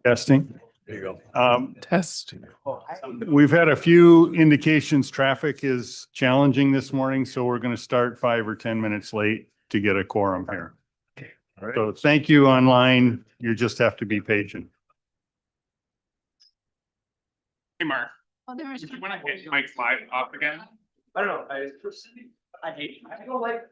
Testing. There you go. Test. We've had a few indications traffic is challenging this morning, so we're going to start 5 or 10 minutes late to get a quorum here. All right. So thank you online. You just have to be patient. Hey, Mark. Oh, there is. Did you want to hit Mike's live off again? I don't know, I don't like.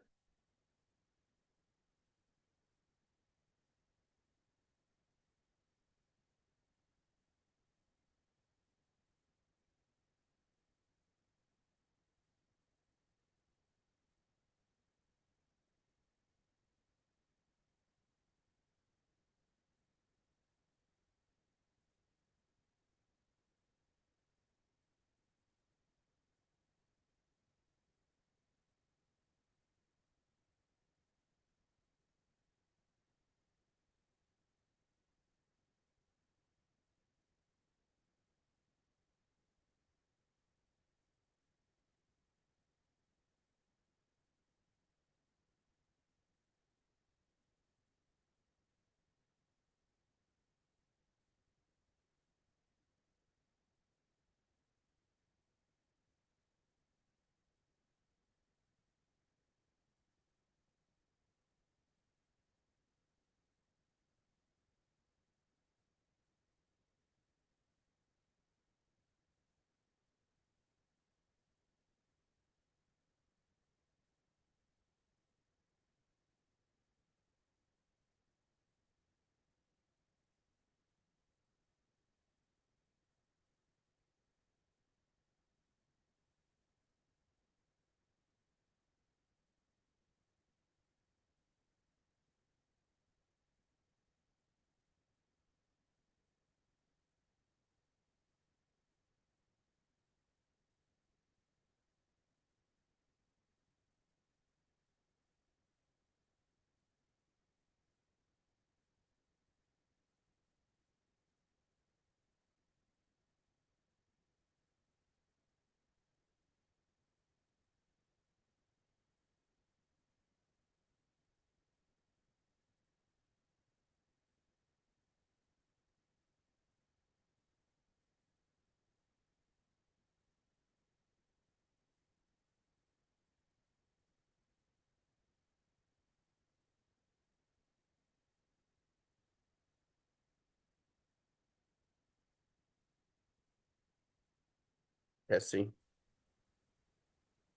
Testing.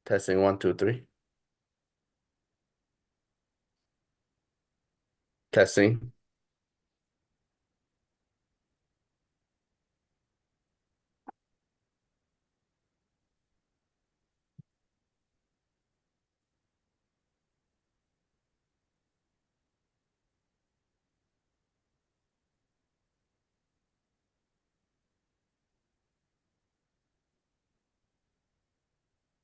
Testing 1, 2, 3. Testing.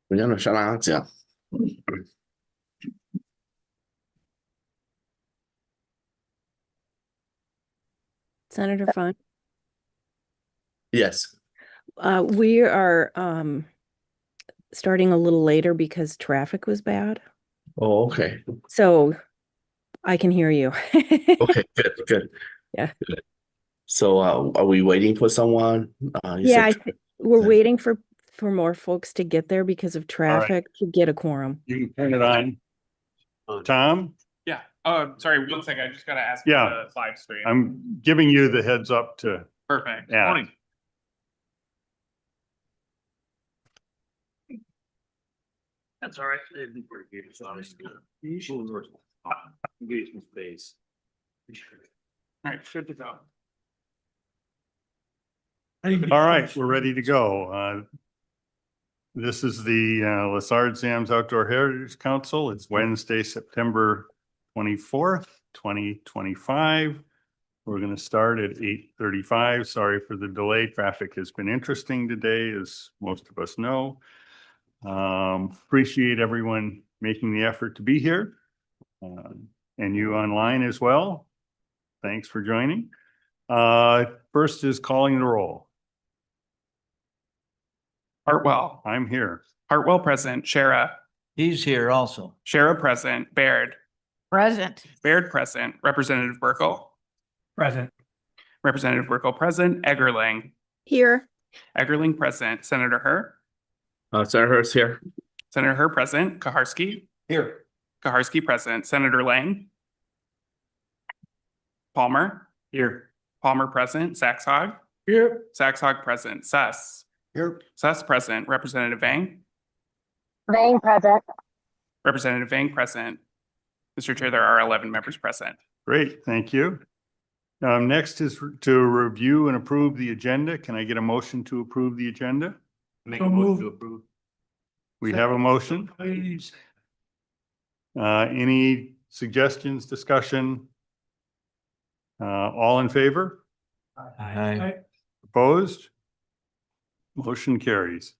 Vediamo l'ansia. Senator Fun. Yes. We are starting a little later because traffic was bad. Oh, okay. So I can hear you. Okay, good. Yeah. Good. So are we waiting for someone? You Yeah, said we're then- waiting for more folks to get there because of right. traffic to get a quorum. You can turn it on. Tom, Yeah. Oh, sorry. 1 second. I just got to ask Yeah. the live stream. I'm giving you the heads up to, Perfect. Yeah. Morning. That's all right. Engagement space. All right. Good to go. all right, we're ready to go. This is the Lessard-Sams Outdoor Heritage Council. It's Wednesday, September 24th, 2025. We're going to start at 8:35. Sorry for the delay. Traffic has been interesting today, as most of us know. Appreciate everyone making the effort to be here, and you online as well. Thanks for joining. First is calling the roll. Hartwell. I'm here. Hartwell present. Shara. He's here also. Shara present. Baird. Present. Baird present, Representative Burkle, Present. Representative Burkle present, Eggerling, Here. Eggerling present, Senator Her, Senator Hurst here. Senator Her present, Kaharski, Here. Kaharski present, Senator Lang, Palmer, Here. Palmer present, Saxhog, Here. Saxhog present, Suss, Here. Suss present, Representative Vang, Vang present. Representative Vang present. Mr. Chair, there are 11 members present. Great, thank you. Next is to review and approve the agenda. Can I get a motion to approve the agenda? Make a motion to approve. We have a motion. Please. Any suggestions, discussion? All in favor? Aye. Opposed? Motion carries.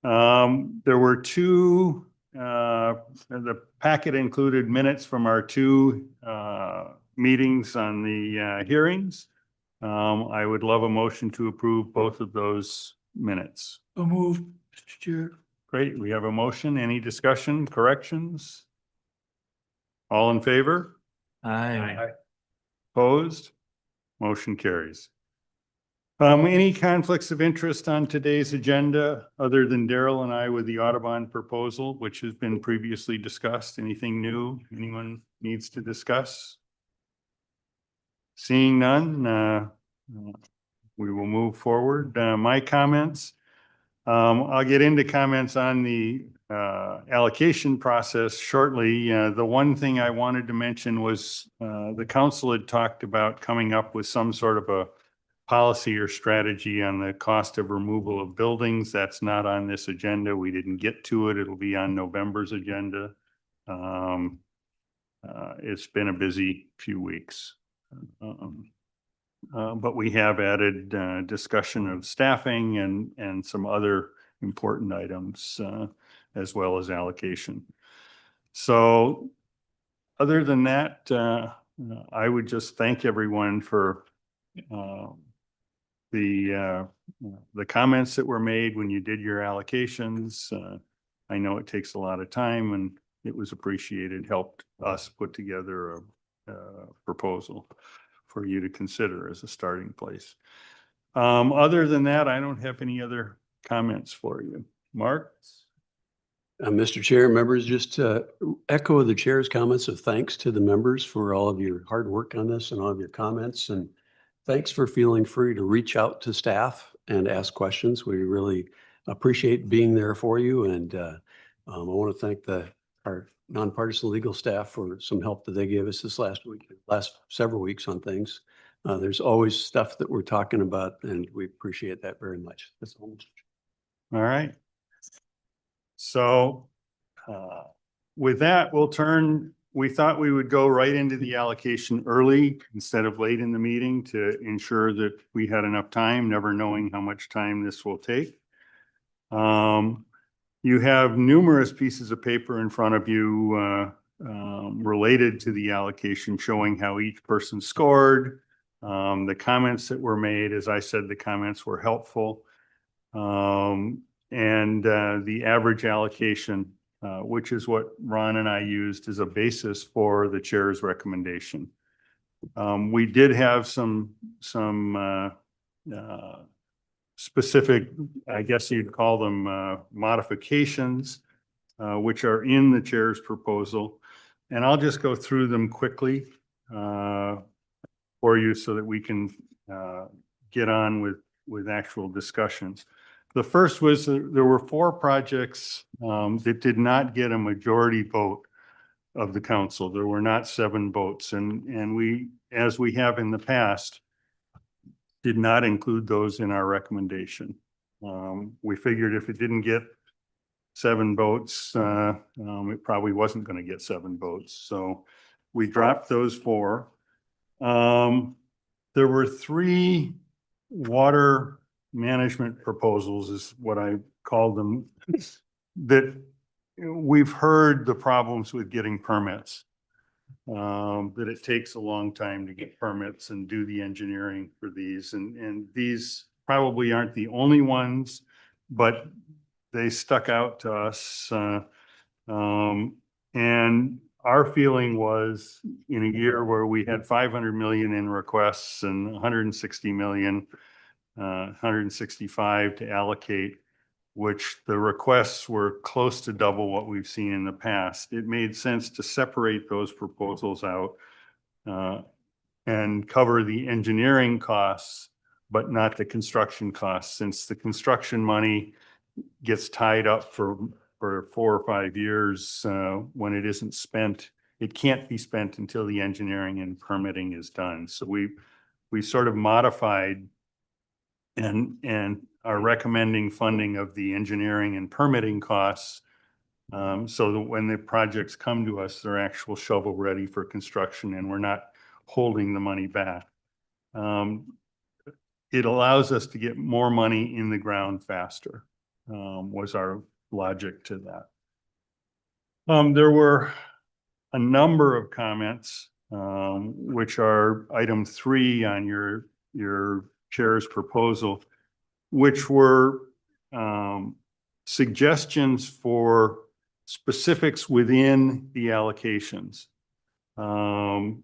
There were two, the packet included minutes from our two meetings on the hearings. I would love a motion to approve both of those minutes. So move, Mr. Chair. Great, we have a motion. Any discussion, corrections? All in favor? Aye. Opposed? Motion carries. Any conflicts of interest on today's agenda other than Daryl and I with the Audubon proposal, which has been previously discussed? Anything new anyone needs to discuss? Seeing none, we will move forward. My comments, I'll get into comments on the allocation process shortly. The one thing I wanted to mention was the council had talked about coming up with some sort of a policy or strategy on the cost of removal of buildings. That's not on this agenda. We didn't get to it. It'll be on November's agenda. It's been a busy few weeks. But we have added discussion of staffing and some other important items as well as allocation. So other than that, I would just thank everyone for the comments that were made when you did your allocations. I know it takes a lot of time and it was appreciated, helped us put together a proposal for you to consider as a starting place. Other than that, I don't have any other comments for you. Mark? Mr. Chair, members, just echo the chair's comments of thanks to the members for all of your hard work on this and all of your comments. And thanks for feeling free to reach out to staff and ask questions. We really appreciate being there for you. And I want to thank our nonpartisan legal staff for some help that they gave us this last several weeks on things. There's always stuff that we're talking about, and we appreciate that very much. That's all. All right. So with that, we thought we would go right into the allocation early instead of late in the meeting to ensure that we had enough time, never knowing how much time this will take. You have numerous pieces of paper in front of you related to the allocation showing how each person scored. The comments that were made, as I said, the comments were helpful. And the average allocation, which is what Ron and I used as a basis for the chair's recommendation. We did have some specific, I guess you'd call them modifications, which are in the chair's proposal. And I'll just go through them quickly for you so that we can get on with actual discussions. The first was there were 4 projects that did not get a majority vote of the council. There were not 7 votes, and we, as we have in the past, did not include those in our recommendation. We figured if it didn't get 7 votes, it probably wasn't going to get 7 votes. So we dropped those 4. There were 3 water management proposals, is what I called them, that we've heard the problems with getting permits. That it takes a long time to get permits and do the engineering for these. And these probably aren't the only ones, but they stuck out to us. And our feeling was in a year where we had 500 million in requests and 160 million, 165 to allocate, which the requests were close to double what we've seen in the past. It made sense to separate those proposals out and cover the engineering costs, but not the construction costs, since the construction money gets tied up for 4 or 5 years when it isn't spent. It can't be spent until the engineering and permitting is done. So we sort of modified and are recommending funding of the engineering and permitting costs so that when the projects come to us, they're actual shovel ready for construction and we're not holding the money back. It allows us to get more money in the ground faster, was our logic to that. There were a number of comments, which are item 3 on your chair's proposal, which were suggestions for specifics within the allocations. And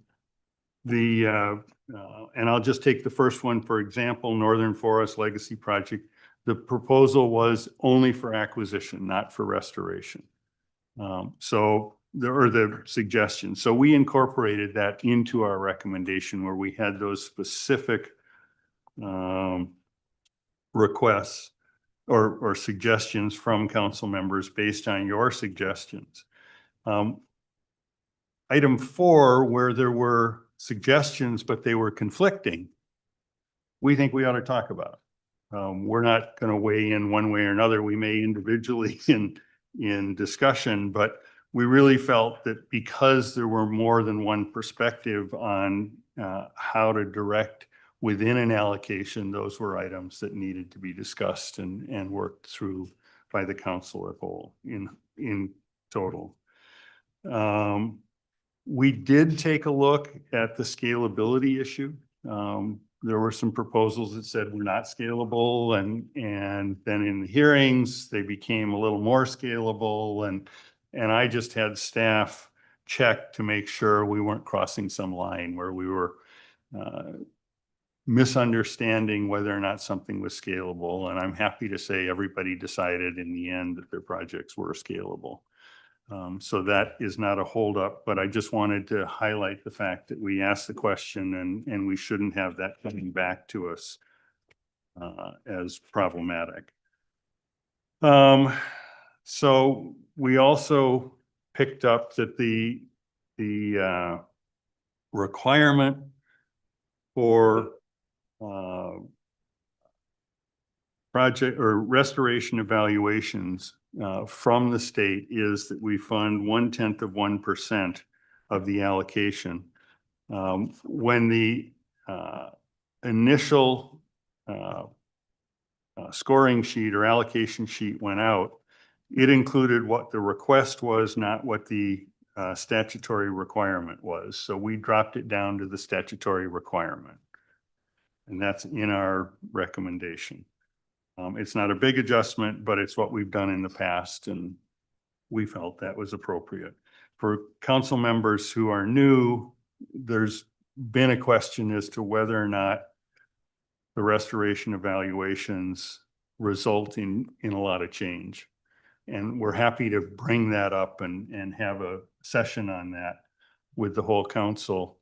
I'll just take the first one, for example, Northern Forest Legacy Project. The proposal was only for acquisition, not for restoration. So there are the suggestions. So we incorporated that into our recommendation where we had those specific requests or suggestions from council members based on your suggestions. Item 4, where there were suggestions, but they were conflicting, we think we ought to talk about. We're not going to weigh in one way or another. We may individually in discussion, but we really felt that because there were more than one perspective on how to direct within an allocation, those were items that needed to be discussed and worked through by the council as a whole in total. We did take a look at the scalability issue. There were some proposals that said we're not scalable, and then in the hearings, they became a little more scalable, and I just had staff check to make sure we weren't crossing some line where we were misunderstanding whether or not something was scalable. And I'm happy to say everybody decided in the end that their projects were scalable. So that is not a holdup, but I just wanted to highlight the fact that we asked the question and we shouldn't have that coming back to us as problematic. So we also picked up that the requirement for project or restoration evaluations from the state is that we fund 0.1% of the allocation. When the initial scoring sheet or allocation sheet went out, it included what the request was, not what the statutory requirement was. So we dropped it down to the statutory requirement. And that's in our recommendation. It's not a big adjustment, but it's what we've done in the past, and we felt that was appropriate. For council members who are new, there's been a question as to whether or not the restoration evaluations result in a lot of change. And we're happy to bring that up and have a session on that with the whole council.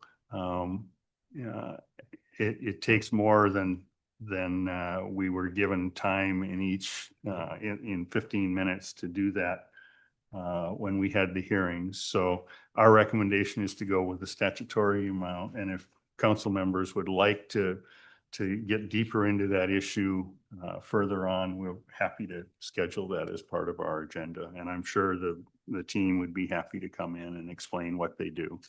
It takes more than we were given time in each in 15 minutes to do that when we had the hearings. So our recommendation is to go with the statutory amount. And if council members would like to get deeper into that issue further on, we're happy to schedule that as part of our agenda. And I'm sure the team would be happy to come in and explain what they do.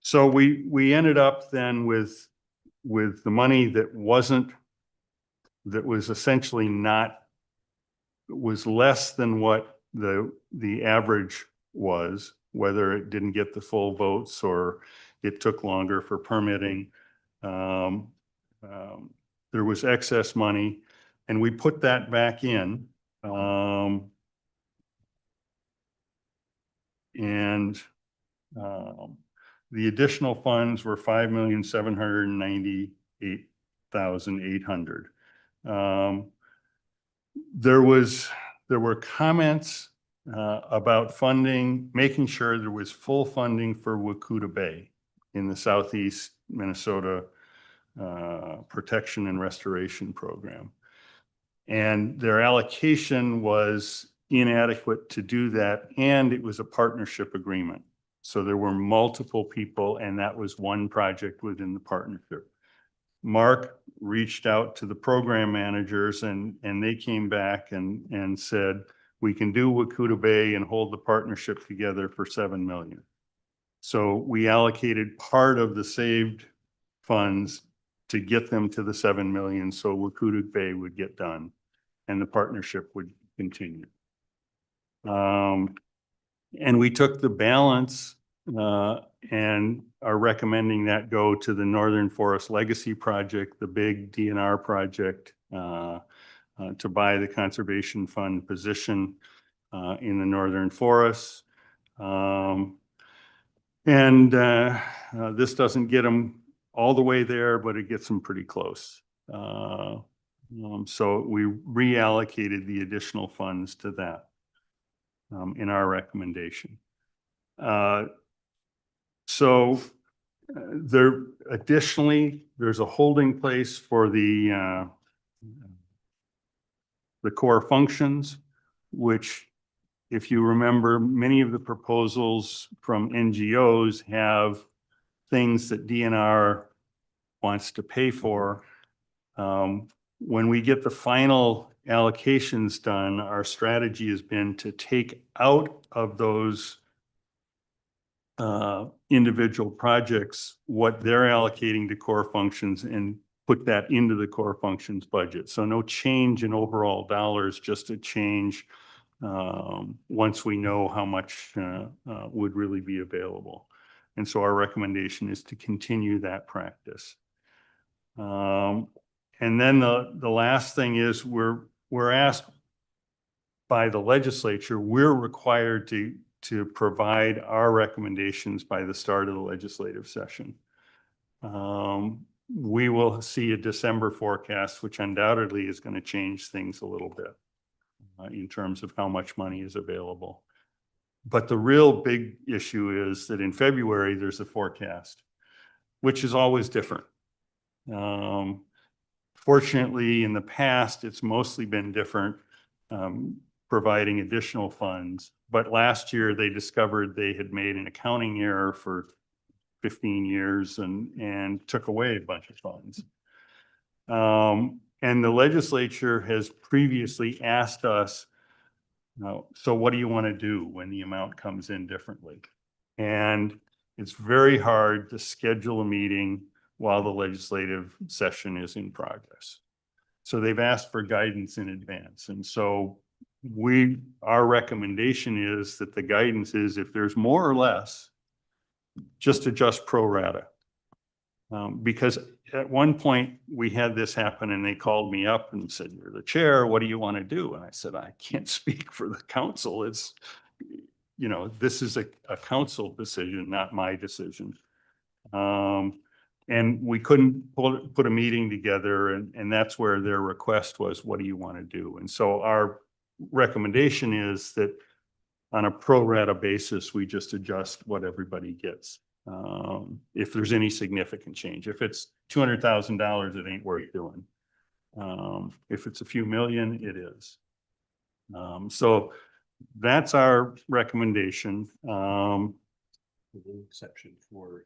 So we ended up then with the money that was essentially was less than what the average was, whether it didn't get the full votes or it took longer for permitting. There was excess money, and we put that back in. And the additional funds were $5,798,800. There were comments about funding, making sure there was full funding for Wakuta Bay in the Southeast Minnesota Protection and Restoration Program. And their allocation was inadequate to do that, and it was a partnership agreement. So there were multiple people, and that was one project within the partnership. Mark reached out to the program managers, and they came back and said, we can do Wakuta Bay and hold the partnership together for $7 million. So we allocated part of the saved funds to get them to the 7 million, so Wakuta Bay would get done and the partnership would continue. And we took the balance and are recommending that go to the Northern Forest Legacy Project, the big DNR project, to buy the Conservation Fund position in the Northern Forests. This doesn't get them all the way there, but it gets them pretty close. So we reallocated the additional funds to that in our recommendation. Additionally, there's a holding place for the core functions, which, if you remember, many of the proposals from NGOs have things that DNR wants to pay for. When we get the final allocations done, our strategy has been to take out of those individual projects what they're allocating to core functions and put that into the core functions budget. So no change in overall dollars, just a change once we know how much would really be available. And so our recommendation is to continue that practice. And then the last thing is we're asked by the legislature, we're required to provide our recommendations by the start of the legislative session. We will see a December forecast, which undoubtedly is going to change things a little bit in terms of how much money is available. But the real big issue is that in February, there's a forecast, which is always different. Fortunately, in the past, it's mostly been different, providing additional funds. But last year, they discovered they had made an accounting error for 15 years and took away a bunch of funds. And the legislature has previously asked us, so what do you want to do when the amount comes in differently? And it's very hard to schedule a meeting while the legislative session is in progress. So they've asked for guidance in advance. And so our recommendation is that the guidance is, if there's more or less, just adjust pro rata. Because at one point we had this happen and they called me up and said, you're the chair, what do you want to do? And I said, I can't speak for the council. It's, this is a council decision, not my decision. And we couldn't put a meeting together, and that's where their request was, what do you want to do? And so our recommendation is that on a pro rata basis, we just adjust what everybody gets. If there's any significant change, if it's $200,000, it ain't worth doing. If it's a few million, it is. So that's our recommendation. With an exception for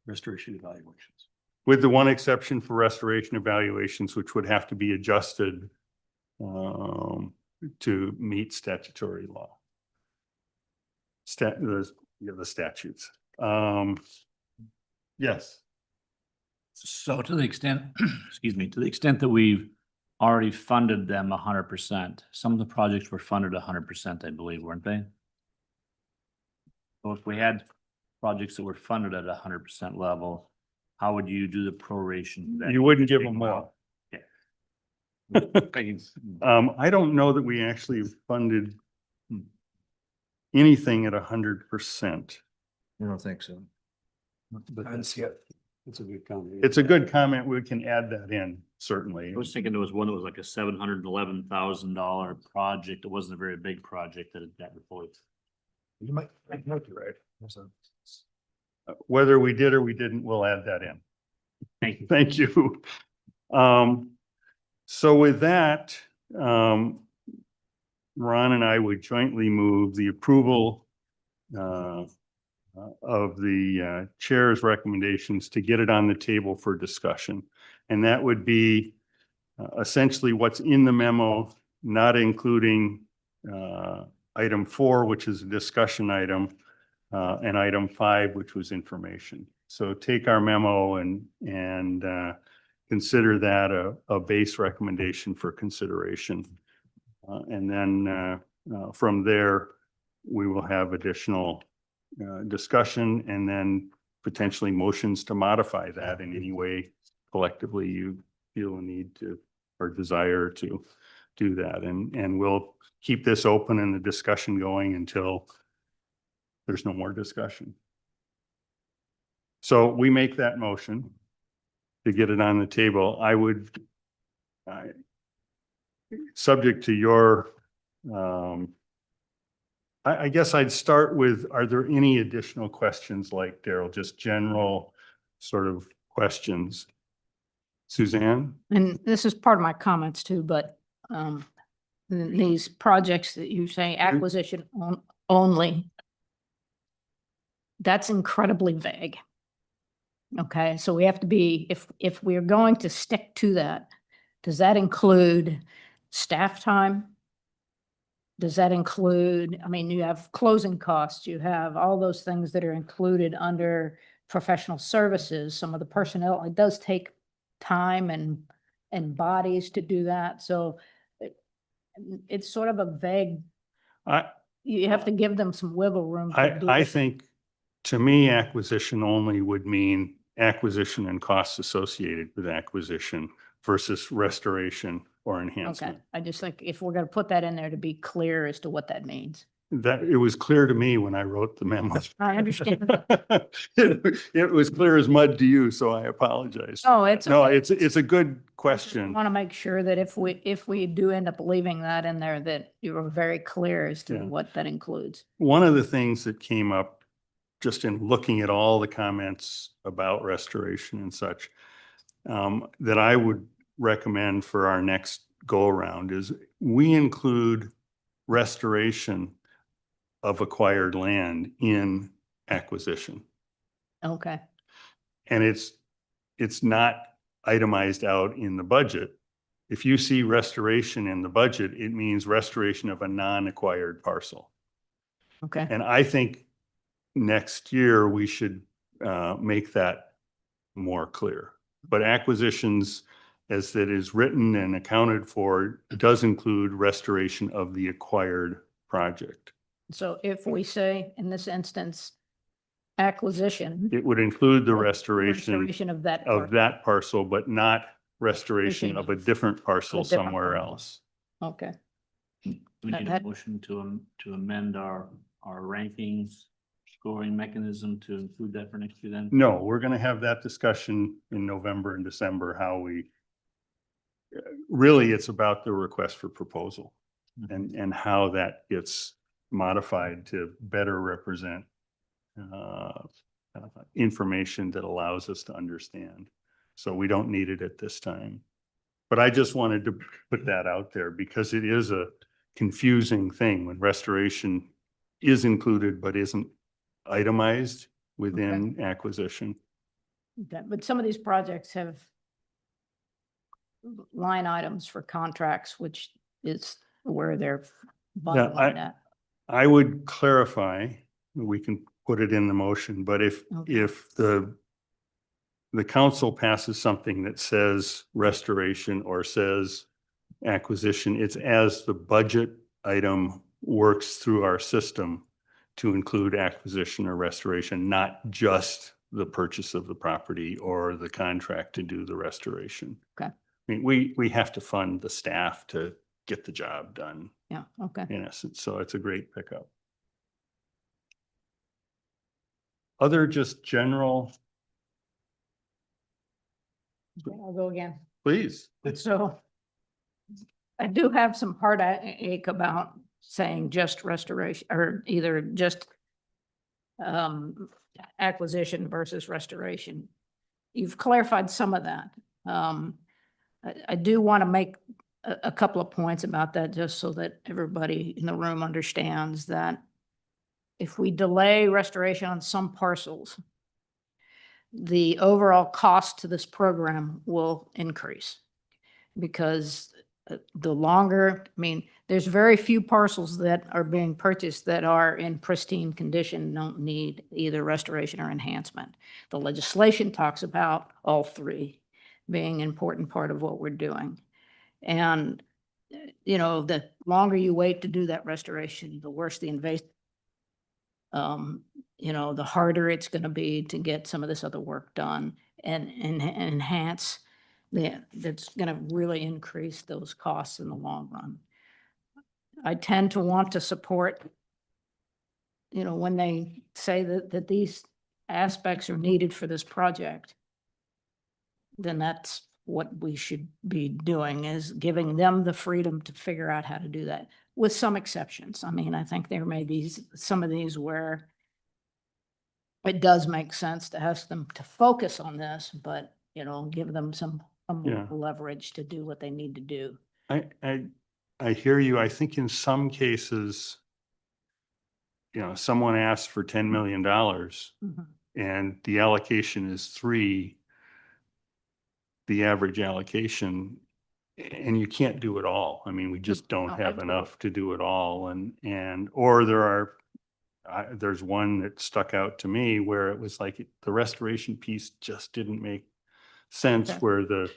restoration evaluations. With the one exception for restoration evaluations, which would have to be adjusted to meet statutory law. The statutes. Yes. So to the extent, excuse me, to the extent that we've already funded them 100%, some of the projects were funded 100%, I believe, weren't they? So if we had projects that were funded at 100% level, how would you do the proration? You wouldn't give them more. Yeah. I don't know that we actually funded anything at 100%. I don't think so. But that's it's a good comment. It's a good comment. We can add that in, certainly. I was thinking there was one that was like a $711,000 project. It wasn't a very big project that it got replaced. You might be right. So, Whether we did or we didn't, we'll add that in. Thank you. Thank you. So with that, Ron and I would jointly move the approval of the chair's recommendations to get it on the table for discussion. And that would be essentially what's in the memo, not including item 4, which is a discussion item, and item 5, which was information. So take our memo and consider that a base recommendation for consideration. And then from there, we will have additional discussion and then potentially motions to modify that in any way collectively you feel a need to or desire to do that. And we'll keep this open and the discussion going until there's no more discussion. So we make that motion to get it on the table. I would, subject to your, I guess I'd start with, are there any additional questions like Daryl, just general sort of questions? Suzanne? And this is part of my comments too, but these projects that you say acquisition only, that's incredibly vague. Okay, so we have to be, if we're going to stick to that, does that include staff time? Does that include, I mean, you have closing costs, you have all those things that are included under professional services, some of the personnel, it does take time and bodies to do that. So it's sort of a vague, you have to give them some wiggle room. to do I it. think, to me, acquisition only would mean acquisition and costs associated with acquisition versus restoration or Okay, enhancement. I just think if we're gonna put that in there to be clear as to what that means. That, it was clear to me when I wrote the memo. I understand. It was clear as mud to you, so I apologize. Oh, it's. No, okay. it's a good question. Want to make sure that if we do end up leaving that in there, that you are very clear as to Yeah. what that includes. One of the things that came up just in looking at all the comments about restoration and such, that I would recommend for our next go around is we include restoration of acquired land in acquisition. Okay, And it's not itemized out in the budget. If you see restoration in the budget, it means restoration of a non-acquired parcel. okay, And I think next year we should make that more clear. But acquisitions, as it is written and accounted for, does include restoration of the acquired project. so if we say in this instance, acquisition. It would include the restoration Of that. of part. that parcel, but not restoration of a different parcel A different somewhere parcel. else. Okay, Do we That- need a that- motion to amend our rankings scoring mechanism to include that for next year then? No, we're gonna have that discussion in November and December, how we, really, it's about the request for proposal and how that gets modified to better represent information that allows us to understand. So we don't need it at this time. But I just wanted to put that out there because it is a confusing thing when restoration is included but isn't itemized within acquisition. okay, but some of these projects have line items for contracts, which is where they're bottom line at. I would clarify, we can put it in the motion, but if Okay. the council passes something that says restoration or says acquisition, it's as the budget item works through our system to include acquisition or restoration, not just the purchase of the property or the contract to do the restoration. Okay. I mean, we have to fund the staff to get the job done Yeah, okay. in essence, so it's a great pickup. Other just general, I'll go again. please. So I do have some heartache about saying just restoration or either just acquisition versus restoration. You've clarified some of that. I do want to make a couple of points about that just so that everybody in the room understands that if we delay restoration on some parcels, the overall cost to this program will increase because the longer, I mean, there's very few parcels that are being purchased that are in pristine condition, don't need either restoration or enhancement. The legislation talks about all three being an important part of what we're doing. And, the longer you wait to do that restoration, the worse the invasive. The harder it's going to be to get some of this other work done and enhance that's going to really increase those costs in the long run. I tend to want to support, when they say that these aspects are needed for this project, then that's what we should be doing, is giving them the freedom to figure out how to do that, with some exceptions. I mean, I think there may be some of these where it does make sense to ask them to focus on this, but, give them some Yeah. leverage to do what they need to do. I hear you. I think in some cases, someone asks for $10 million and the allocation is 3, the average allocation, and you can't do it all. I mean, we just don't No, have I enough to do it all. Or there's one that stuck out to me where it was like the restoration piece just didn't make sense Okay. where the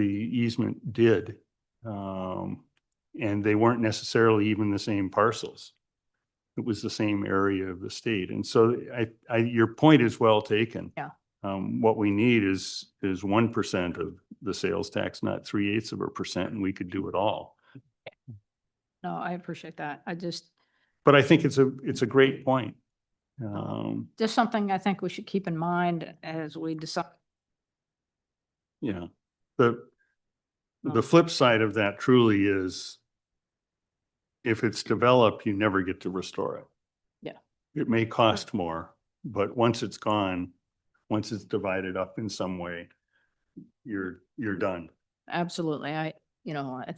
easement did. And they weren't necessarily even the same parcels. It was the same area of the state. And so your point is well taken. Yeah. What we need is 1% of the sales tax, not 0.3%, and we could do it all. No, I appreciate that. But I think it's a great point. Just something I think we should keep in mind as we decide. Yeah. The flip side of that truly is if it's developed, you never get to restore it. Yeah. It may cost more, but once it's gone, once it's divided up in some way, you're done. Absolutely. I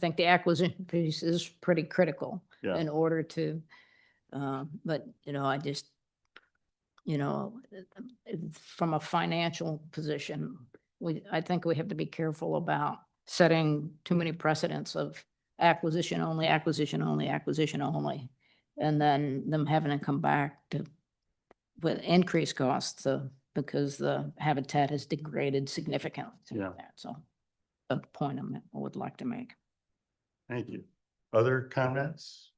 think the acquisition piece is pretty critical Yeah. in order to, but, I just, from a financial position, I think we have to be careful about setting too many precedents of acquisition only, acquisition only, acquisition only, and then them having to come back with increased costs, because the habitat has degraded significantly. Yeah. So a point I would like to make. Thank you. Other comments?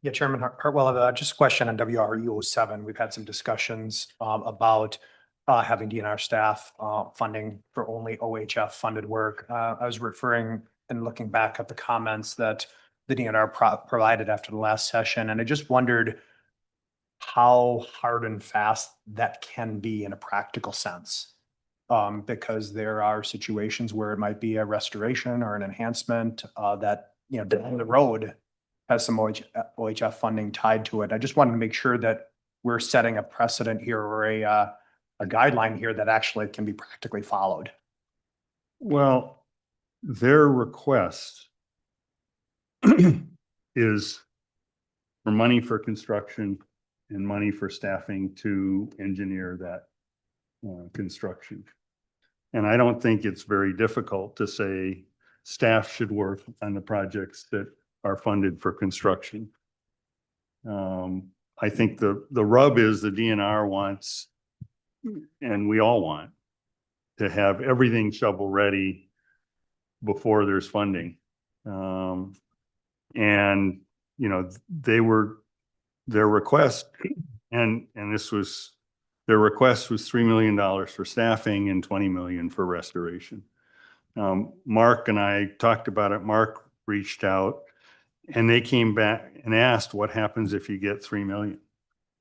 Yeah, Chairman Hartwell, just a question on WRU-07. We've had some discussions about having DNR staff funding for only OHF funded work. I was referring and looking back at the comments that the DNR provided after the last session, and I just wondered how hard and fast that can be in a practical sense. Because there are situations where it might be a restoration or an enhancement that, down the road has some OHF funding tied to it. I just wanted to make sure that we're setting a precedent here or a guideline here that actually can be practically followed. Well, their request is for money for construction and money for staffing to engineer that construction. And I don't think it's very difficult to say staff should work on the projects that are funded for construction. I think the rub is the DNR wants, and we all want, to have everything shovel ready before there's funding. And, their request, and their request was $3 million for staffing and 20 million for restoration. Mark and I talked about it. Mark reached out and they came back and asked what happens if you get 3 million.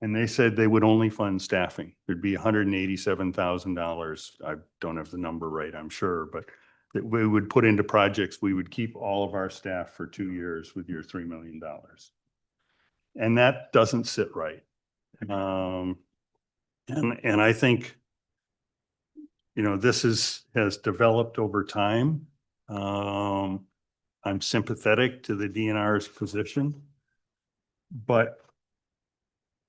And they said they would only fund staffing. There'd be $187,000. I don't have the number right, I'm sure, but that we would put into projects. We would keep all of our staff for 2 years with your $3 million. And that doesn't sit right. And I think, you know, this has developed over time. I'm sympathetic to the DNR's position, but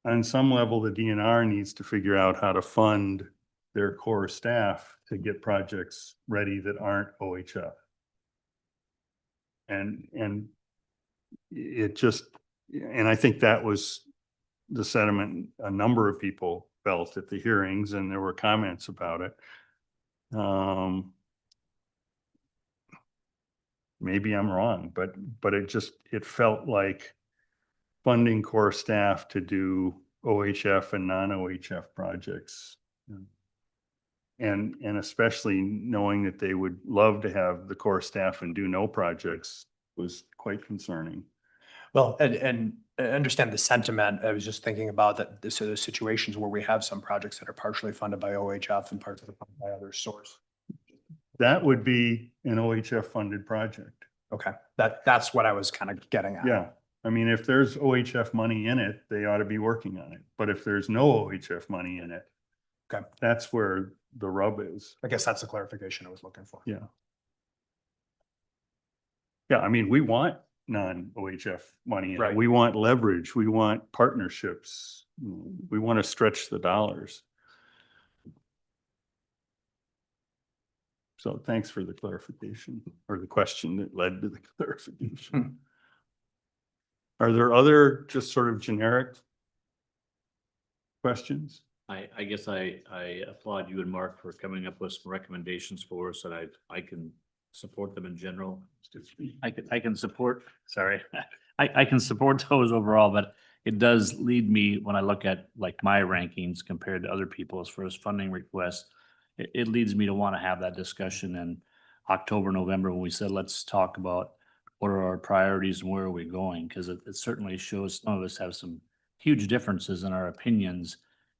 on some level, the DNR needs to figure out how to fund their core staff to get projects ready that aren't OHF. And it just, and I think that was the sentiment a number of people felt at the hearings, and there were comments about it. Maybe I'm wrong, but it felt like funding core staff to do OHF and non-OHF projects. And especially knowing that they would love to have the core staff and do no projects was quite concerning. Well, and I understand the sentiment. I was just thinking about that, this are the situations where we have some projects that are partially funded by OHF and partially funded by other source. That would be an OHF funded project. Okay, that's what I was kind of getting at. Yeah. I mean, if there's OHF money in it, they ought to be working on it. But if there's no OHF money in it, Okay, that's where the rub is. I guess that's the clarification I was looking for. Yeah. Yeah, I mean, we want non-OHF money in it. Right. We want leverage. We want partnerships. We want to stretch the dollars. So thanks for the clarification, or the question that led to the clarification. Are there other just sort of generic questions? I guess I applaud you and Mark for coming up with some recommendations for us, and I can support them in general. I can support, sorry, I can support those overall, but it does lead me, when I look at like my rankings compared to other people as far as funding requests, it leads me to want to have that discussion in October, November, when we said, let's talk about what are our priorities and where are we going? Because it certainly shows some of us have some huge differences in our opinions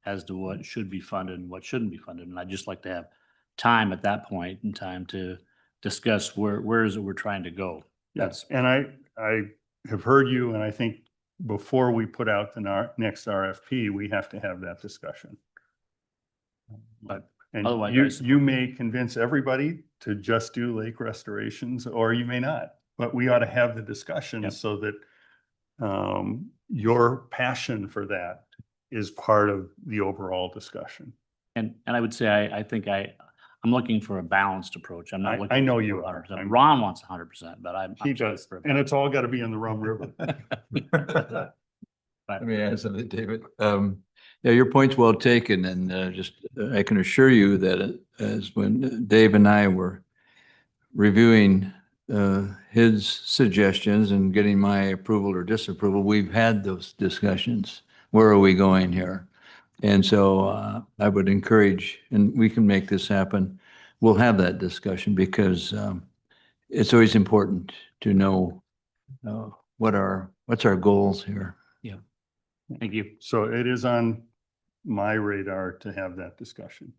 as to what should be funded and what shouldn't be funded. And I'd just like to have time at that point in time to discuss where is it we're trying to go. Yes, and I have heard you, and I think before we put out the next RFP, we have to have that discussion. But And otherwise, you may convince everybody to just do lake restorations, or you may not, but we ought to have the discussion Yep. so that your passion for that is part of the overall discussion. and I would say, I think I'm looking for a balanced approach. I'm not looking. I know for you are. 100%. Ron wants 100%, but I'm. He does, and it's all got to be in the Rum River. Let me add something, David. Yeah, your point's well taken, and I can assure you that as when Dave and I were reviewing his suggestions and getting my approval or disapproval, we've had those discussions. Where are we going here? And so I would encourage, and we can make this happen. We'll have that discussion because it's always important to know what's our goals here. Thank you. So it is on my radar to have that discussion.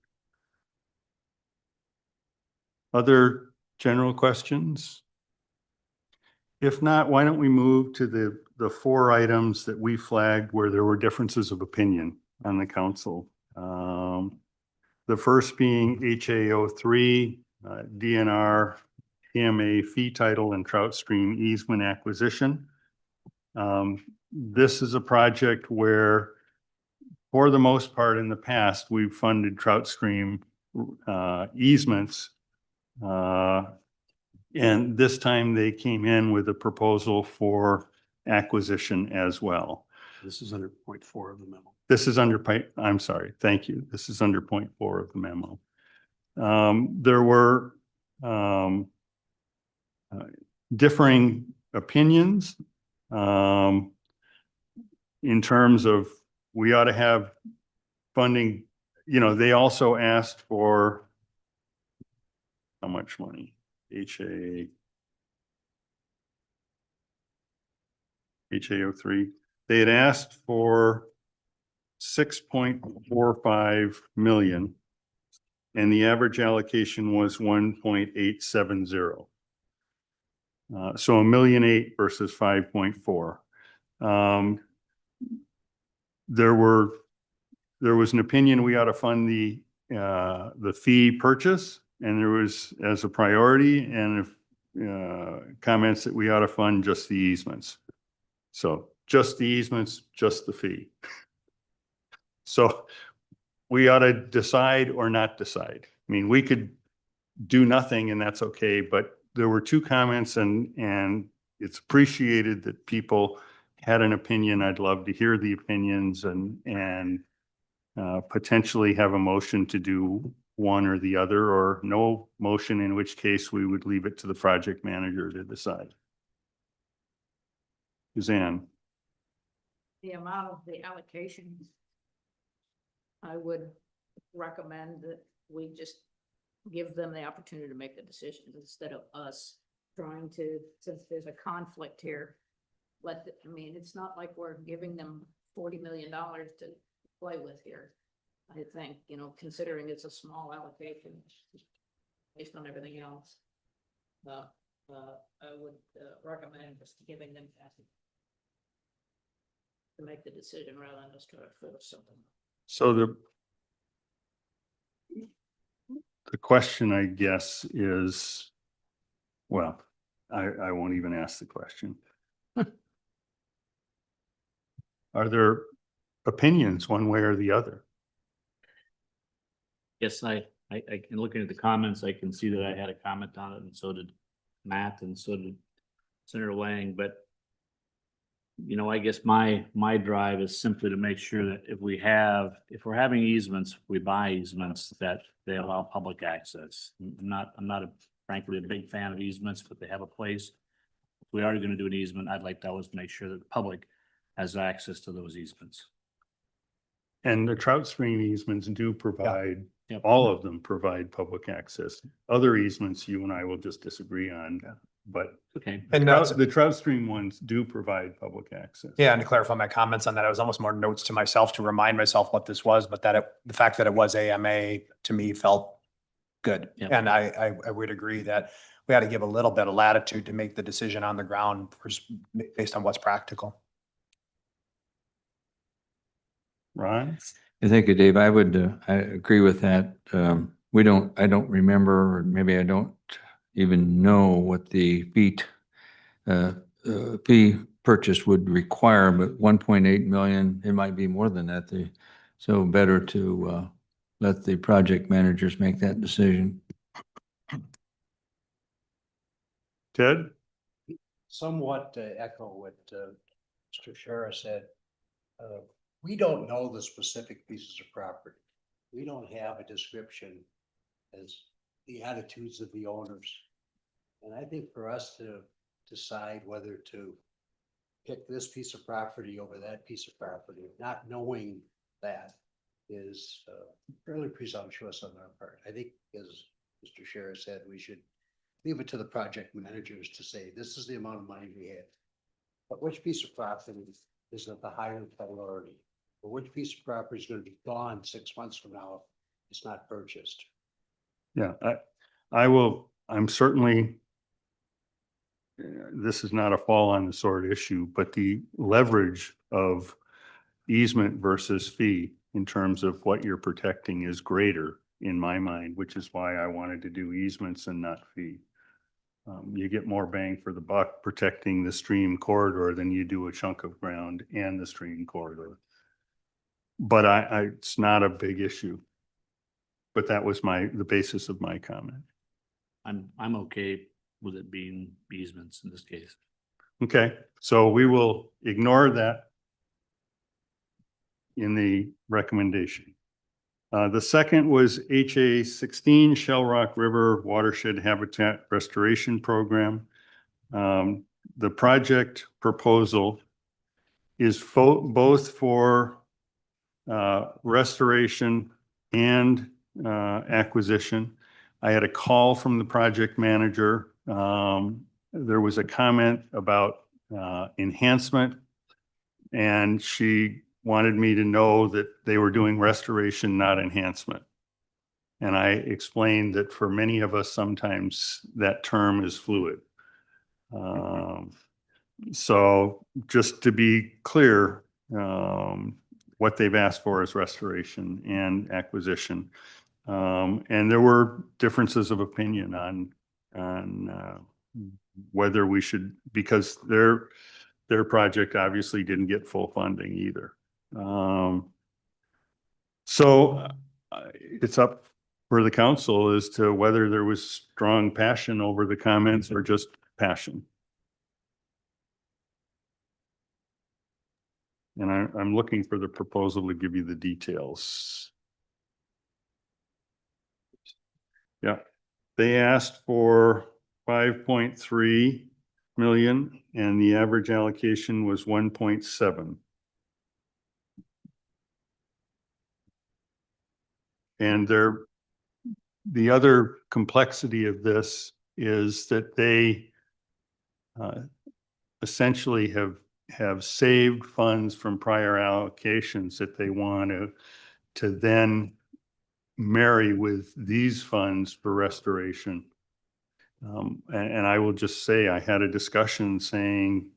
Other general questions? If not, why don't we move to the 4 items that we flagged where there were differences of opinion on the council. The first being HAO3, DNR, PMA fee title and trout stream easement acquisition. This is a project where, for the most part in the past, we've funded trout stream easements. And this time they came in with a proposal for acquisition as well. This is under point 4 of the memo. This is under, I'm sorry, thank you. This is under point 4 of the memo. There were differing opinions in terms of we ought to have funding. You know, they also asked for how much money? HAO3. They had asked for 6.45 million. And the average allocation was 1.870. So 1,000,008 versus 5.4. There was an opinion we ought to fund the fee purchase, and there was as a priority, and comments that we ought to fund just the easements. So just the easements, just the fee. So we ought to decide or not decide. I mean, we could do nothing and that's okay, but there were two comments and it's appreciated that people had an opinion. I'd love to hear the opinions and potentially have a motion to do one or the other, or no motion, in which case we would leave it to the project manager to decide. Suzanne? The amount of the allocation, I would recommend that we just give them the opportunity to make the decision instead of us trying to, since there's a conflict here. I mean, it's not like we're giving them $40 million to play with here. I think, considering it's a small allocation based on everything else. I would recommend just giving them to make the decision rather than just try to force something. So the question, I guess, is, well, I won't even ask the question. Are there opinions one way or the other? Yes, I can, looking at the comments, I can see that I had a comment on it, and so did Matt, and so did Senator Lang, but I guess my drive is simply to make sure that if we're having easements, we buy easements that they allow public access. I'm not frankly a big fan of easements, but they have a place. If we are going to do an easement, I'd like to always make sure that the public has access to those easements. And the trout stream easements do provide, Yep. all of them provide public access. Other easements, you and I will just disagree on, but Okay. And the trout stream ones do provide public access. yeah, and to clarify my comments on that, it was almost more notes to myself to remind myself what this was, but the fact that it was AMA to me felt good. Yep. And I would agree that we had to give a little bit of latitude to make the decision on the ground based on what's practical. Ron? Thank you, Dave. I agree with that. I don't remember, or maybe I don't even know what the fee purchase would require, but 1.8 million, it might be more than that. So better to let the project managers make that decision. Ted? Somewhat to echo what Mr. Shara said. We don't know the specific pieces of property. We don't have a description as the attitudes of the owners. And I think for us to decide whether to pick this piece of property over that piece of property, not knowing that, is fairly presumptuous on our part. I think, as Mr. Shara said, we should leave it to the project managers to say, this is the amount of money we have. But which piece of property is at the higher priority? Or which piece of property is going to be gone 6 months from now if it's not purchased? Yeah, I'm certainly, this is not a fall on the sword issue, but the leverage of easement versus fee in terms of what you're protecting is greater in my mind, which is why I wanted to do easements and not fee. You get more bang for the buck protecting the stream corridor than you do a chunk of ground and the stream corridor. But it's not a big issue. But that was the basis of my comment. I'm okay with it being easements in this case. Okay, so we will ignore that in the recommendation. The second was HA 16 Shell Rock River Watershed Habitat Restoration Program. The project proposal is both for restoration and acquisition. I had a call from the project manager. There was a comment about enhancement, and she wanted me to know that they were doing restoration, not enhancement. And I explained that for many of us, sometimes that term is fluid. So just to be clear, what they've asked for is restoration and acquisition. And there were differences of opinion on whether we should, because their project obviously didn't get full funding either. So it's up for the council as to whether there was strong passion over the comments or just passion. And I'm looking for the proposal to give you the details. Yeah, they asked for 5.3 million and the average allocation was 1.7. And the other complexity of this is that they essentially have saved funds from prior allocations that they want to then marry with these funds for restoration. And I will just say, I had a discussion saying,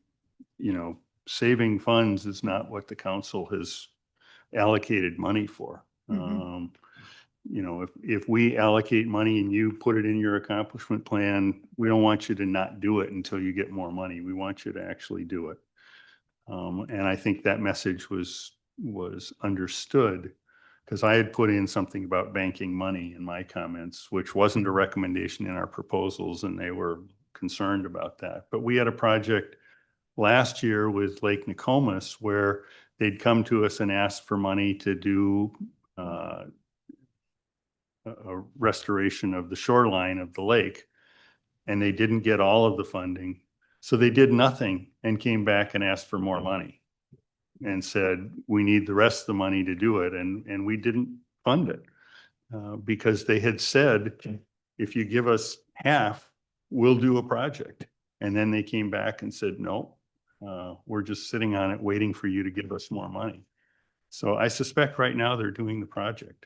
you know, saving funds is not what the council has allocated money for. You know, if we allocate money and you put it in your accomplishment plan, we don't want you to not do it until you get more money. We want you to actually do it. And I think that message was understood, because I had put in something about banking money in my comments, which wasn't a recommendation in our proposals, and they were concerned about that. But we had a project last year with Lake Nokomis where they'd come to us and ask for money to do a restoration of the shoreline of the lake, and they didn't get all of the funding. So they did nothing and came back and asked for more money and said, we need the rest of the money to do it. And we didn't fund it because they had said, if you give us half, we'll do a project. And then they came back and said, no, we're just sitting on it waiting for you to give us more money. So I suspect right now they're doing the project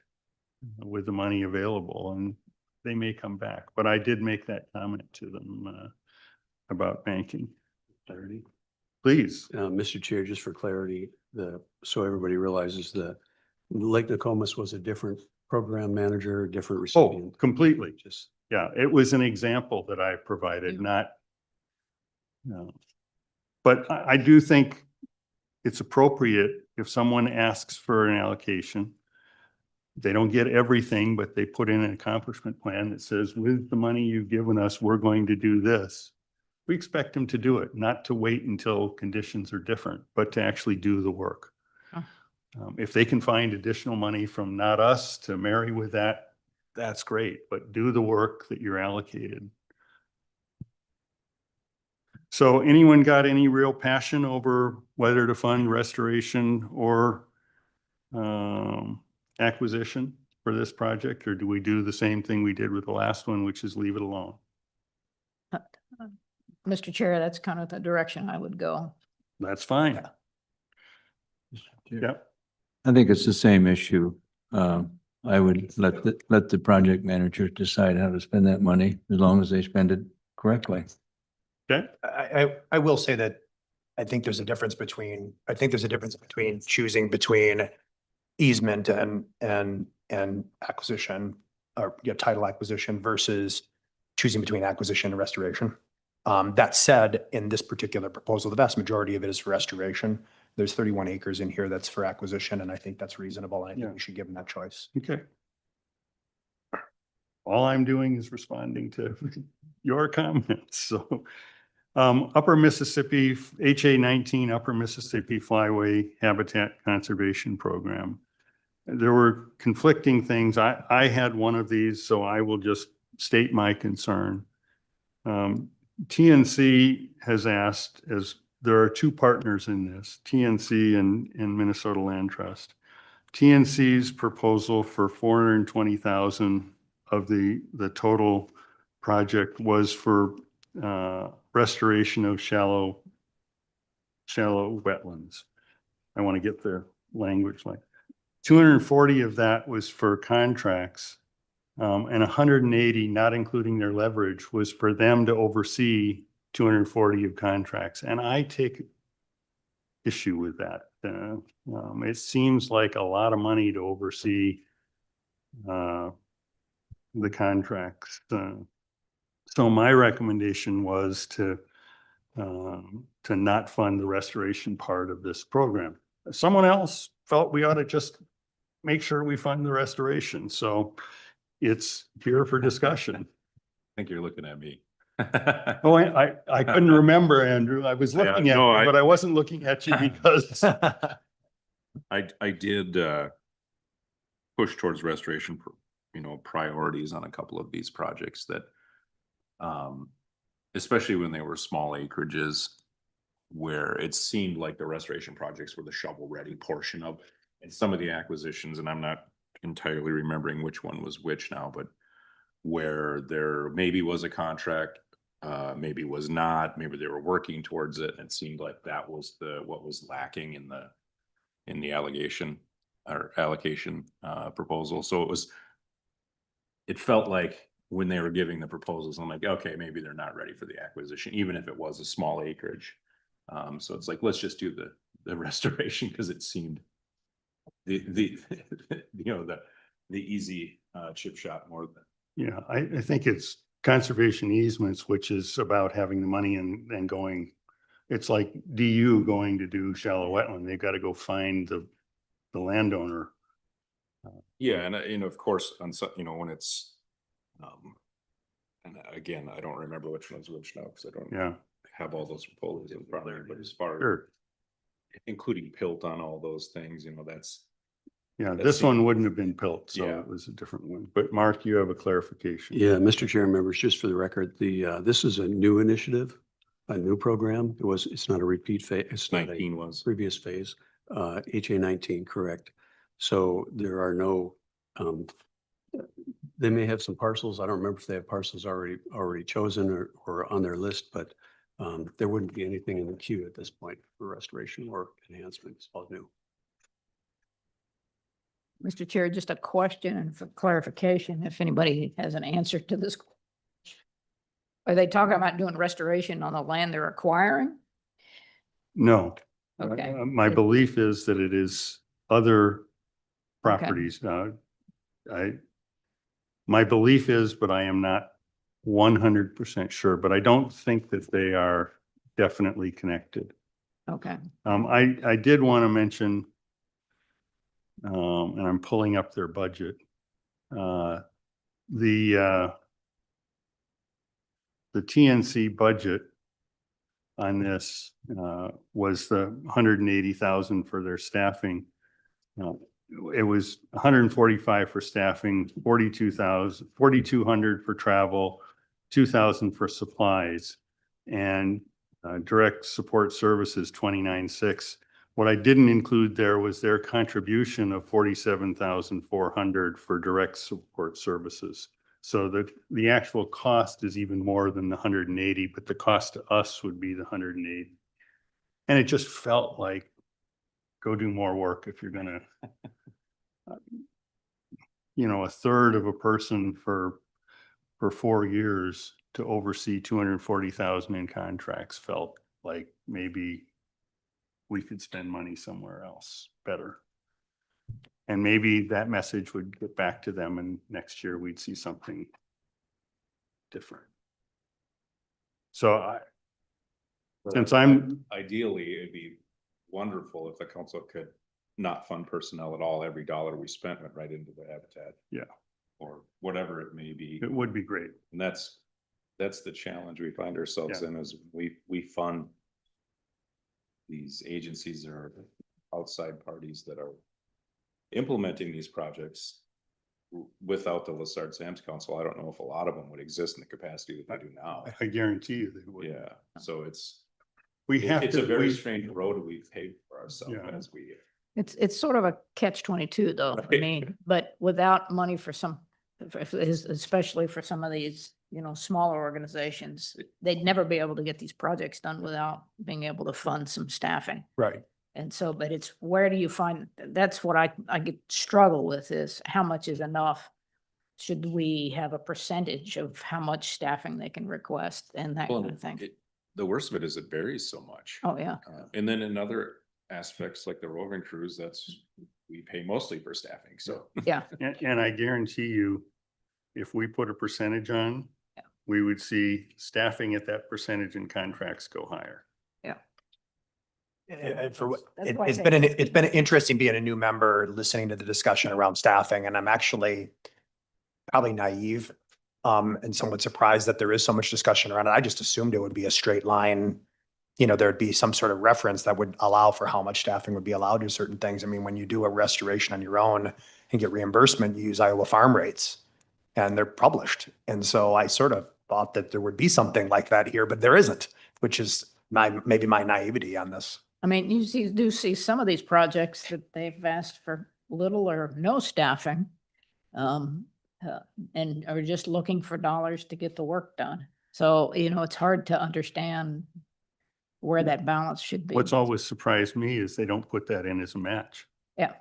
with the money available, and they may come back. But I did make that comment to them about banking. Clarity. Please. Mr. Chair, just for clarity, so everybody realizes the Lake Nokomis was a different program manager, different recipient. Oh, completely. Just, yeah, it was an example that I provided, not, no. But I do think it's appropriate if someone asks for an allocation. They don't get everything, but they put in an accomplishment plan that says, with the money you've given us, we're going to do this. We expect them to do it, not to wait until conditions are different, but to actually do the work. Oh. If they can find additional money from not us to marry with that, that's great, but do the work that you're allocated. So anyone got any real passion over whether to fund restoration or acquisition for this project, or do we do the same thing we did with the last one, which is leave it alone? Mr. Chair, that's kind of the direction I would go. That's fine. Yep. I think it's the same issue. I would let the project manager decide how to spend that money as long as they spend it correctly. Okay. I will say that I think there's a difference between choosing between easement and acquisition, or title acquisition versus choosing between acquisition and restoration. That said, in this particular proposal, the vast majority of it is for restoration. There's 31 acres in here that's for acquisition, and I think that's reasonable. And I think we should give them that choice. Okay. All I'm doing is responding to your comments. So Upper Mississippi, HA 19 Upper Mississippi Flyway Habitat Conservation Program. There were conflicting things. I had one of these, so I will just state my concern. TNC has asked, as there are two partners in this, TNC and Minnesota Land Trust. TNC's proposal for 420,000 of the total project was for restoration of shallow wetlands. I want to get the language like 240 of that was for contracts. And 180, not including their leverage, was for them to oversee 240 of contracts. And I take issue with that. It seems like a lot of money to oversee the contracts. So my recommendation was to not fund the restoration part of this program. Someone else felt we ought to just make sure we fund the restoration. So it's here for discussion. I think you're looking at me. Oh, I couldn't remember, Andrew. I was looking at no, you, but I wasn't looking at you because I did push towards restoration, priorities on a couple of these projects that, especially when they were small acreages, where it seemed like the restoration projects were the shovel-ready portion of, and some of the acquisitions, and I'm not entirely remembering which one was which now, but where there maybe was a contract, maybe was not, maybe they were working towards it, and it seemed like that was what was lacking in the allocation proposal. So it felt like when they were giving the proposals, I'm like, okay, maybe they're not ready for the acquisition, even if it was a small acreage. So it's like, let's just do the restoration, because it seemed the easy chip shot more than. yeah, I think it's conservation easements, which is about having the money and going. It's like DU going to do shallow wetland. They've got to go find the landowner. Yeah, and of course, on when it's, and again, I don't remember which one's which now, because I don't have all those proposals in front of me, but as far as including PILT on all those things, that's. Yeah, this one wouldn't have been PILT, so Yeah. it was a different one. But Mark, you have a clarification. Yeah, Mr. Chair, members, just for the record, this is a new initiative, a new program. It's not a repeat phase. It's not 19 was. previous phase, HA 19, correct. So there are no, they may have some parcels. I don't remember if they have parcels already chosen or on their list, but there wouldn't be anything in the queue at this point for restoration or enhancement. It's all new. Mr. Chair, just a question and for clarification, if anybody has an answer to this. Are they talking about doing restoration on the land they're acquiring? No. Okay. My belief is that it is other properties. My belief is, but I am not 100% sure, but I don't think that they are definitely connected. Okay. I did want to mention, and I'm pulling up their budget. The TNC budget on this was the 180,000 for their staffing. It was 145 for staffing, 4,200 for travel, 2,000 for supplies, and direct support services 29,600. What I didn't include there was their contribution of 47,400 for direct support services. So the actual cost is even more than the 180, but the cost to us would be the 180. And it just felt like, go do more work if you're gonna, a third of a person for 4 years to oversee 240,000 in contracts felt like maybe we could spend money somewhere else better. And maybe that message would get back to them, and next year we'd see something different. So since I'm Ideally, it'd be wonderful if the council could not fund personnel at all. Every dollar we spent went right into the habitat. Yeah. Or whatever it may be. it would be great. And that's the challenge we find ourselves in, is we fund these agencies or outside parties that are implementing these projects without the Lessard-Sams Council. I don't know if a lot of them would exist in the capacity that they do now. I guarantee you they would. Yeah, so it's It's a very strange road we've paved for ourselves as we. It's sort of a catch-22 though. I Right. mean, but without money for especially for some of these, smaller organizations, they'd never be able to get these projects done without being able to fund some staffing. Right. And so, but it's where do you find, that's what I get struggle with is how much is enough? Should we have a percentage of how much staffing they can request and that Well, kind of thing? the worst of it is it varies so much. Oh, yeah. And then in other aspects, like the roving crews, we pay mostly for staffing, so. Yeah. And I guarantee you, if we put a percentage on, Yeah. we would see staffing at that percentage and contracts go higher. And for what, That's why I it's say been, 50. it's been interesting being a new member, listening to the discussion around staffing, and I'm actually probably naive and somewhat surprised that there is so much discussion around it. I just assumed it would be a straight line. You know, there'd be some sort of reference that would allow for how much staffing would be allowed to certain things. I mean, when you do a restoration on your own and get reimbursement, you use Iowa farm rates and they're published. And so I sort of thought that there would be something like that here, but there isn't, which is maybe my naivety on this. I mean, do see some of these projects that they've asked for little or no staffing. And are just looking for dollars to get the work done. So, you know, it's hard to understand where that balance should be. What's always surprised me is they don't put that in as a match. Yeah.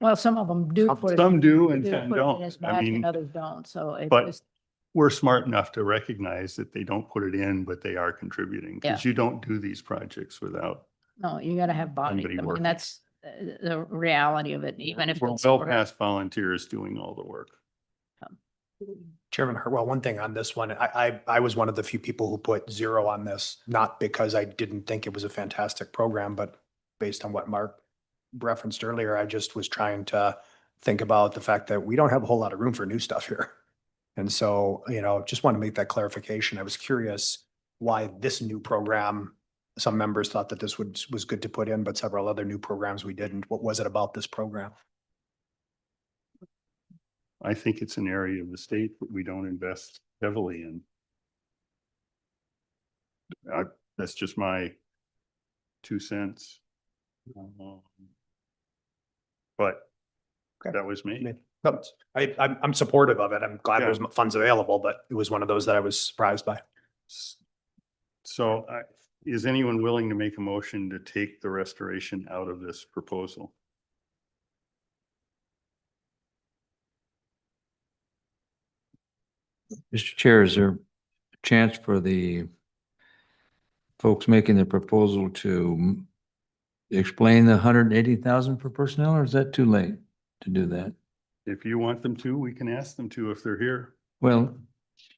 Well, some of them do. put it Some in- do and do some put it in don't. as I match mean, and others don't. So it but just, we're smart enough to recognize that they don't put it in, but they are contributing. Because you don't do these projects without, no, you gotta have bodies. Somebody I mean, working. that's the reality of it, even if we're it's. well past volunteers doing all the work. Chairman Hartwell, one thing on this one, I was one of the few people who put 0 on this, not because I didn't think it was a fantastic program, but based on what Mark referenced earlier, I just was trying to think about the fact that we don't have a whole lot of room for new stuff here. And so, you know, just want to make that clarification. I was curious why this new program, some members thought that this was good to put in, but several other new programs we didn't. What was it about this program? I think it's an area of the state that we don't invest heavily in. That's just my 2 cents. But Okay. that was me. No, I'm supportive of it. I'm glad there's funds available, but it was one of those that I was surprised by. So is anyone willing to make a motion to take the restoration out of this proposal? Mr. Chair, is there a chance for the folks making the proposal to explain the 180,000 for personnel, or is that too late to do that? If you want them to, we can ask them to if they're here. Well,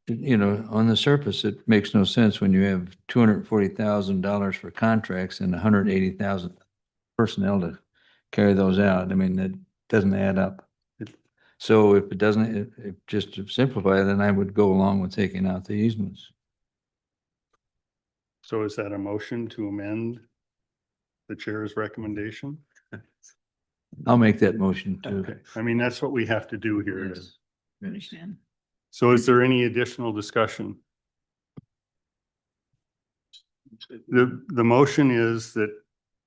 you know, on the surface, it makes no sense when you have $240,000 for contracts and 180,000 personnel to carry those out. I mean, it doesn't add up. So if it doesn't, if just to simplify, then I would go along with taking out the easements. So is that a motion to amend the chair's recommendation? I'll make that motion too. Okay, I mean, that's what we have to do here. Yes. Understand. So is there any additional discussion? The motion is that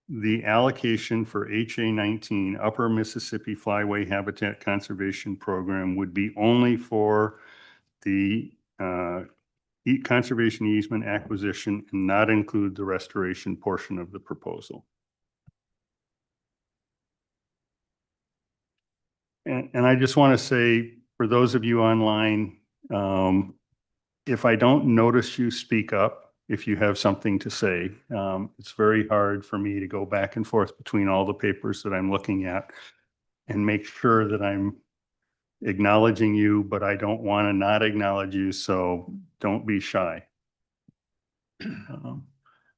the allocation for HA 19 Upper Mississippi Flyway Habitat Conservation Program would be only for the conservation easement acquisition and not include the restoration portion of the proposal. And I just want to say, for those of you online, if I don't notice you, speak up if you have something to say. It's very hard for me to go back and forth between all the papers that I'm looking at and make sure that I'm acknowledging you, but I don't want to not acknowledge you, so don't be shy.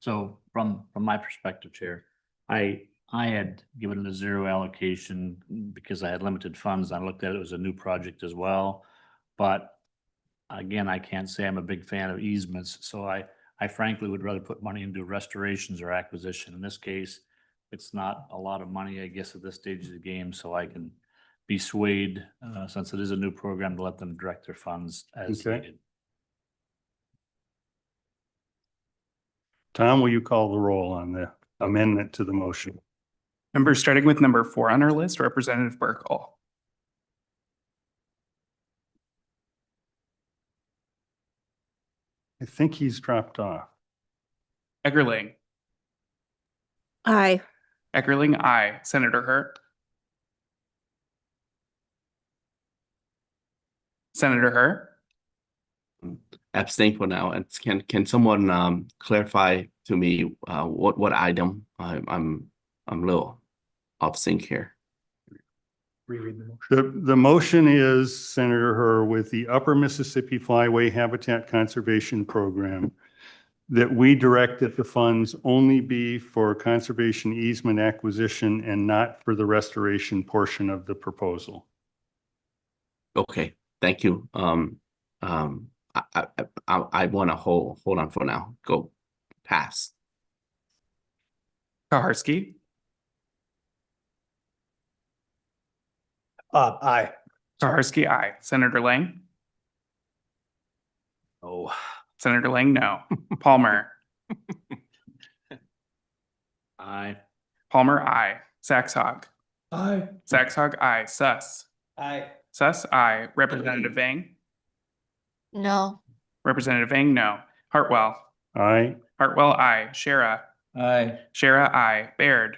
So from my perspective, Chair, I had given it a 0 allocation because I had limited funds. I looked at it as a new project as well. But again, I can't say I'm a big fan of easements. So I frankly would rather put money into restorations or acquisition. In this case, it's not a lot of money, I guess, at this stage of the game. So I can be swayed since it is a new program to let them direct their funds as Okay. needed. Tom, will you call the roll on the amendment to the motion? Members, starting with number 4 on our list, Representative Burkle. I think he's dropped off. Eggerling, Aye. Eckerling, I. Senator Hurt. Senator Hurt. Abstain for now. And can someone clarify to me what item I'm a little off sync here. Reread the motion. The motion is Senator Herr with the Upper Mississippi Flyway Habitat Conservation Program that we direct that the funds only be for conservation easement acquisition and not for the restoration portion of the proposal. Okay, thank you. I want to hold on for now. Go pass. Koharski. Aye. Koharski, I. Senator Lang. Oh. Senator Lang, no. Palmer. Aye. Palmer, I. Saxhog. Aye. Saxhog, I. Suss. Aye. Suss, I. Representative Vang. No. Representative Vang, no. Hartwell. Aye. Hartwell, I. Shara. Aye. Shara, I. Baird.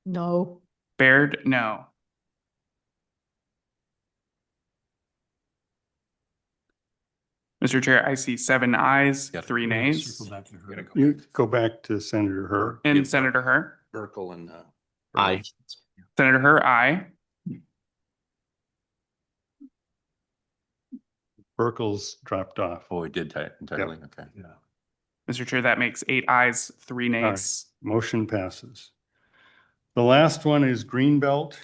No. Baird, no. Mr. Chair, I see 7 ayes, 3 nays, Circle back to her. You go back to Senator Herr. and Senator Hur. Burkle and, Aye. Senator Hur, aye. Burkle's dropped off. oh, it did entirely, okay. Yeah. Mr. Chair, that makes 8 ayes, 3 nays. Motion passes. The last one is Greenbelt.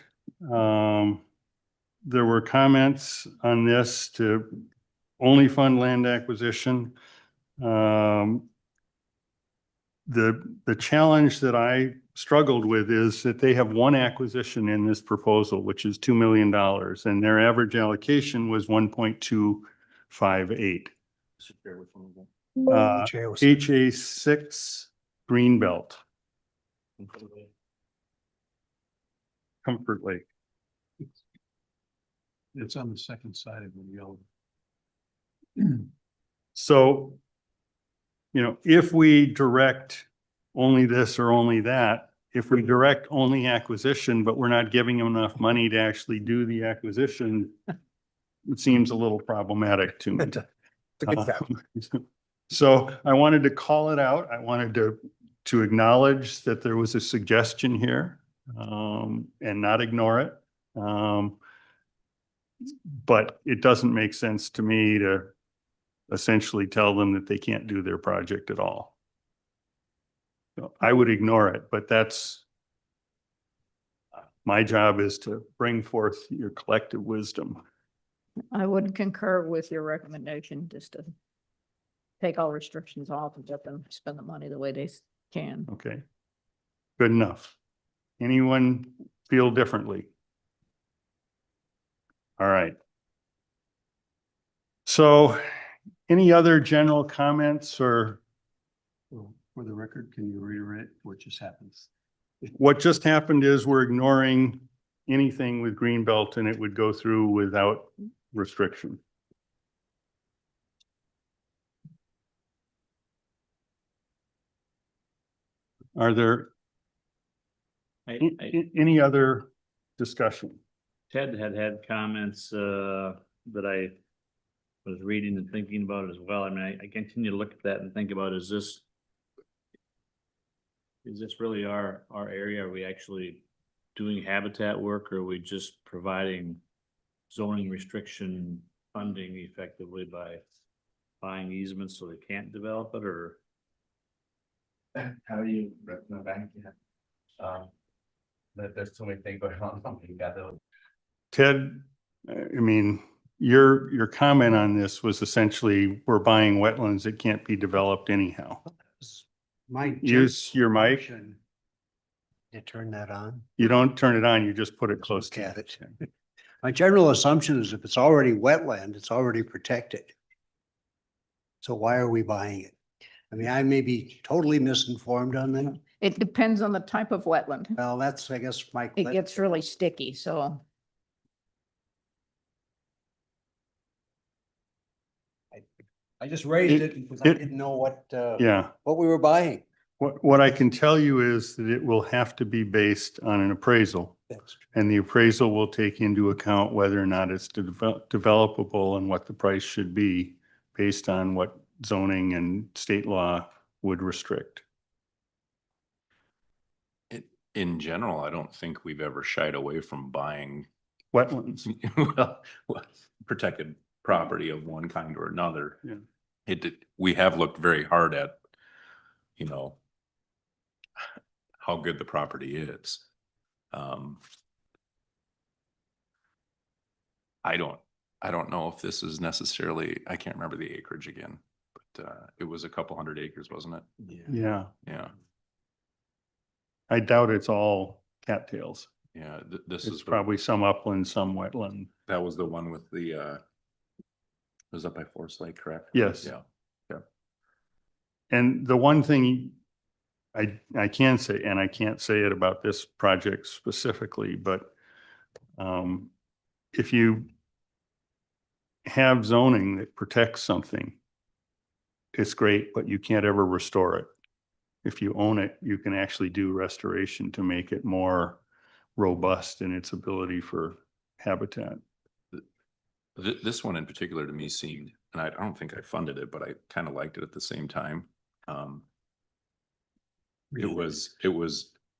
There were comments on this to only fund land acquisition. The challenge that I struggled with is that they have one acquisition in this proposal, which is $2 million, and their average allocation was 1.258. Chair was- HA6 Greenbelt, Comfort Lake. It's on the second side of the yellow. So, if we direct only this or only that, if we direct only acquisition, but we're not giving them enough money to actually do the acquisition, it seems a little problematic to me. It's a good value. So I wanted to call it out. I wanted to acknowledge that there was a suggestion here, and not ignore it. But it doesn't make sense to me to essentially tell them that they can't do their project at all. So I would ignore it, but that's my job is to bring forth your collective wisdom. I would concur with your recommendation, just to take all restrictions off and let them spend the money the way they can. Okay. Good enough. Anyone feel differently? All right. So any other general comments or For the record, can you reiterate what just happened? what just happened is we're ignoring anything with Greenbelt and it would go through without restriction. Are there any other discussion? Ted had comments that I was reading and thinking about as well. I mean, I continue to look at that and think about, is this really our area? Are we actually doing habitat work, or are we just providing zoning restriction funding effectively by buying easements so they can't develop it, or? How do you recommend back? There's too many things going on. You got those. Ted, I mean, your comment on this was essentially we're buying wetlands that can't be developed anyhow. My. Use your mic. You turn that on? You don't turn it on, you just put it close to Look at it. it. My general assumption is if it's already wetland, it's already protected. So why are we buying it? I mean, I may be totally misinformed on that. It depends on the type of wetland. Well, that's, I guess, my. It gets really sticky, so. I just raised it because I it- didn't know what Yeah, we were buying. What I can tell you is that it will have to be based on an appraisal. That's And the appraisal will take into account whether or not it's developable and what the price should be based on what zoning and state law would restrict. In general, I don't think we've ever shied away from buying Wetlands. well, protected property of one kind or another. Yeah. We have looked very hard at, how good the property is. I don't know if this is necessarily, I can't remember the acreage again, but it was a couple hundred acres, wasn't it? Yeah. Yeah, I doubt it's all cattails. yeah, this It's is probably some upland, some wetland. that was the one with the, it was up by Forest Lake, correct? Yes. Yeah. And the one thing I can say, and I can't say it about this project specifically, but if you have zoning that protects something, it's great, but you can't ever restore it. If you own it, you can actually do restoration to make it more robust in its ability for habitat. This one in particular to me seemed, and I don't think I funded it, but I kind of liked it at the same time. It was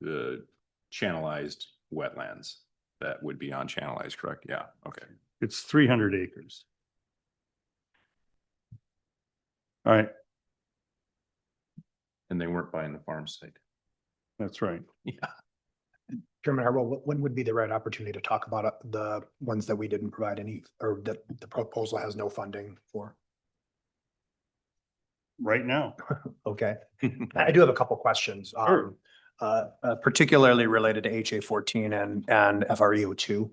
the channelized wetlands that would be on channelized, correct? Yeah, okay. It's 300 acres. All right, And they weren't buying the farm site. that's right. Yeah. Chairman Harwell, when would be the right opportunity to talk about the ones that we didn't provide any, or that the proposal has no funding for? Right now. Okay, I do have a couple questions. Sure. Particularly related to HA 14 and FREO 2.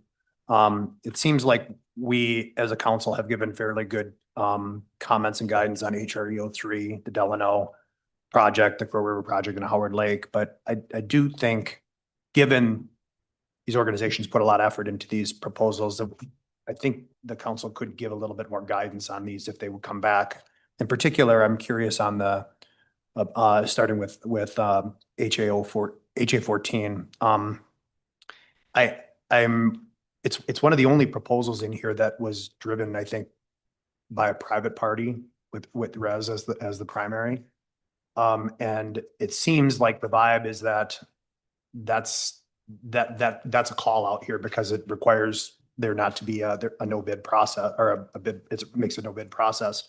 It seems like we, as a council, have given fairly good comments and guidance on HREO 3, the Delano project, the Crow River project, and Howard Lake. But I do think, given these organizations put a lot of effort into these proposals, that I think the council could give a little bit more guidance on these if they would come back. In particular, I'm curious on the starting with HA 14. It's one of the only proposals in here that was driven, I think, by a private party with Res as the primary. And it seems like the vibe is that's a call out here because it requires there not to be a no bid process or a bid. It makes a no bid process.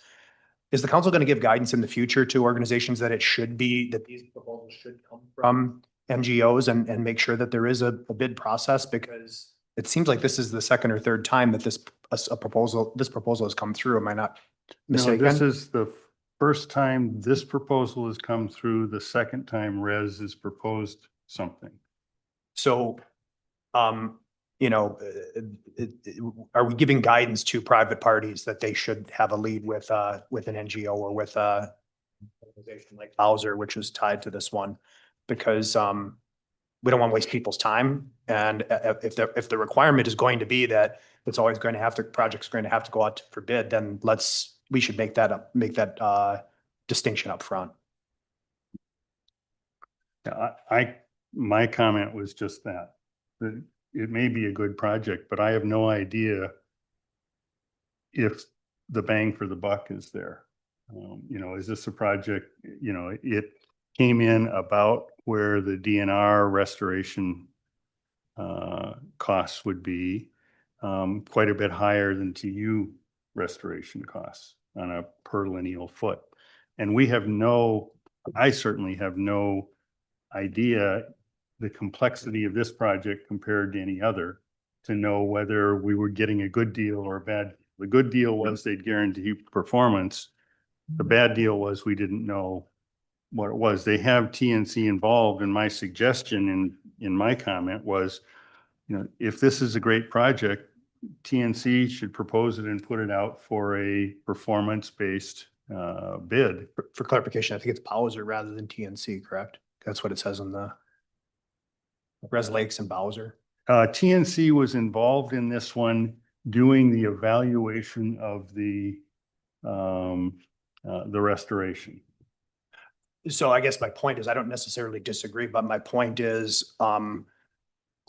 Is the council going to give guidance in the future to organizations that these proposals should come from NGOs and make sure that there is a bid process? Because it seems like this is the second or third time that this proposal has come through. Am I not No, mistaken? this is the first time this proposal has come through, the second time Res has proposed something. So, are we giving guidance to private parties that they should have a lead with an NGO or with a organization like Bowser, which is tied to this one? Because we don't want to waste people's time. And if the requirement is going to be that it's always going to have to, project's going to have to go out for bid, then we should make that distinction up front. Yeah, my comment was just that it may be a good project, but I have no idea if the bang for the buck is there. Is this a project, it came in about where the DNR restoration costs would be, quite a bit higher than TU restoration costs on a per lineal foot. And I certainly have no idea the complexity of this project compared to any other to know whether we were getting a good deal or a bad deal. The good deal was they'd guarantee performance. The bad deal was we didn't know what it was. They have TNC involved, and my suggestion in my comment was, if this is a great project, TNC should propose it and put it out for a performance-based bid. For clarification, I think it's Bowser rather than TNC, correct? That's what it says in the Res Lakes and Bowser. TNC was involved in this one, doing the evaluation of the restoration. So I guess my point is, I don't necessarily disagree, but my point is,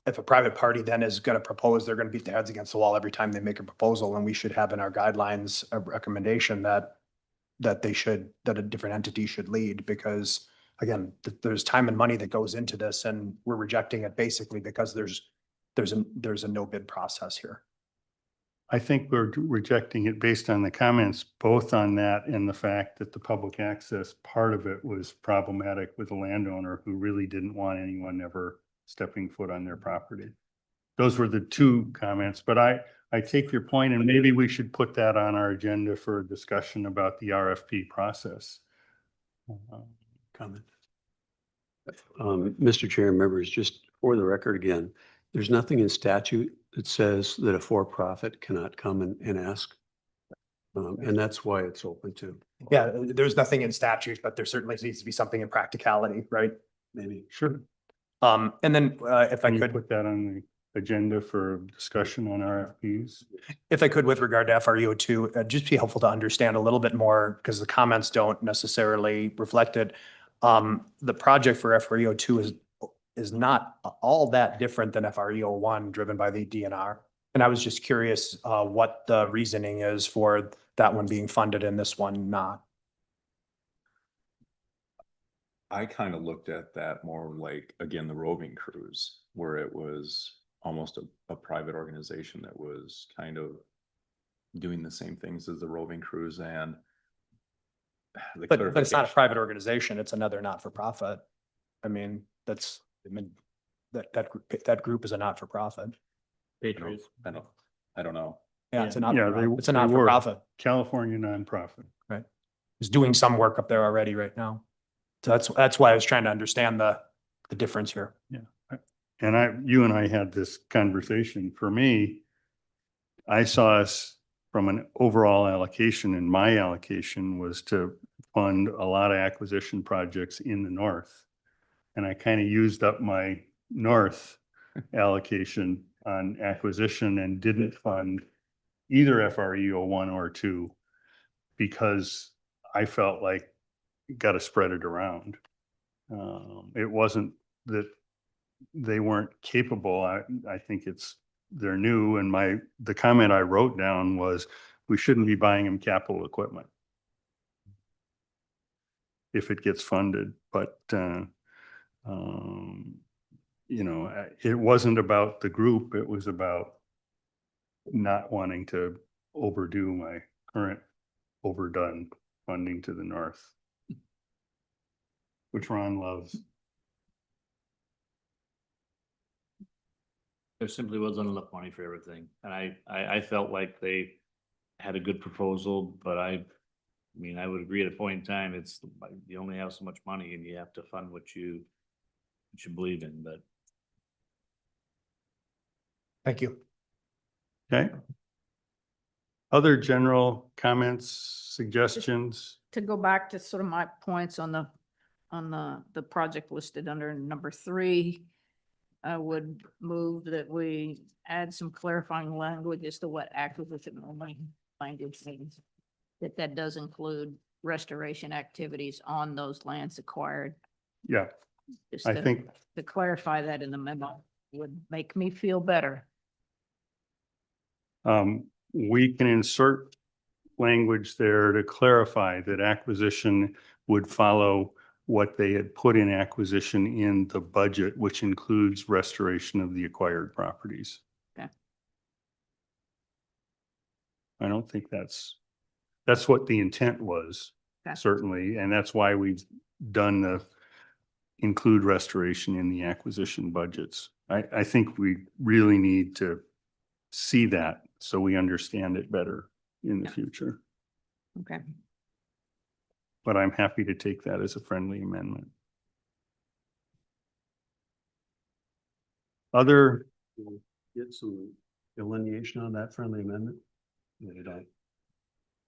if a private party then is gonna propose, they're gonna beat their heads against the wall every time they make a proposal, and we should have in our guidelines a recommendation that that a different entity should lead, because again, there's time and money that goes into this, and we're rejecting it basically because there's a no bid process here. I think we're rejecting it based on the comments, both on that and the fact that the public access part of it was problematic with a landowner who really didn't want anyone ever stepping foot on their property. Those were the two comments, but I take your point, and maybe we should put that on our agenda for a discussion about the RFP process. Comment. Mr. Chair, members, just for the record again, there's nothing in statute that says that a for-profit cannot come and ask. And that's why it's open to. Yeah, there's nothing in statute, but there certainly needs to be something in practicality, right? Maybe. Sure. And then if I Can you could, put that on the agenda for discussion on RFPs? if I could, with regard to FREO two, just be helpful to understand a little bit more, because the comments don't necessarily reflect it. The project for FREO two is not all that different than FREO one driven by the DNR. And I was just curious what the reasoning is for that one being funded and this one not. I kind of looked at that more like, again, the roving cruise, where it was almost a private organization that was kind of doing the same things as the roving cruise, and But it's not a private organization. It's another not-for-profit. I mean, that group is a not-for-profit. Patriots. I don't know. Yeah, it's a Yeah, not-for-profit. It's a they were. not-for-profit. California nonprofit. Right. It's doing some work up there already right now. So that's why I was trying to understand the difference here. And you and I had this conversation. For me, I saw us from an overall allocation, and my allocation was to fund a lot of acquisition projects in the north. And I kind of used up my north allocation on acquisition and didn't fund either FREO 1 or 2 because I felt like you got to spread it around. It wasn't that they weren't capable. I think they're new, and the comment I wrote down was we shouldn't be buying them capital equipment if it gets funded. But it wasn't about the group. It was about not wanting to overdo my current overdone funding to the north, which Ron loves. There simply wasn't enough money for everything. And I felt like they had a good proposal, but I mean, I would agree at a point in time, you only have so much money and you have to fund what you believe in, but. Thank you. Okay. Other general comments, suggestions? To go back to sort of my points on the project listed under number 3, I would move that we add some clarifying language as to what acquisition only language means. That does include restoration activities on those lands acquired. Yeah, Just I think, to clarify that in the memo would make me feel better. we can insert language there to clarify that acquisition would follow what they had put in acquisition in the budget, which includes restoration of the acquired properties. Okay. I don't think that's what the intent was, Okay. certainly, and that's why we've done the include restoration in the acquisition budgets. I think we really need to see that so we understand it better in the future. Okay. But I'm happy to take that as a friendly amendment. Other, Get some delineation on that friendly amendment?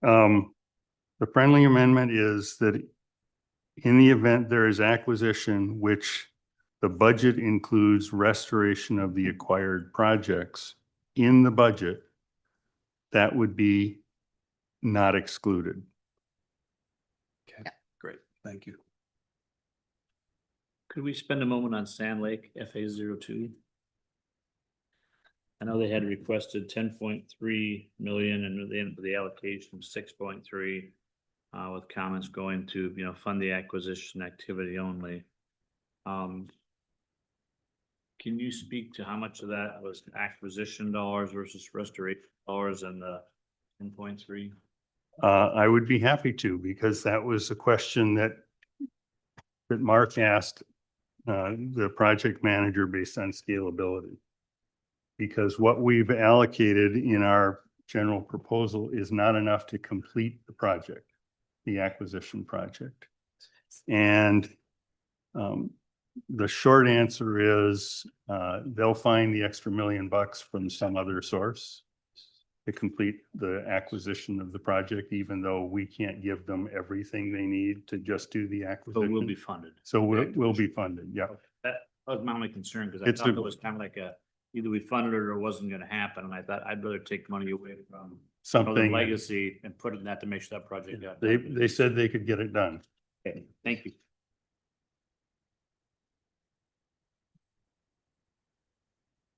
the friendly amendment is that in the event there is acquisition, which the budget includes restoration of the acquired projects in the budget, that would be not excluded. Okay, great. Thank you. Could we spend a moment on Sand Lake FA02? I know they had requested 10.3 million and at the end of the allocation 6.3. With comments going to, fund the acquisition activity only. Can you speak to how much of that was acquisition dollars versus restoration dollars and the 10.3? I would be happy to, because that was a question that Mark asked the project manager based on scalability. Because what we've allocated in our general proposal is not enough to complete the project, the acquisition project. And the short answer is they'll find the extra $1 million from some other source to complete the acquisition of the project, even though we can't give them everything they need to just do the So acquisition. we'll be funded. So we'll be funded, yeah. That was my only concern, because I It's thought a- it was kind of like either we funded it or it wasn't gonna happen, and I thought I'd rather take money away from the Something, legacy and put it in that to make sure that project got they done. said they could get it done. Okay, thank you.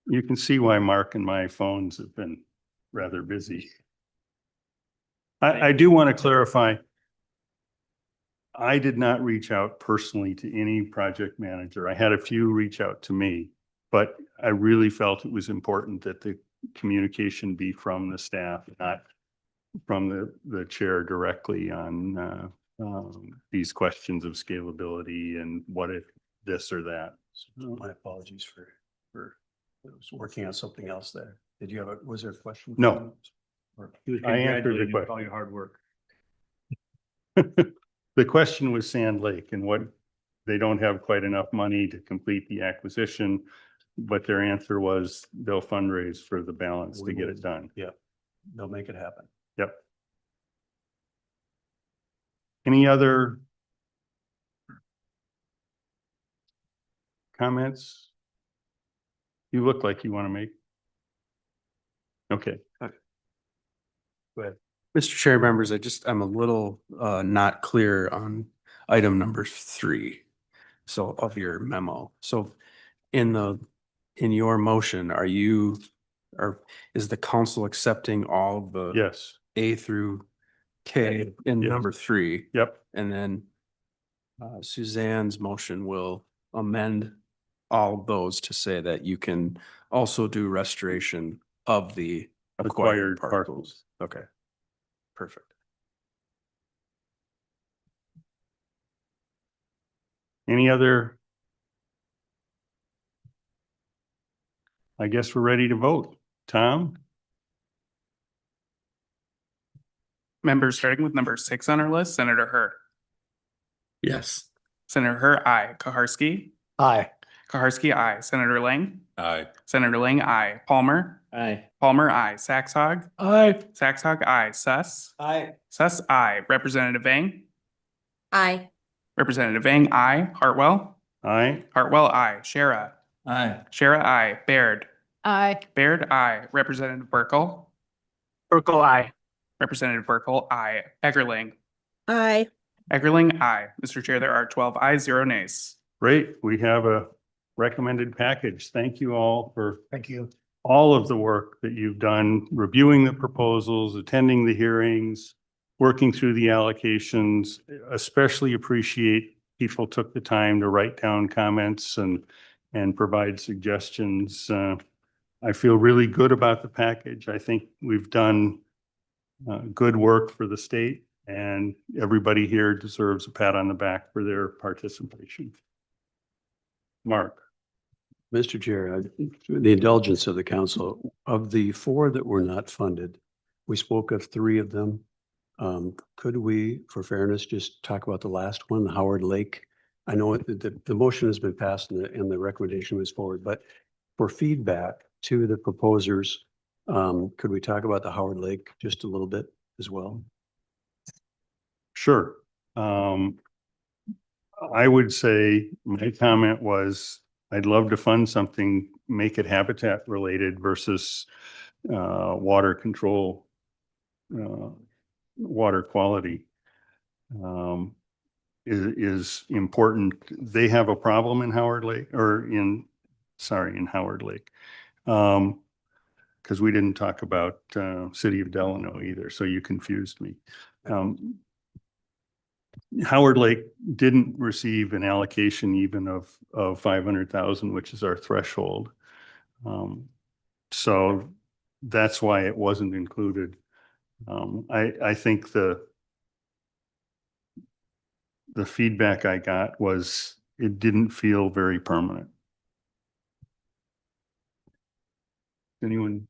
You can see why Mark and my phones have been rather busy. I do want to clarify. I did not reach out personally to any project manager. I had a few reach out to me, but I really felt it was important that the communication be from the staff, not from the chair directly on these questions of scalability and what if this or that. So my apologies for I was working on something else there. Did you have was there a question? No. He was I answered the congratulating you for all question. your hard work. The question was Sand Lake and what, they don't have quite enough money to complete the acquisition, but their answer was they'll fundraise for the balance to get it done. Yeah, they'll make it happen. Yep. Any other comments? You look like you want to make. Okay. Go ahead. Mr. Chair, members, I'm a little not clear on item number 3. So of your memo. So in your motion, is the council accepting all of the Yes. A through K in Yes. number 3? Yep. And then Suzanne's motion will amend all of those to say that you can also do restoration of the acquired parcels. Okay, perfect. Any other? I guess we're ready to vote. Tom? Members, starting with number 6 on our list, Senator Her. Yes. Senator Her, aye. Koharski. Aye. Koharski, aye. Senator Lang. Aye. Senator Lang, aye. Palmer. Aye. Palmer, aye. Saxhog. Aye. Saxhog, aye. Suss. Aye. Suss, aye. Representative Vang. Aye. Representative Vang, aye. Hartwell. Aye. Hartwell, aye. Shara. Aye. Shara, aye. Baird. Aye. Baird, aye. Representative Burkle. Urkel, aye. Representative Burkle, aye. Eggerling. Aye. Eggerling, aye. Mr. Chair, there are 12 ayes, 0 nays. Great. We have a recommended package. Thank you all for Thank you. all of the work that you've done, reviewing the proposals, attending the hearings, working through the allocations. Especially appreciate people took the time to write down comments and provide suggestions. I feel really good about the package. I think we've done good work for the state, and everybody here deserves a pat on the back for their participation. Mark? Mr. Chair, through the indulgence of the council, of the 4 that were not funded, we spoke of 3 of them. Could we, for fairness, just talk about the last one, the Howard Lake? I know the motion has been passed and the recommendation was forward, but for feedback to the proposers, could we talk about the Howard Lake just a little bit as well? Sure. I would say my comment was, I'd love to fund something, make it habitat related versus water control, water quality. is important. They have a problem in Howard Lake in Howard Lake. Because we didn't talk about City of Delano either, so you confused me. Howard Lake didn't receive an allocation even of 500,000, which is our threshold. So that's why it wasn't included. I think the feedback I got was it didn't feel very permanent. Anyone?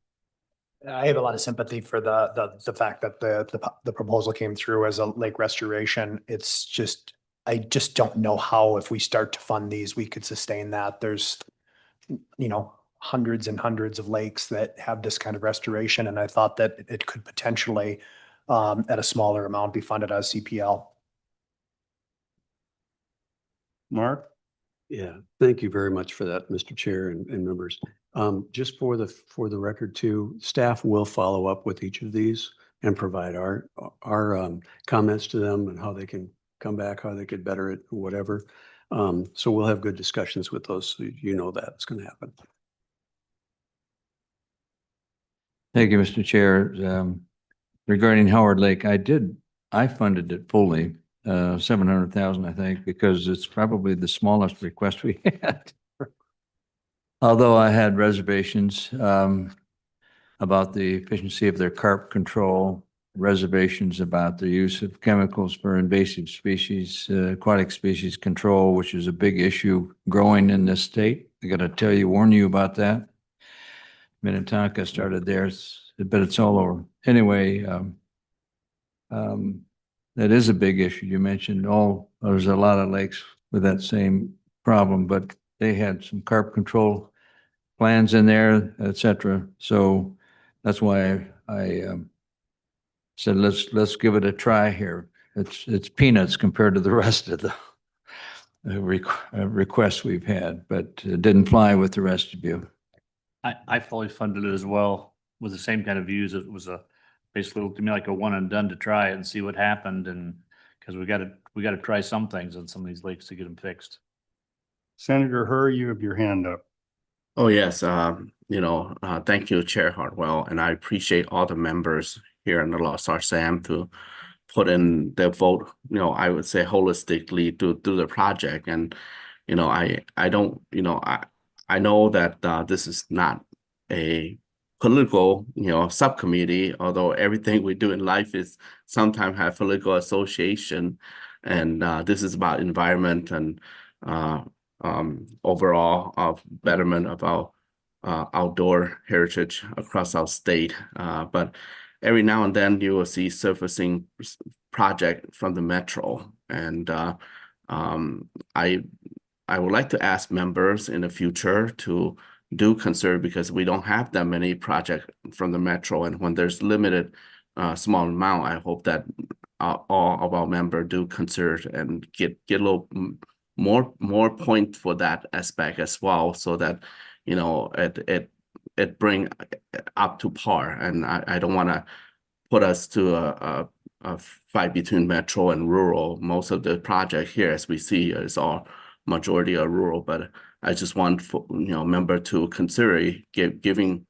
I have a lot of sympathy for the fact that the proposal came through as a lake restoration. It's just, I just don't know how, if we start to fund these, we could sustain that. There's, hundreds and hundreds of lakes that have this kind of restoration. And I thought that it could potentially, at a smaller amount, be funded as CPL. Mark? Yeah, thank you very much for that, Mr. Chair and members. Just for the record too, staff will follow up with each of these and provide our comments to them and how they can come back, how they could better it, whatever. So we'll have good discussions with those. So you know that it's going to happen. Thank you, Mr. Chair. Regarding Howard Lake, I funded it fully, 700,000, I think, because it's probably the smallest request we had. Although I had reservations about the efficiency of their carp control, reservations about the use of chemicals for invasive species, aquatic species control, which is a big issue growing in this state. I got to warn you about that. Minnetonka started theirs, but it's all over. Anyway, that is a big issue. You mentioned there's a lot of lakes with that same problem, but they had some carp control plans in there, et cetera. So that's why I said, let's give it a try here. It's peanuts compared to the rest of the requests we've had, but it didn't fly with the rest of you. I fully funded it as well with the same kind of views. It was basically looked to me like a one and done to try it and see what happened. And because we got to try some things on some of these lakes to get them fixed. Senator Hur, you have your hand up. Oh, yes. Thank you, Chair Hartwell, and I appreciate all the members here in the Lessard-Sams to put in their vote, I would say holistically to the project. And, I know that this is not a political, subcommittee, although everything we do in life is sometimes have political association. And this is about environment and overall of betterment of our outdoor heritage across our state. But every now and then you will see surfacing project from the metro. And I would like to ask members in the future to do consider, because we don't have that many projects from the metro. And when there's limited small amount, I hope that all of our members do consider and get a little more point for that aspect as well, so that it bring up to par. And I don't want to put us to a fight between metro and rural. Most of the project here, as we see, is all majority are rural, but I just want member to consider giving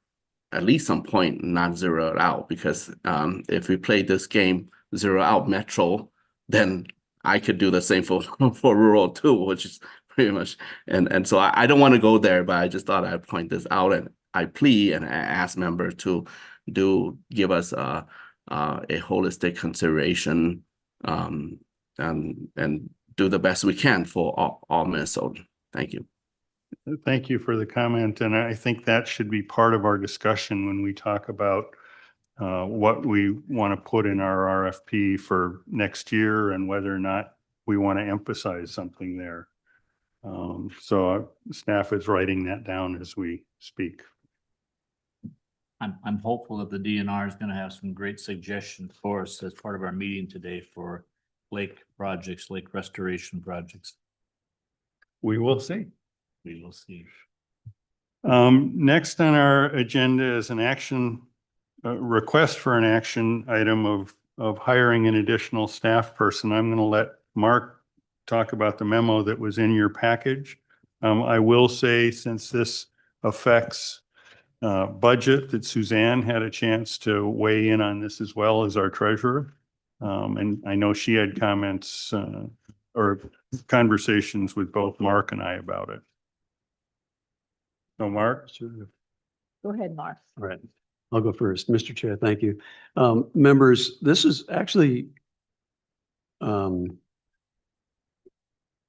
at least some point, not zero it out, because if we play this game zero out metro, then I could do the same for rural too, which is pretty much, and so I don't want to go there, but I just thought I'd point this out, and I plead and I ask members to give us a holistic consideration and do the best we can for all Minnesota. Thank you. Thank you for the comment. And I think that should be part of our discussion when we talk about what we want to put in our RFP for next year and whether or not we want to emphasize something there. So staff is writing that down as we speak. I'm hopeful that the DNR is going to have some great suggestions for us as part of our meeting today for lake projects, lake restoration projects. We will see. We will see. Next on our agenda is an action request for an action item of hiring an additional staff person. I'm going to let Mark talk about the memo that was in your package. I will say, since this affects budget, that Suzanne had a chance to weigh in on this as well as our treasurer. And I know she had comments or conversations with both Mark and I about it. So Mark? Go ahead, Mark. All right, I'll go first. Mr. Chair, thank you. Members, this is actually,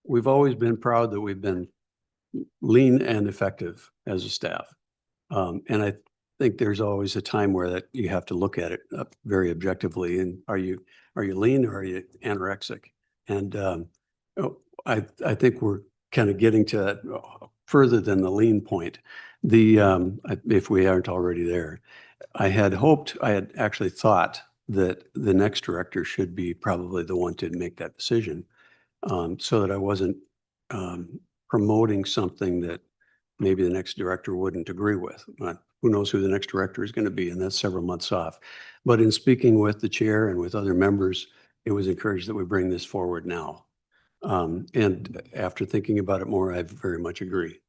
we've always been proud that we've been lean and effective as a staff. And I think there's always a time where that you have to look at it very objectively. And are you lean or are you anorexic? And I think we're kind of getting to that further than the lean point. If we aren't already there, I had actually thought that the next director should be probably the one to make that decision, so that I wasn't promoting something that maybe the next director wouldn't agree with. Who knows who the next director is going to be, and that's several months off. But in speaking with the chair and with other members, it was encouraged that we bring this forward now. And after thinking about it more, I very much agree.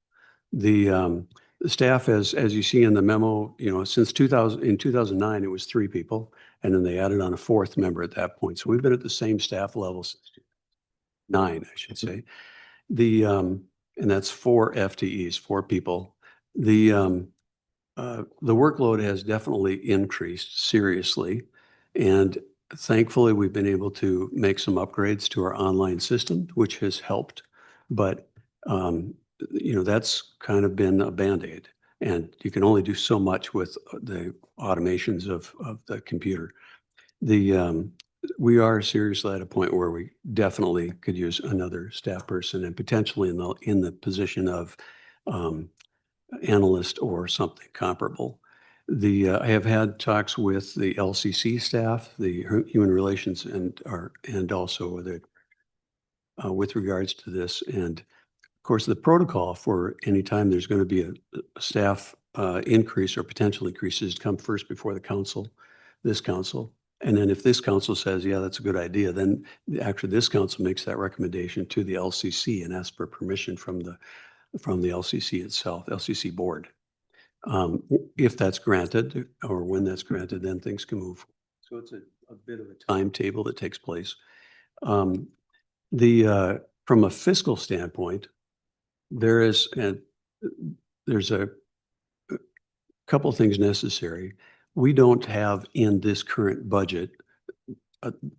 The staff, as you see in the memo, since 2009, it was 3 people, and then they added on a 4th member at that point. So we've been at the same staff level since 2009, I should say. And that's 4 FTEs, 4 people. The workload has definitely increased seriously, and thankfully we've been able to make some upgrades to our online system, which has helped. But that's kind of been a Band-Aid, and you can only do so much with the automations of the computer. We are seriously at a point where we definitely could use another staff person, and potentially in the position of analyst or something comparable. I have had talks with the LCC staff, the Human Relations, and also with regards to this. And of course, the protocol for any time there's going to be a staff increase or potential increases come first before the council, this council. And then if this council says, yeah, that's a good idea, then actually this council makes that recommendation to the LCC and asks for permission from the LCC itself, LCC board. If that's granted, or when that's granted, then things can move. So it's a bit of a timetable that takes place. From a fiscal standpoint, there's a couple of things necessary. We don't have in this current budget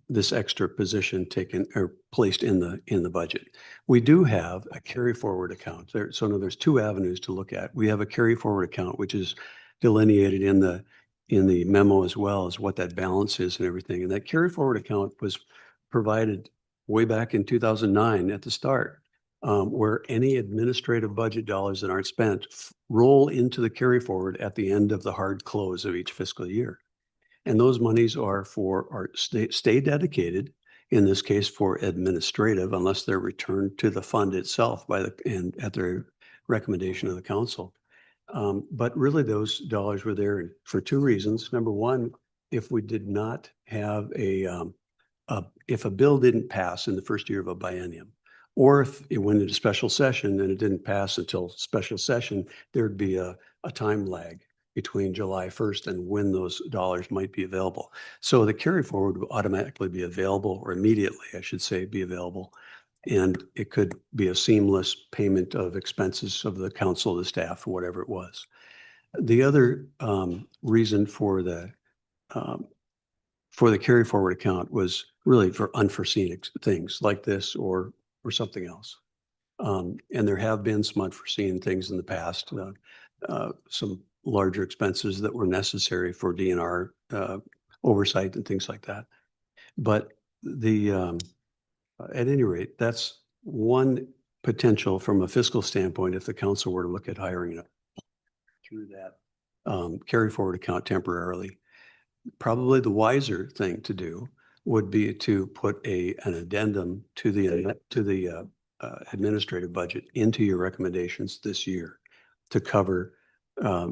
this extra position taken or placed in the budget. We do have a carry forward account. There's 2 avenues to look at. We have a carry forward account, which is delineated in the memo as well as what that balance is and everything. And that carry forward account was provided way back in 2009 at the start, where any administrative budget dollars that aren't spent roll into the carry forward at the end of the hard close of each fiscal year. And those monies stay dedicated, in this case for administrative, unless they're returned to the fund itself and at the recommendation of the council. But really those dollars were there for 2 reasons. Number one, if we did not have if a bill didn't pass in the first year of a biennium, or if it went into special session and it didn't pass until special session, there'd be a time lag between July 1st and when those dollars might be available. So the carry forward would automatically be available, or immediately, I should say, be available. And it could be a seamless payment of expenses of the council, the staff, or whatever it was. The other reason for the carry forward account was really for unforeseen things like this or something else. And there have been some unforeseen things in the past, some larger expenses that were necessary for DNR oversight and things like that. But at any rate, that's one potential from a fiscal standpoint if the council were to look at hiring through that carry forward account temporarily. Probably the wiser thing to do would be to put an addendum to the administrative budget into your recommendations this year to cover,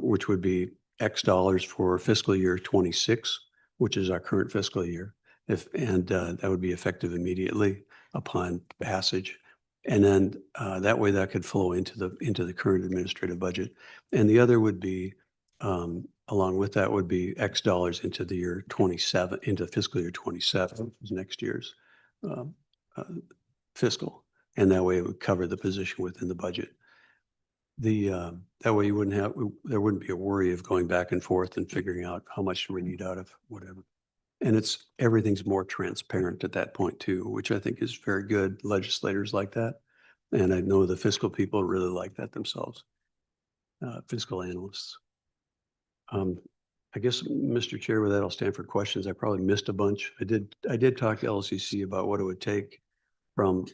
which would be X dollars for fiscal year 26, which is our current fiscal year. That would be effective immediately. upon passage. And then that way that could flow into the current administrative budget. And the other would be, along with that would be X dollars into the year 27, into fiscal year 27, which is next year's fiscal. And that way it would cover the position within the budget. That way you there wouldn't be a worry of going back and forth and figuring out how much we need out of whatever. And everything's more transparent at that point too, which I think is very good. Legislators like that. And I know the fiscal people really like that themselves. Fiscal analysts. I guess, Mr. Chair, with that, I'll stand for questions. I probably missed a bunch. I did talk to LSCC about what it would take from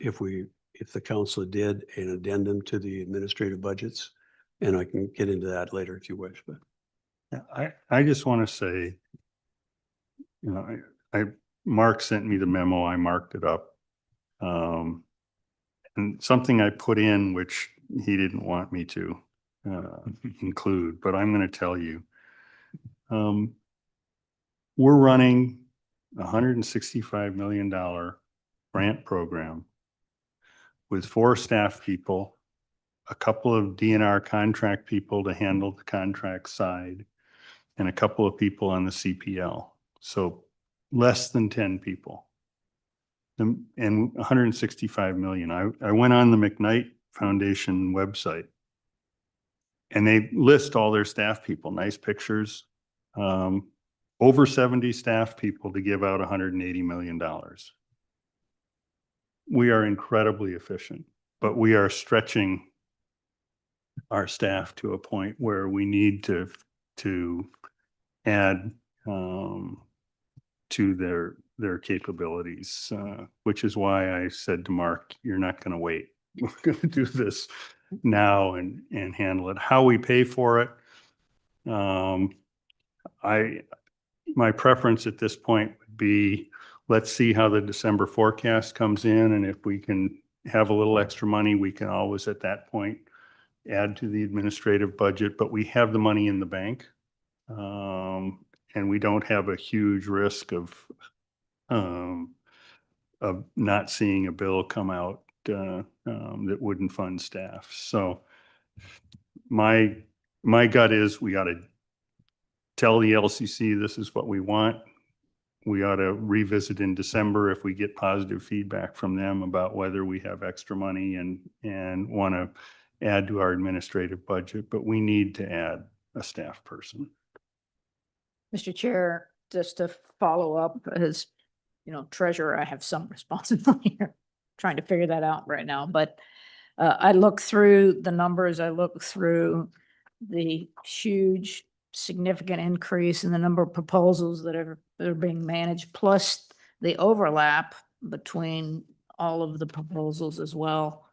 if the council did an addendum to the administrative budgets. And I can get into that later if you wish, but. Yeah, I just want to say, you know, Mark sent me the memo. I marked it up. And something I put in, which he didn't want me to include, but I'm going to tell you. We're running a $165 million grant program with 4 staff people, a couple of DNR contract people to handle the contract side, and a couple of people on the CPL. So less than 10 people. And 165 million. I went on the McKnight Foundation website and they list all their staff people, nice pictures. Over 70 staff people to give out $180 million. We are incredibly efficient, but we are stretching our staff to a point where we need to add to their capabilities, which is why I said to Mark, you're not going to wait. We're going to do this now and handle it. How we pay for it, my preference at this point would be, let's see how the December forecast comes in, and if we can have a little extra money, we can always at that point add to the administrative budget, but we have the money in the bank. And we don't have a huge risk of not seeing a bill come out that wouldn't fund staff. So my gut is we ought to tell the LCC this is what we want. We ought to revisit in December if we get positive feedback from them about whether we have extra money and want to add to our administrative budget, but we need to add a staff person. Mr. Chair, just to follow up, as you know, treasurer, I have some responsibility here, trying to figure that out right now. But I look through the numbers, I look through the huge, significant increase in the number of proposals that are being managed, plus the overlap between all of the proposals as well.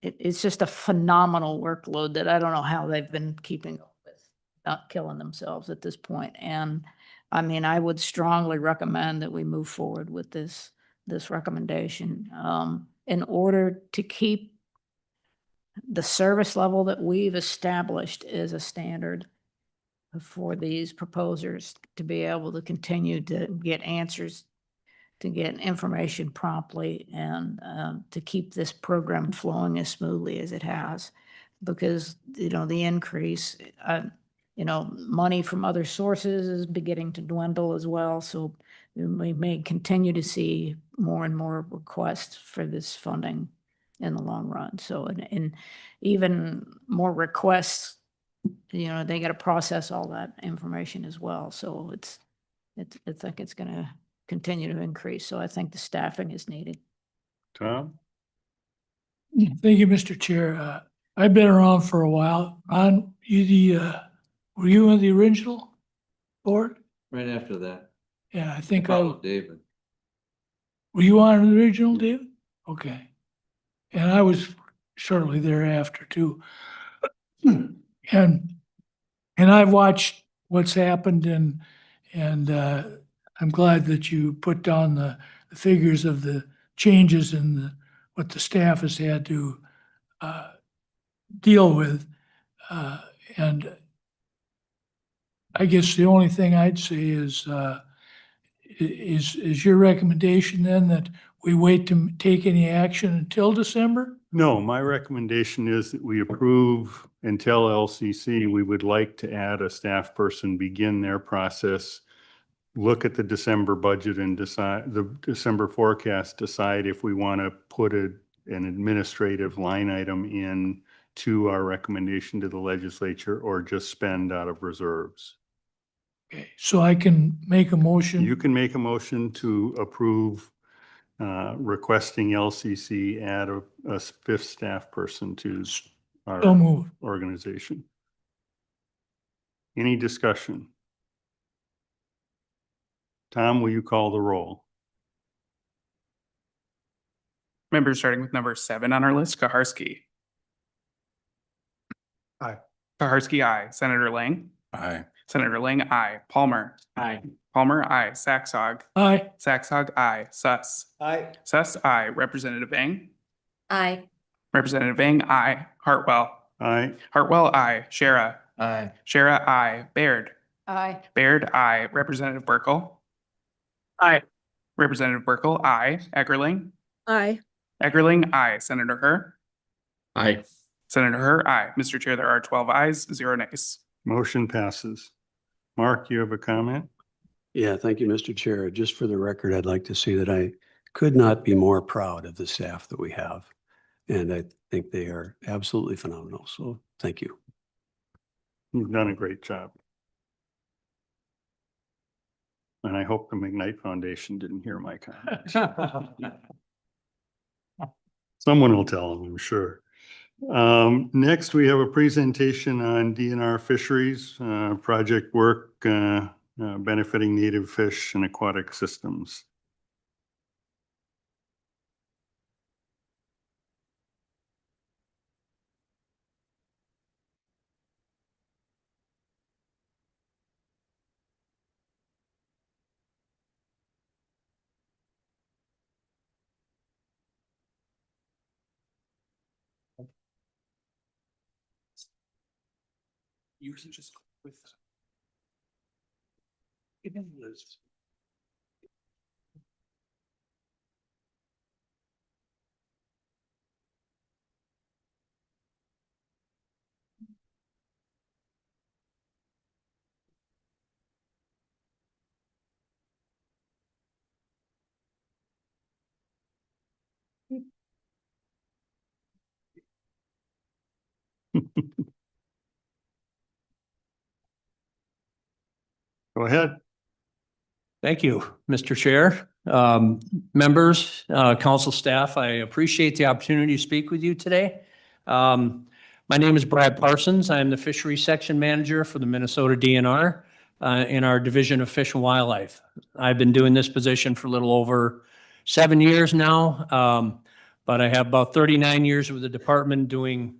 It's just a phenomenal workload that I don't know how they've been keeping up with, not killing themselves at this point. And I mean, I would strongly recommend that we move forward with this recommendation in order to keep the service level that we've established as a standard for these proposers to be able to continue to get answers, to get information promptly, and to keep this program flowing as smoothly as it has. Because, you know, the increase, you know, money from other sources is beginning to dwindle as well. So we may continue to see more and more requests for this funding in the long run. So, and even more requests, you know, they got to process all that information as well. So I think it's going to continue to increase. So I think the staffing is needed. Tom? Thank you, Mr. Chair. I've been around for a while. Were you on the original board? Right after that. Yeah, I think David. Were you on the original, David? Okay. And I was shortly thereafter too. And I've watched what's happened, and I'm glad that you put down the figures of the changes in what the staff has had to deal with. And I guess the only thing I'd say is your recommendation then that we wait to take any action until December? No, my recommendation is that we approve until LCC. We would like to add a staff person, begin their process, look at the December budget and decide, the December forecast, decide if we want to put an administrative line item in to our recommendation to the legislature or just spend out of reserves. Okay, so I can make a motion. You can make a motion to approve requesting LCC add a fifth staff person to So our move. organization. Any discussion? Tom, will you call the roll? Members starting with number 7 on our list, Kaharski. Aye. Kaharski, aye. Senator Lang. Aye. Senator Lang, aye. Palmer. Aye. Palmer, aye. Saxog. Aye. Saxog, aye. Suss. Aye. Suss, aye. Representative Ang. Aye. Representative Ang, aye. Hartwell. Aye. Hartwell, aye. Shara. Aye. Shara, aye. Baird. Aye. Baird, aye. Representative Burkle. Aye. Representative Burkle, aye. Eckerling. Aye. Eckerling, aye. Senator Her. Aye. Senator Her, aye. Mr. Chair, there are 12 ayes, 0 nays. Motion passes. Mark, you have a comment? Yeah, thank you, Mr. Chair. Just for the record, I'd like to say that I could not be more proud of the staff that we have. And I think they are absolutely phenomenal. So thank you. You've done a great job. And I hope the McKnight Foundation didn't hear my comment. Someone will tell them, I'm sure. Next, we have a presentation on DNR fisheries, project work benefiting native fish and aquatic systems. You can just go with. Go ahead. Thank you, Mr. Chair. Members, council staff, I appreciate the opportunity to speak with you today. My name is Brad Parsons. I am the Fisheries Section Manager for the Minnesota DNR in our Division of Fish and Wildlife. I've been doing this position for a little over 7 years now, but I have about 39 years with the department doing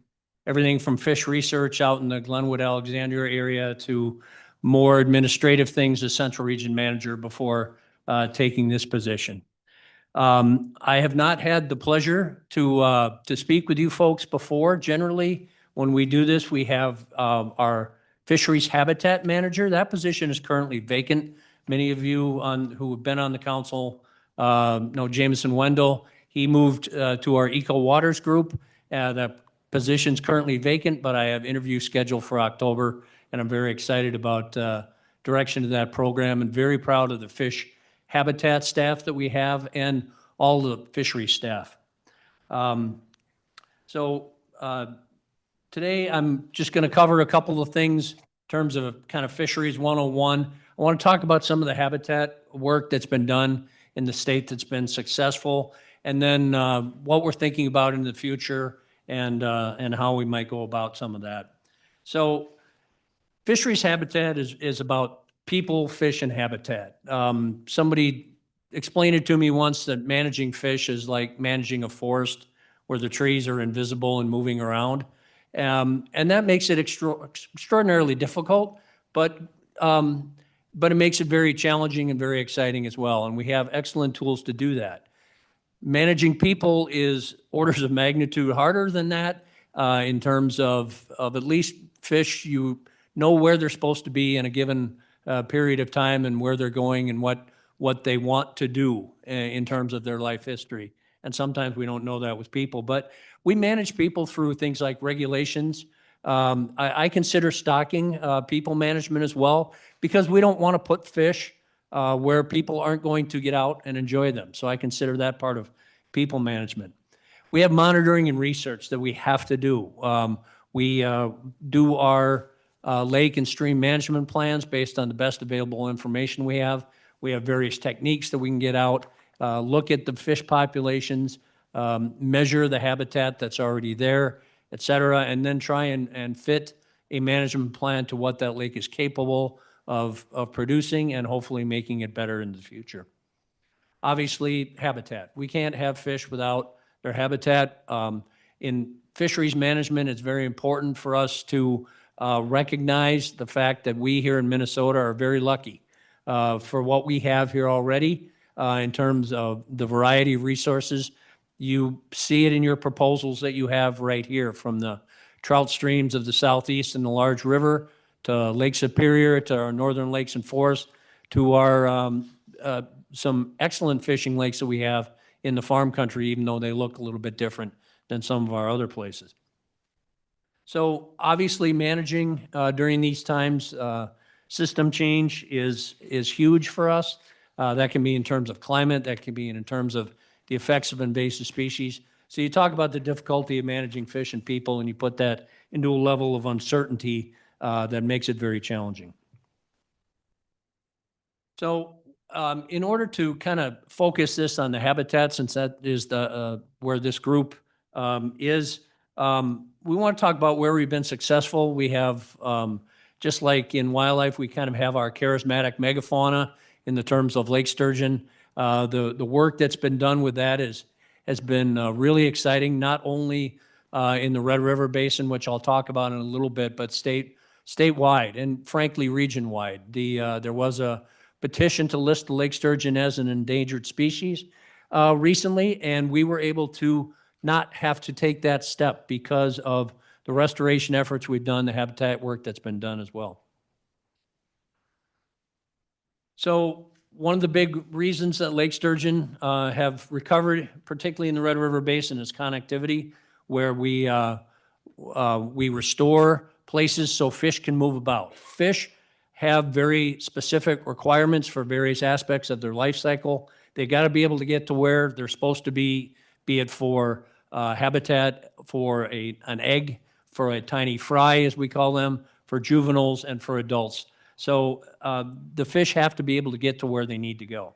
everything from fish research out in the Glenwood, Alexandria area to more administrative things as Central Region Manager before taking this position. I have not had the pleasure to speak with you folks before. Generally, when we do this, we have our Fisheries Habitat Manager. That position is currently vacant. Many of you who have been on the council know Jameson Wendell. He moved to our Eco Waters group. The position's currently vacant, but I have interviews scheduled for October, and I'm very excited about direction of that program and very proud of the fish habitat staff that we have and all the fishery staff. Today I'm just going to cover a couple of things in terms of kind of fisheries 101. I want to talk about some of the habitat work that's been done in the state that's been successful, and then what we're thinking about in the future and how we might go about some of that. So fisheries habitat is about people, fish, and habitat. Somebody explained it to me once that managing fish is like managing a forest where the trees are invisible and moving around. And that makes it extraordinarily difficult, but it makes it very challenging and very exciting as well. And we have excellent tools to do that. Managing people is orders of magnitude harder than that in terms of at least fish. You know where they're supposed to be in a given period of time and where they're going and what what they want to do in terms of their life history. And sometimes we don't know that with people, but we manage people through things like regulations. I consider stocking people management as well, because we don't want to put fish where people aren't going to get out and enjoy them. So I consider that part of people management. We have monitoring and research that we have to do. We do our lake and stream management plans based on the best available information we have. We have various techniques that we can get out, look at the fish populations, measure the habitat that's already there, et cetera, and then try and fit a management plan to what that lake is capable of producing and hopefully making it better in the future. Obviously, habitat. We can't have fish without their habitat. In fisheries management, it's very important for us to recognize the fact that we here in Minnesota are very lucky for what we have here already in terms of the variety of resources. You see it in your proposals that you have right here, from the trout streams of the southeast and the large river to Lake Superior, to our northern lakes and forests, to our some excellent fishing lakes that we have in the farm country, even though they look a little bit different than some of our other places. So obviously managing during these times, system change is huge for us. That can be in terms of climate, that can be in terms of the effects of invasive species. So you talk about the difficulty of managing fish and people, and you put that into a level of uncertainty that makes it very challenging. So in order to kind of focus this on the habitat, since that is the where this group is, we want to talk about where we've been successful. We have, just like in wildlife, we kind of have our charismatic megafauna in the terms of lake sturgeon. The work that's been done with that has been really exciting, not only in the Red River Basin, which I'll talk about in a little bit, but statewide and frankly region-wide. There was a petition to list the lake sturgeon as an endangered species recently, and we were able to not have to take that step because of the restoration efforts we've done, the habitat work that's been done as well. So one of the big reasons that lake sturgeon have recovered, particularly in the Red River Basin, is connectivity, where we restore places so fish can move about. Fish have very specific requirements for various aspects of their life cycle. They got to be able to get to where they're supposed to be it for habitat, for an egg, for a tiny fry, as we call them, for juveniles, and for adults. So the fish have to be able to get to where they need to go.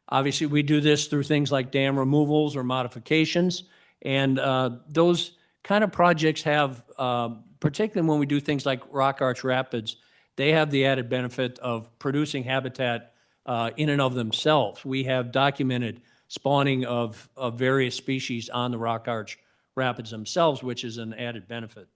Obviously, we do this through things like dam removals or modifications, and those kind of projects have, particularly when we do things like Rock Arch Rapids, they have the added benefit of producing habitat in and of themselves. We have documented spawning of various species on the Rock Arch Rapids themselves, which is an added benefit.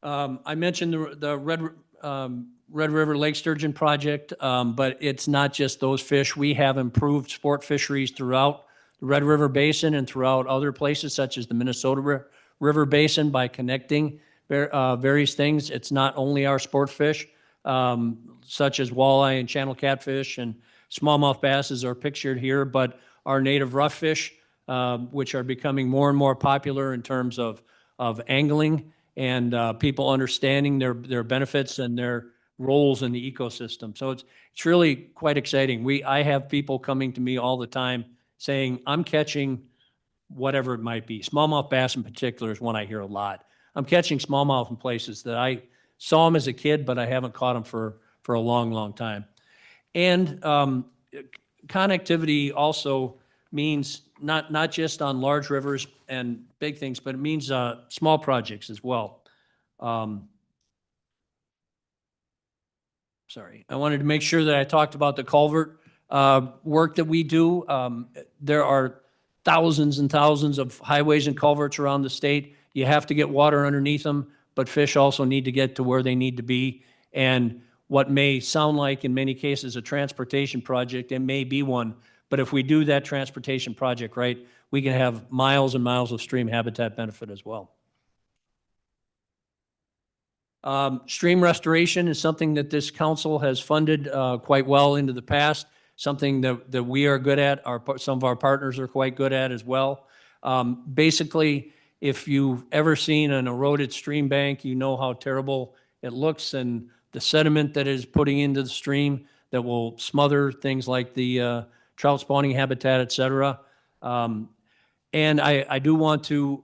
I mentioned the Red River Lake Sturgeon Project, but it's not just those fish. We have improved sport fisheries throughout the Red River Basin and throughout other places, such as the Minnesota River Basin, by connecting various things. It's not only our sport fish, such as walleye and channel catfish and smallmouth basses are pictured here, but our native rough fish, which are becoming more and more popular in terms of angling and people understanding their benefits and their roles in the ecosystem. So it's really quite exciting. I have people coming to me all the time saying, I'm catching whatever it might be. Smallmouth bass in particular is one I hear a lot. I'm catching smallmouth in places that I saw them as a kid, but I haven't caught them for a long, long time. And connectivity also means not just on large rivers and big things, but it means small projects as well. Sorry, I wanted to make sure that I talked about the culvert work that we do. There are thousands and thousands of highways and culverts around the state. You have to get water underneath them, but fish also need to get to where they need to be. And what may sound like in many cases a transportation project, it may be one, but if we do that transportation project right, we can have miles and miles of stream habitat benefit as well. Stream restoration is something that this council has funded quite well into the past, something that we are good at, some of our partners are quite good at as well. Basically, if you've ever seen an eroded stream bank, you know how terrible it looks and the sediment that is putting into the stream that will smother things like the trout spawning habitat, et cetera. And I do want to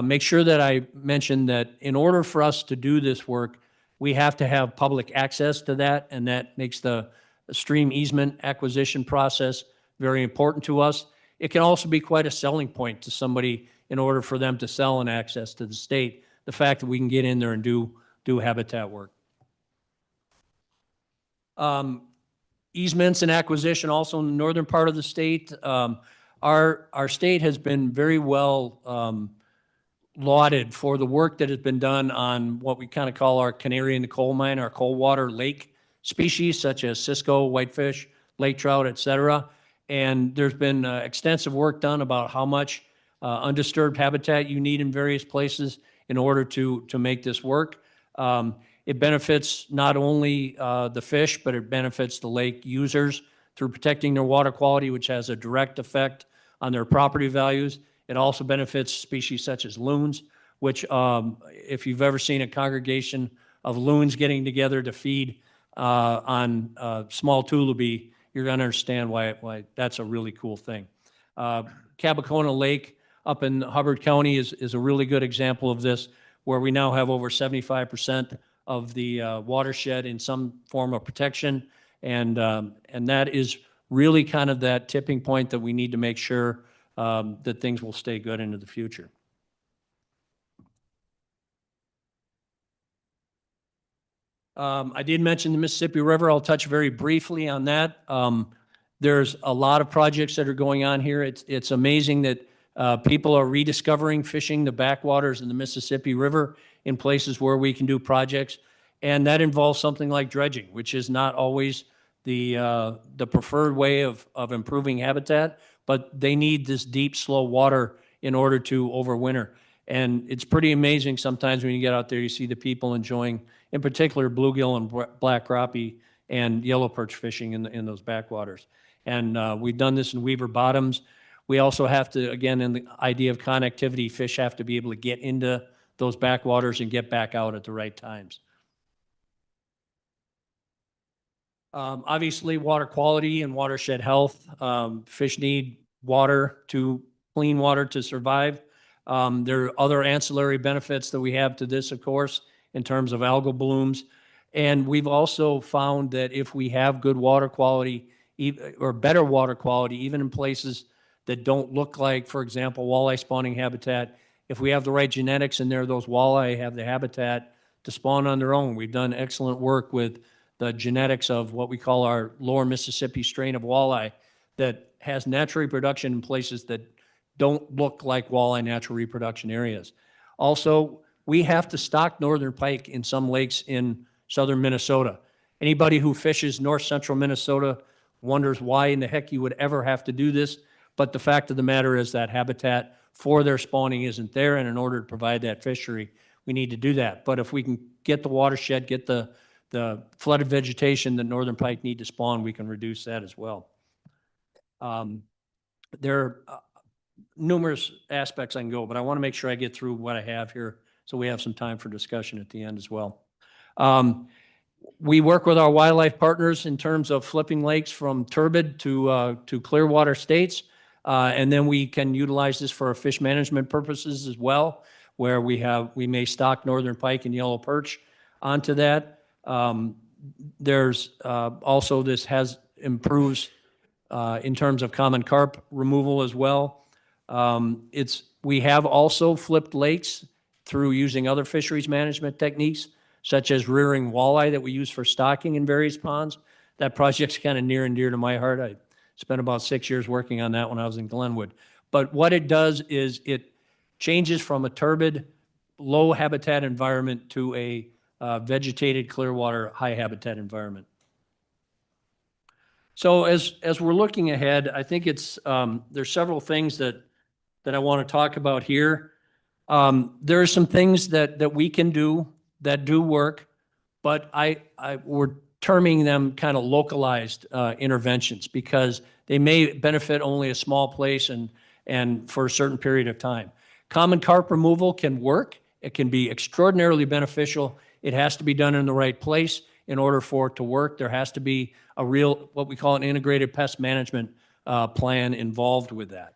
make sure that I mention that in order for us to do this work, we have to have public access to that, and that makes the stream easement acquisition process very important to us. It can also be quite a selling point to somebody in order for them to sell an access to the state, the fact that we can get in there and do habitat work. Easements and acquisition also in the northern part of the state. Our state has been very well lauded for the work that has been done on what we kind of call our canary in the coal mine, our cold water lake species such as Cisco, whitefish, lake trout, et cetera. And there's been extensive work done about how much undisturbed habitat you need in various places in order to make this work. It benefits not only the fish, but it benefits the lake users through protecting their water quality, which has a direct effect on their property values. It also benefits species such as loons, which if you've ever seen a congregation of loons getting together to feed on small tulipy, you're going to understand why that's a really cool thing. Cabacona Lake up in Hubbard County is a really good example of this, where we now have over 75% of the watershed in some form of protection. And that is really kind of that tipping point that we need to make sure that things will stay good into the future. I did mention the Mississippi River. I'll touch very briefly on that. There's a lot of projects that are going on here. It's amazing that people are rediscovering fishing the backwaters in the Mississippi River in places where we can do projects. And that involves something like dredging, which is not always the preferred way of improving habitat, but they need this deep, slow water in order to overwinter. And it's pretty amazing sometimes when you get out there, you see the people enjoying, in particular, bluegill and black crappie and yellow perch fishing in those backwaters. And we've done this in Weaver Bottoms. We also have to, again, in the idea of connectivity, fish have to be able to get into those backwaters and get back out at the right times. Obviously, water quality and watershed health. Fish need water, clean water to survive. There are other ancillary benefits that we have to this, of course, in terms of algal blooms. And we've also found that if we have good water quality or better water quality, even in places that don't look like, for example, walleye spawning habitat, if we have the right genetics in there, those walleye have the habitat to spawn on their own. We've done excellent work with the genetics of what we call our lower Mississippi strain of walleye that has natural reproduction in places that don't look like walleye natural reproduction areas. Also, we have to stock northern pike in some lakes in southern Minnesota. Anybody who fishes north central Minnesota wonders why in the heck you would ever have to do this. But the fact of the matter is that habitat for their spawning isn't there. And in order to provide that fishery, we need to do that. But if we can get the watershed, get the flooded vegetation that northern pike need to spawn, we can reduce that as well. There are numerous aspects I can go, but I want to make sure I get through what I have here so we have some time for discussion at the end as well. We work with our wildlife partners in terms of flipping lakes from turbid to clear water states. And then we can utilize this for our fish management purposes as well, where we may stock northern pike and yellow perch onto that. There's also improves in terms of common carp removal as well. We have also flipped lakes through using other fisheries management techniques, such as rearing walleye that we use for stocking in various ponds. That project's kind of near and dear to my heart. I spent about 6 years working on that when I was in Glenwood. But what it does is it changes from a turbid, low habitat environment to a vegetated, clear water, high habitat environment. So as we're looking ahead, I think there's several things that I want to talk about here. There are some things that we can do that do work, but we're terming them kind of localized interventions because they may benefit only a small place and for a certain period of time. Common carp removal can work. It can be extraordinarily beneficial. It has to be done in the right place in order for it to work. There has to be a real, what we call an integrated pest management plan involved with that.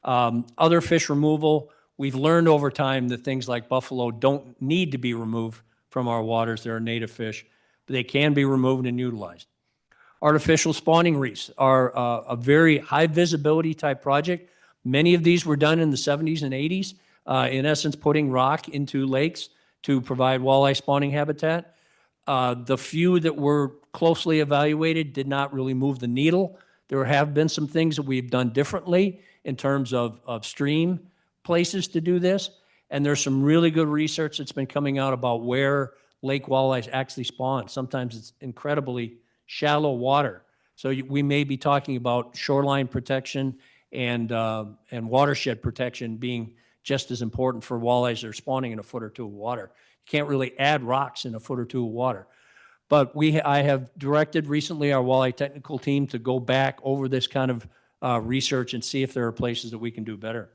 Other fish removal, we've learned over time that things like buffalo don't need to be removed from our waters. They're a native fish, but they can be removed and utilized. Artificial spawning reefs are a very high visibility type project. Many of these were done in the 70s and 80s, in essence, putting rock into lakes to provide walleye spawning habitat. The few that were closely evaluated did not really move the needle. There have been some things that we've done differently in terms of stream places to do this. And there's some really good research that's been coming out about where lake walleyes actually spawn. Sometimes it's incredibly shallow water. So we may be talking about shoreline protection and watershed protection being just as important for walleyes that are spawning in a foot or two of water. You can't really add rocks in a foot or two of water. But I have directed recently our walleye technical team to go back over this kind of research and see if there are places that we can do better.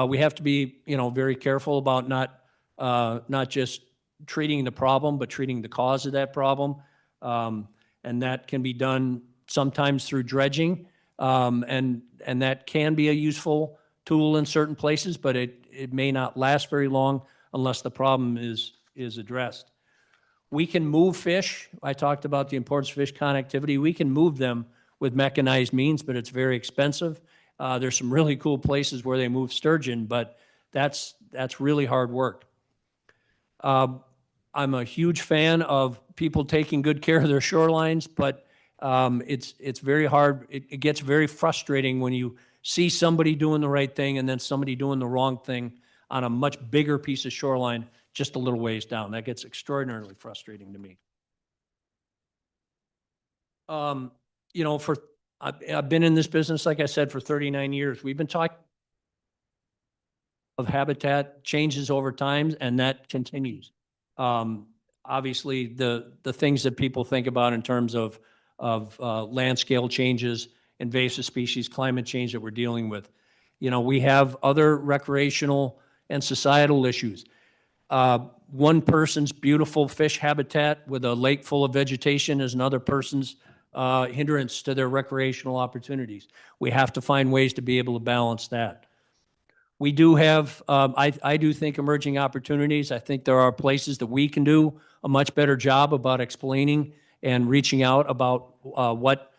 We have to be, very careful about not just treating the problem, but treating the cause of that problem. And that can be done sometimes through dredging. And that can be a useful tool in certain places, but it may not last very long unless the problem is addressed. We can move fish. I talked about the importance of fish connectivity. We can move them with mechanized means, but it's very expensive. There's some really cool places where they move sturgeon, but that's really hard work. I'm a huge fan of people taking good care of their shorelines, but it's very hard. It gets very frustrating when you see somebody doing the right thing and then somebody doing the wrong thing on a much bigger piece of shoreline just a little ways down. That gets extraordinarily frustrating to me. I've been in this business, like I said, for 39 years. We've been talking of habitat changes over time, and that continues. Obviously, the things that people think about in terms of land scale changes, invasive species, climate change that we're dealing with. We have other recreational and societal issues. One person's beautiful fish habitat with a lake full of vegetation is another person's hindrance to their recreational opportunities. We have to find ways to be able to balance that. We do have, I do think, emerging opportunities. I think there are places that we can do a much better job about explaining and reaching out about what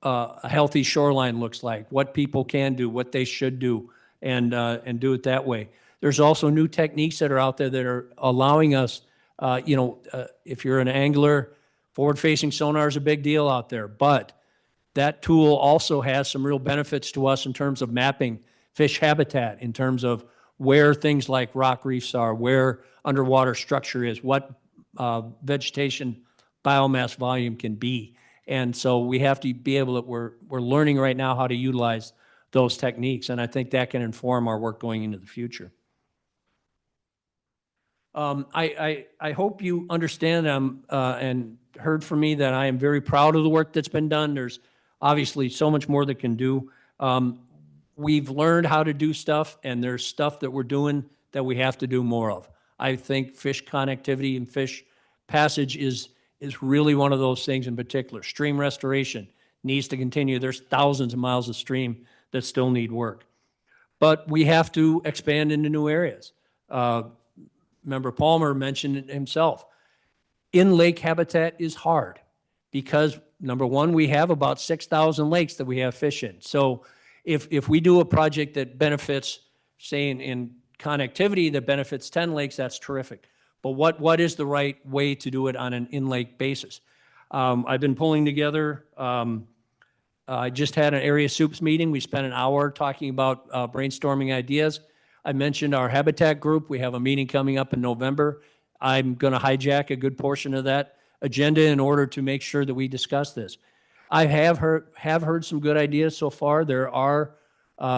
a healthy shoreline looks like, what people can do, what they should do, and do it that way. There's also new techniques that are out there that are allowing us, if you're an angler, forward-facing sonar is a big deal out there, but that tool also has some real benefits to us in terms of mapping fish habitat, in terms of where things like rock reefs are, where underwater structure is, what vegetation biomass volume can be. And so we have to be able to, we're learning right now how to utilize those techniques, and I think that can inform our work going into the future. I hope you understand and heard from me that I am very proud of the work that's been done. There's obviously so much more that can do. We've learned how to do stuff, and there's stuff that we're doing that we have to do more of. I think fish connectivity and fish passage is really one of those things in particular. Stream restoration needs to continue. There's thousands of miles of stream that still need work. But we have to expand into new areas. Member Palmer mentioned it himself. In-lake habitat is hard because, number one, we have about 6,000 lakes that we have fish in. So if we do a project that benefits, say, in connectivity that benefits 10 lakes, that's terrific. But what is the right way to do it on an in-lake basis? I've been pulling together, I just had an area soups meeting. We spent an hour talking about brainstorming ideas. I mentioned our habitat group. We have a meeting coming up in November. I'm going to hijack a good portion of that agenda in order to make sure that we discuss this. I have heard some good ideas so far. There are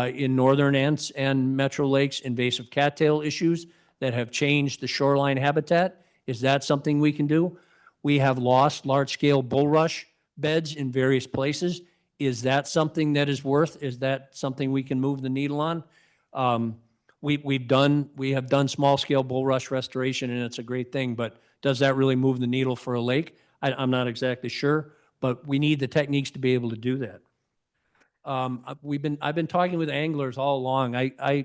in northern and metro lakes invasive cattail issues that have changed the shoreline habitat. Is that something we can do? We have lost large-scale bulrush beds in various places. Is that something that is is that something we can move the needle on? We have done small-scale bulrush restoration, and it's a great thing, but does that really move the needle for a lake? I'm not exactly sure, but we need the techniques to be able to do that. I've been talking with anglers all along. I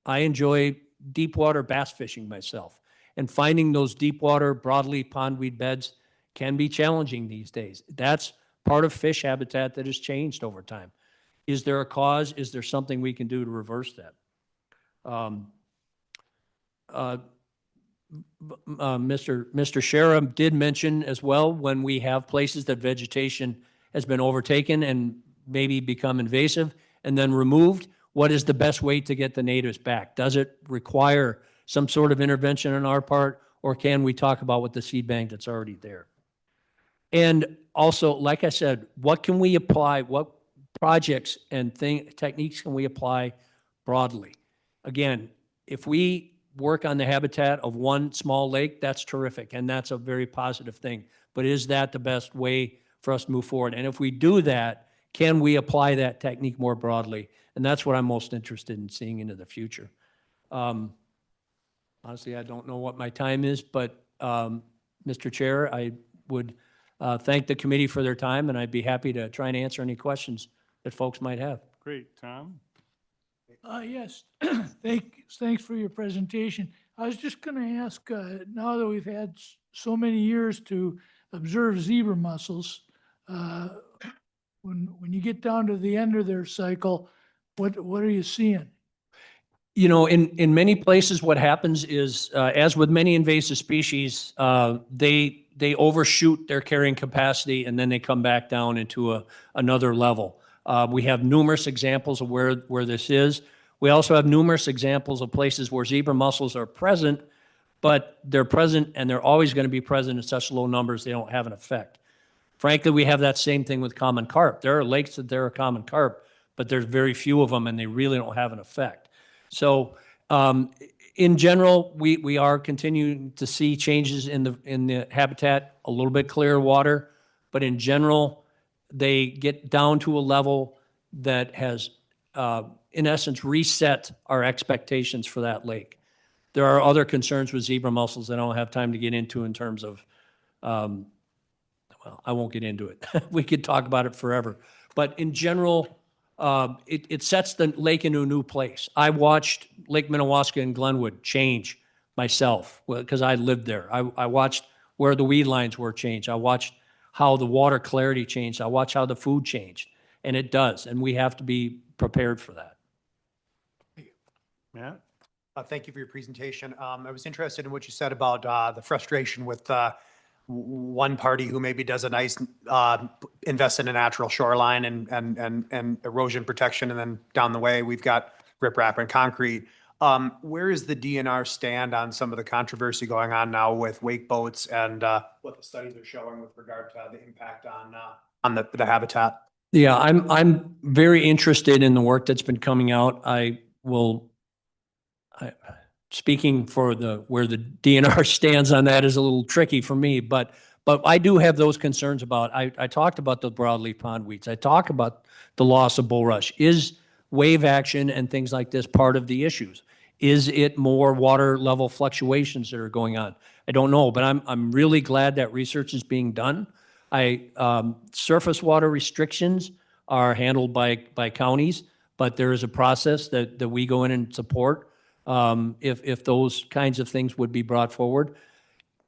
enjoy deep water bass fishing myself, and finding those deep water broadleaf pondweed beds can be challenging these days. That's part of fish habitat that has changed over time. Is there a cause? Is there something we can do to reverse that? Mr. Sheriff did mention as well, when we have places that vegetation has been overtaken and maybe become invasive and then removed, what is the best way to get the natives back? Does it require some sort of intervention on our part, or can we talk about with the seed bank that's already there? And also, like I said, what can we apply? What projects and techniques can we apply broadly? Again, if we work on the habitat of one small lake, that's terrific, and that's a very positive thing. But is that the best way for us to move forward? And if we do that, can we apply that technique more broadly? And that's what I'm most interested in seeing into the future. Honestly, I don't know what my time is, but Mr. Chair, I would thank the committee for their time, and I'd be happy to try and answer any questions that folks might have. Great, Tom. Yes, thanks for your presentation. I was just going to ask, now that we've had so many years to observe zebra mussels, when you get down to the end of their cycle, what are you seeing? You know, in many places, what happens is, as with many invasive species, they overshoot their carrying capacity and then they come back down into another level. We have numerous examples of where this is. We also have numerous examples of places where zebra mussels are present, but they're present and they're always going to be present in such low numbers they don't have an effect. Frankly, we have that same thing with common carp. There are lakes that there are common carp, but there's very few of them and they really don't have an effect. So in general, we are continuing to see changes in the habitat, a little bit clearer water, but in general, they get down to a level that has, in essence, reset our expectations for that lake. There are other concerns with zebra mussels that I don't have time to get into in terms of, well, I won't get into it. We could talk about it forever. But in general, it sets the lake into a new place. I watched Lake Minnewaska and Glenwood change myself because I lived there. I watched where the weed lines were changed. I watched how the water clarity changed. I watched how the food changed. And it does. And we have to be prepared for that. Matt? Thank you for your presentation. I was interested in what you said about the frustration with one party who maybe does a nice invest in a natural shoreline and erosion protection, and then down the way we've got riprap and concrete. Where is the DNR stand on some of the controversy going on now with wake boats and what the studies are showing with regard to the impact on the habitat? Yeah, I'm very interested in the work that's been coming out. Speaking for where the DNR stands on that is a little tricky for me, but I do have those concerns about. I talked about the broadleaf pondweeds. I talk about the loss of bulrush. Is wave action and things like this part of the issues? Is it more water level fluctuations that are going on? I don't know, but I'm really glad that research is being done. Surface water restrictions are handled by counties, but there is a process that we go in and support. If those kinds of things would be brought forward.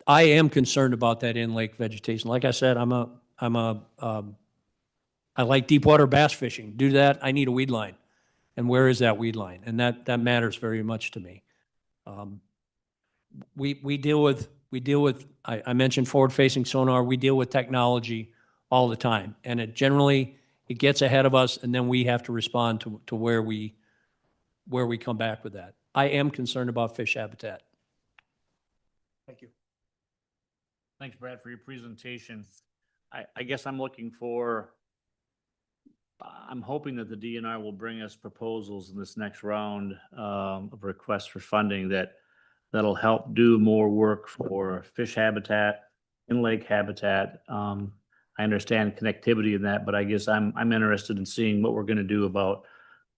I am concerned about that in-lake vegetation. Like I said, I like deep water bass fishing. Do that, I need a weed line. And where is that weed line? And that matters very much to me. We deal with, I mentioned forward-facing sonar, we deal with technology all the time. And it gets ahead of us, and then we have to respond to where we come back with that. I am concerned about fish habitat. Thank you. Thanks, Brad, for your presentation. I guess I'm hoping that the DNR will bring us proposals in this next round of requests for funding that that'll help do more work for fish habitat, in-lake habitat. I understand connectivity in that, but I guess I'm interested in seeing what we're gonna do about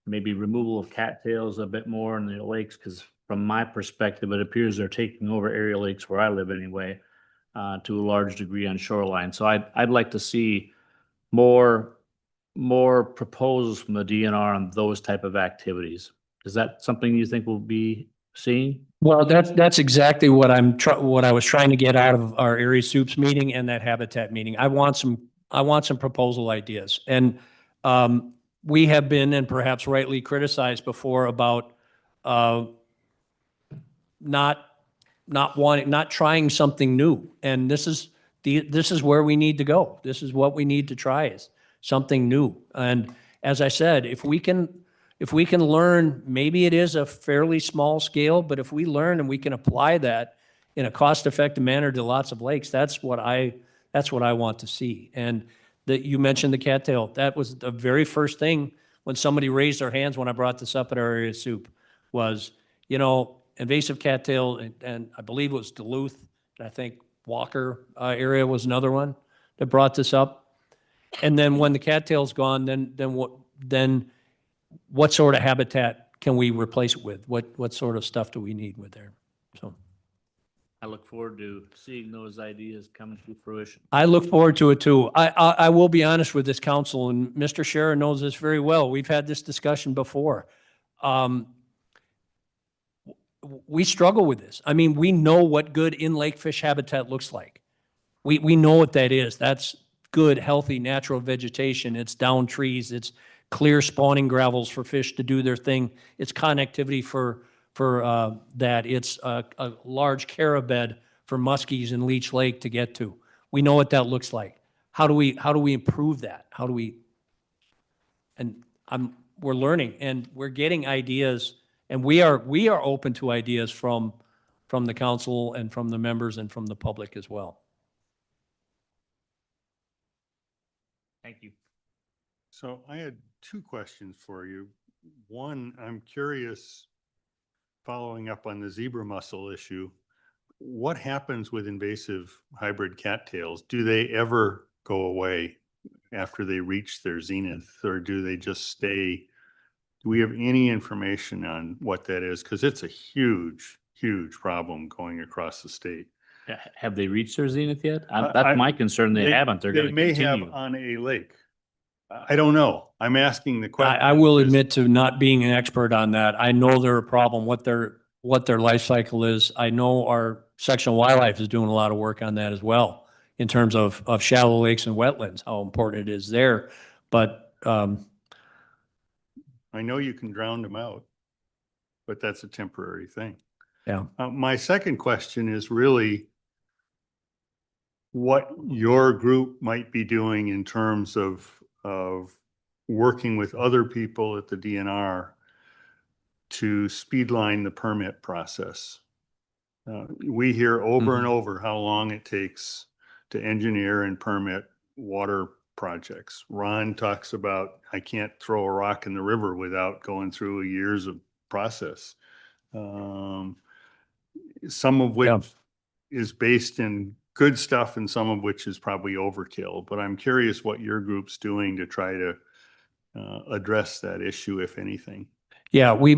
maybe removal of cattails a bit more in the lakes, because from my perspective, it appears they're taking over area lakes where I live anyway, to a large degree on shoreline. So I'd like to see more proposals from the DNR on those type of activities. Is that something you think we'll be seeing? Well, that's exactly what what I was trying to get out of our area soups meeting and that habitat meeting. I want some proposal ideas. And we have been, and perhaps rightly criticized before, about not trying something new. And this is where we need to go. This is what we need to try, is something new. And as I said, if we can learn, maybe it is a fairly small scale, but if we learn and we can apply that in a cost-effective manner to lots of lakes, that's what I want to see. And that you mentioned the cattail, that was the very first thing when somebody raised their hands when I brought this up at our area soup was, invasive cattail, and I believe it was Duluth, and I think Walker area was another one that brought this up. And then when the cattail's gone, then what sort of habitat can we replace it with? What sort of stuff do we need with there? So I look forward to seeing those ideas come to fruition. I look forward to it too. I will be honest with this council, and Mr. Scherer knows this very well. We've had this discussion before. We struggle with this. I mean, we know what good in-lake fish habitat looks like. We know what that is. That's good, healthy, natural vegetation. It's down trees. It's clear spawning gravels for fish to do their thing. It's connectivity for that. It's a large carib bed for muskies in Leech Lake to get to. We know what that looks like. How do we improve that? We're learning and we're getting ideas, and we are open to ideas from the council and from the members and from the public as well. Thank you. So I had two questions for you. One, I'm curious, following up on the zebra mussel issue, what happens with invasive hybrid cattails? Do they ever go away after they reach their zenith, or do they just stay? Do we have any information on what that is? Because it's a huge, huge problem going across the state. Have they reached their zenith yet? That's my concern. They haven't. They're going to They may continue. have on a lake. I don't know. I'm asking the question. I will admit to not being an expert on that. I know they're a problem, what their life cycle is. I know our section of wildlife is doing a lot of work on that as well, in terms of shallow lakes and wetlands, how important it is there. But I know you can drown them out, but that's a temporary thing. yeah. My second question is really what your group might be doing in terms of working with other people at the DNR to speedline the permit process. We hear over and over how long it takes to engineer and permit water projects. Ron talks about, I can't throw a rock in the river without going through years of process. Some of which is based in good stuff and some of which is probably overkill. But I'm curious what your group's doing to try to address that issue, if anything. Yeah, we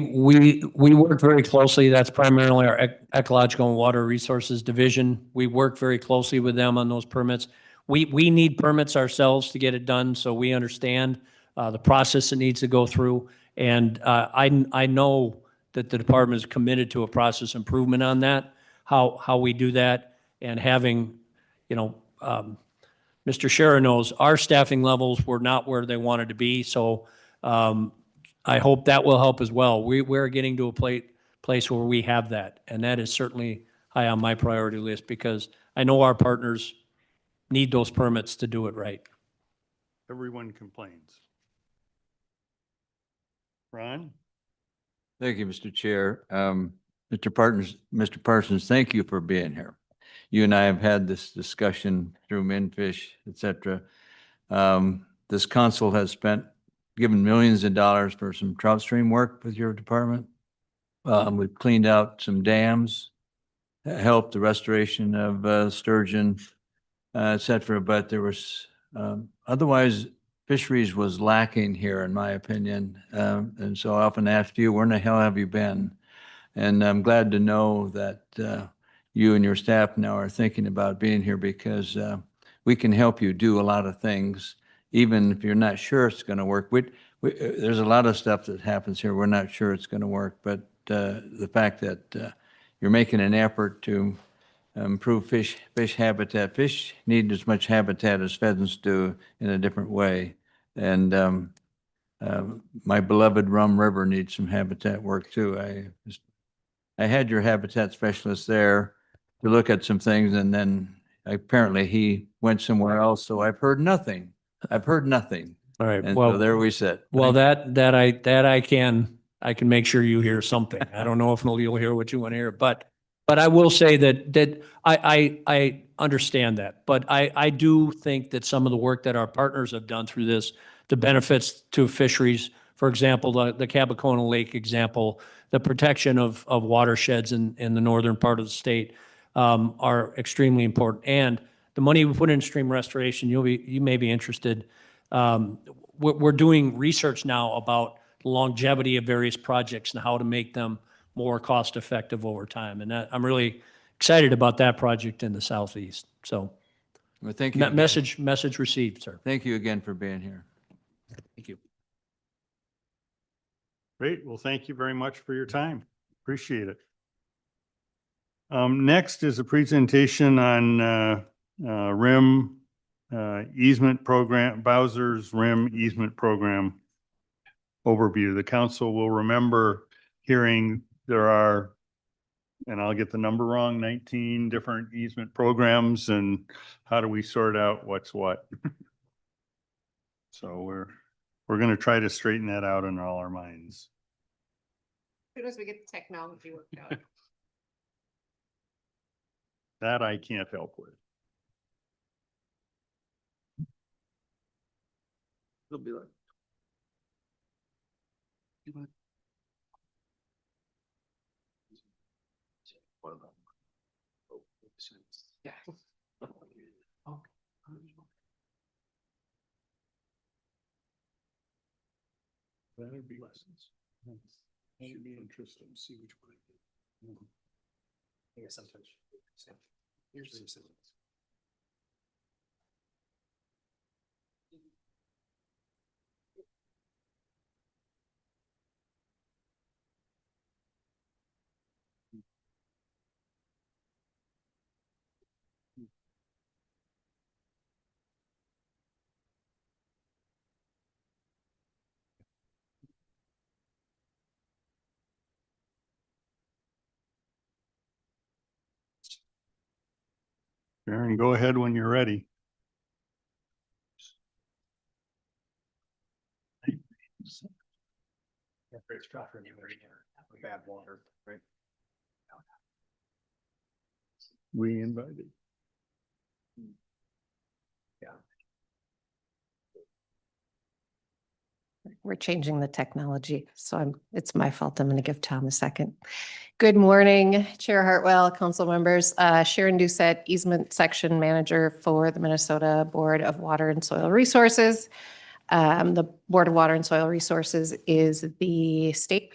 work very closely. That's primarily our Ecological and Water Resources Division. We work very closely with them on those permits. We need permits ourselves to get it done, so we understand the process it needs to go through. And I know that the department is committed to a process improvement on that, how we do that, and having, Mr. Scherer knows our staffing levels were not where they wanted to be, so I hope that will help as well. We're getting to a place where we have that, and that is certainly high on my priority list because I know our partners need those permits to do it right. Everyone complains. Ron? Thank you, Mr. Chair. Mr. Parsons, thank you for being here. You and I have had this discussion through Minfish, et cetera. This council has given millions of dollars for some trout stream work with your department. We've cleaned out some dams help the restoration of sturgeon, et cetera, but there was, otherwise fisheries was lacking here, in my opinion. And so I often ask you, where in the hell have you been? And I'm glad to know that you and your staff now are thinking about being here because we can help you do a lot of things, even if you're not sure it's going to work. There's a lot of stuff that happens here. We're not sure it's going to work, but the fact that you're making an effort to improve fish habitat. Fish need as much habitat as pheasants do in a different way. And my beloved Rum River needs some habitat work too. I had your habitat specialist there to look at some things, and then apparently he went somewhere else. So I've heard nothing. I've heard nothing. All right. And Well, so there we sit. well, I can make sure you hear something. I don't know if you'll hear what you want to hear, but I will say that I understand that. But I do think that some of the work that our partners have done through this, the benefits to fisheries, for example, the Cabacona Lake example, the protection of watersheds in the northern part of the state, are extremely important. And the money we put in stream restoration, you may be interested. We're doing research now about the longevity of various projects and how to make them more cost effective over time. And I'm really excited about that project in the Southeast. So Well, thank you. message received, sir. Thank you again for being here. Thank you. Great. Well, thank you very much for your time. Appreciate it. Next is a presentation on RIM easement program, Bowser's RIM easement program overview. The council will remember hearing there are, and I'll get the number wrong, 19 different easement programs, and how do we sort out what's what? So we're going to try to straighten that out in all our minds. As soon as we get the technology worked out. That I can't help with. It'll be like. Yeah. That would be lessons. Should be interesting to see which one. I guess sometimes. Here's the sentence. Sharon, go ahead when you're ready. It's dropped anywhere here. Bad water, right? We invited. We're changing the technology, so it's my fault. I'm going to give Tom a second. Good morning, Chair Hartwell, council members. Sharon Doucette, easement section manager for the Minnesota Board of Water and Soil Resources. The Board of Water and Soil Resources is the state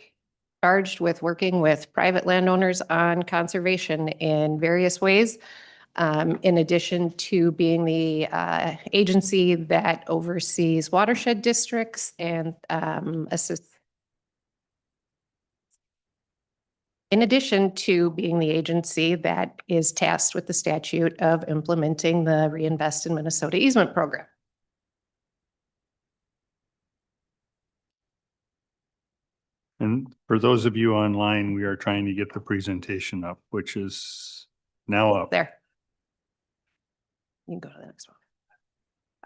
charged with working with private landowners on conservation in various ways. In addition to being the agency that oversees watershed districts and assists. In addition to being the agency that is tasked with the statute of implementing the Reinvest in Minnesota easement program. And for those of you online, we are trying to get the presentation up, which is now up. There. You can go to the next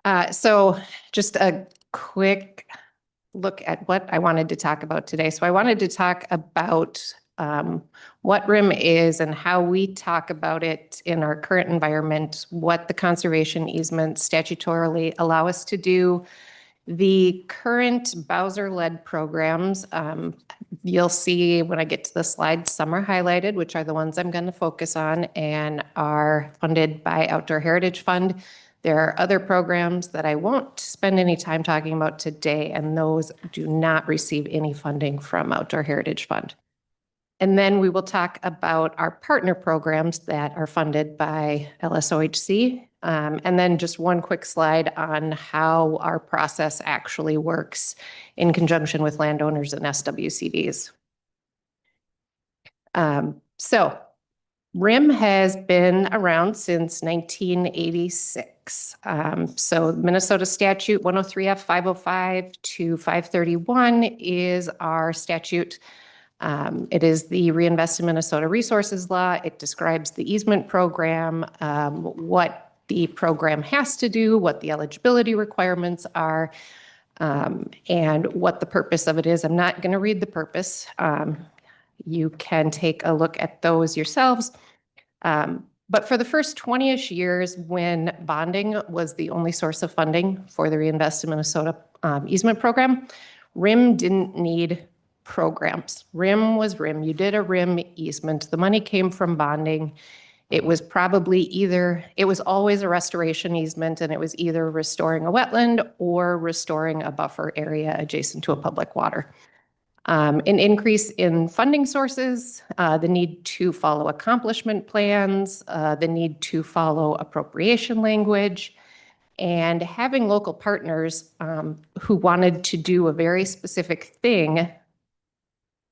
one. So just a quick look at what I wanted to talk about today. So I wanted to talk about what RIM is and how we talk about it in our current environment, what the conservation easements statutorily allow us to do. The current Bowser-led programs You'll see when I get to the slides, some are highlighted, which are the ones I'm going to focus on and are funded by Outdoor Heritage Fund. There are other programs that I won't spend any time talking about today, and those do not receive any funding from Outdoor Heritage Fund. And then we will talk about our partner programs that are funded by LSOHC. And then just one quick slide on how our process actually works in conjunction with landowners and SWCDs. So RIM has been around since 1986. So Minnesota Statute 103F 505 to 531 is our statute. It is the Reinvest in Minnesota Resources Law. It describes the easement program, what the program has to do, what the eligibility requirements are, and what the purpose of it is. I'm not going to read the purpose. You can take a look at those yourselves. But for the first 20-ish years, when bonding was the only source of funding for the Reinvest in Minnesota easement program, RIM didn't need programs. RIM was RIM. You did a RIM easement. The money came from bonding. It was probably it was always a restoration easement, and it was either restoring a wetland or restoring a buffer area adjacent to a public water. An increase in funding sources, the need to follow accomplishment plans, the need to follow appropriation language, and having local partners who wanted to do a very specific thing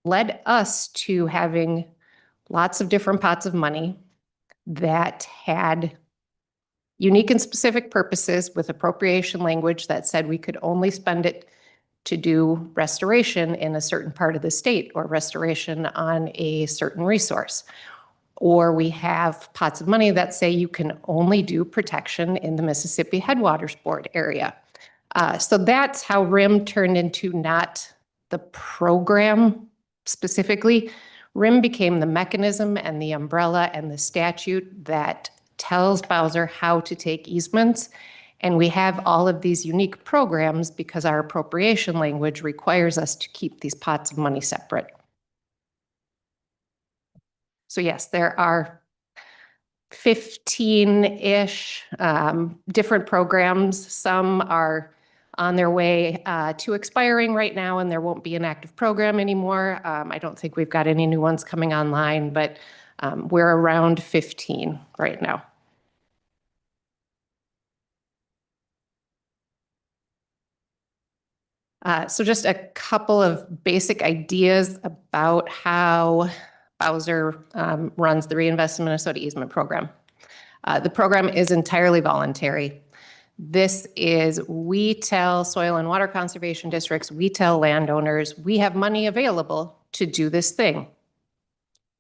led us to having lots of different pots of money that had unique and specific purposes with appropriation language that said we could only spend it to do restoration in a certain part of the state or restoration on a certain resource. Or we have pots of money that say you can only do protection in the Mississippi Headwaters Board area. So that's how RIM turned into not the program specifically. RIM became the mechanism and the umbrella and the statute that tells Bowser how to take easements. And we have all of these unique programs because our appropriation language requires us to keep these pots of money separate. So yes, there are 15-ish different programs. Some are on their way to expiring right now, and there won't be an active program anymore. I don't think we've got any new ones coming online, but we're around 15 right now. So just a couple of basic ideas about how Bowser runs the Reinvest in Minnesota easement program. The program is entirely voluntary. This is, we tell soil and water conservation districts, we tell landowners, we have money available to do this thing.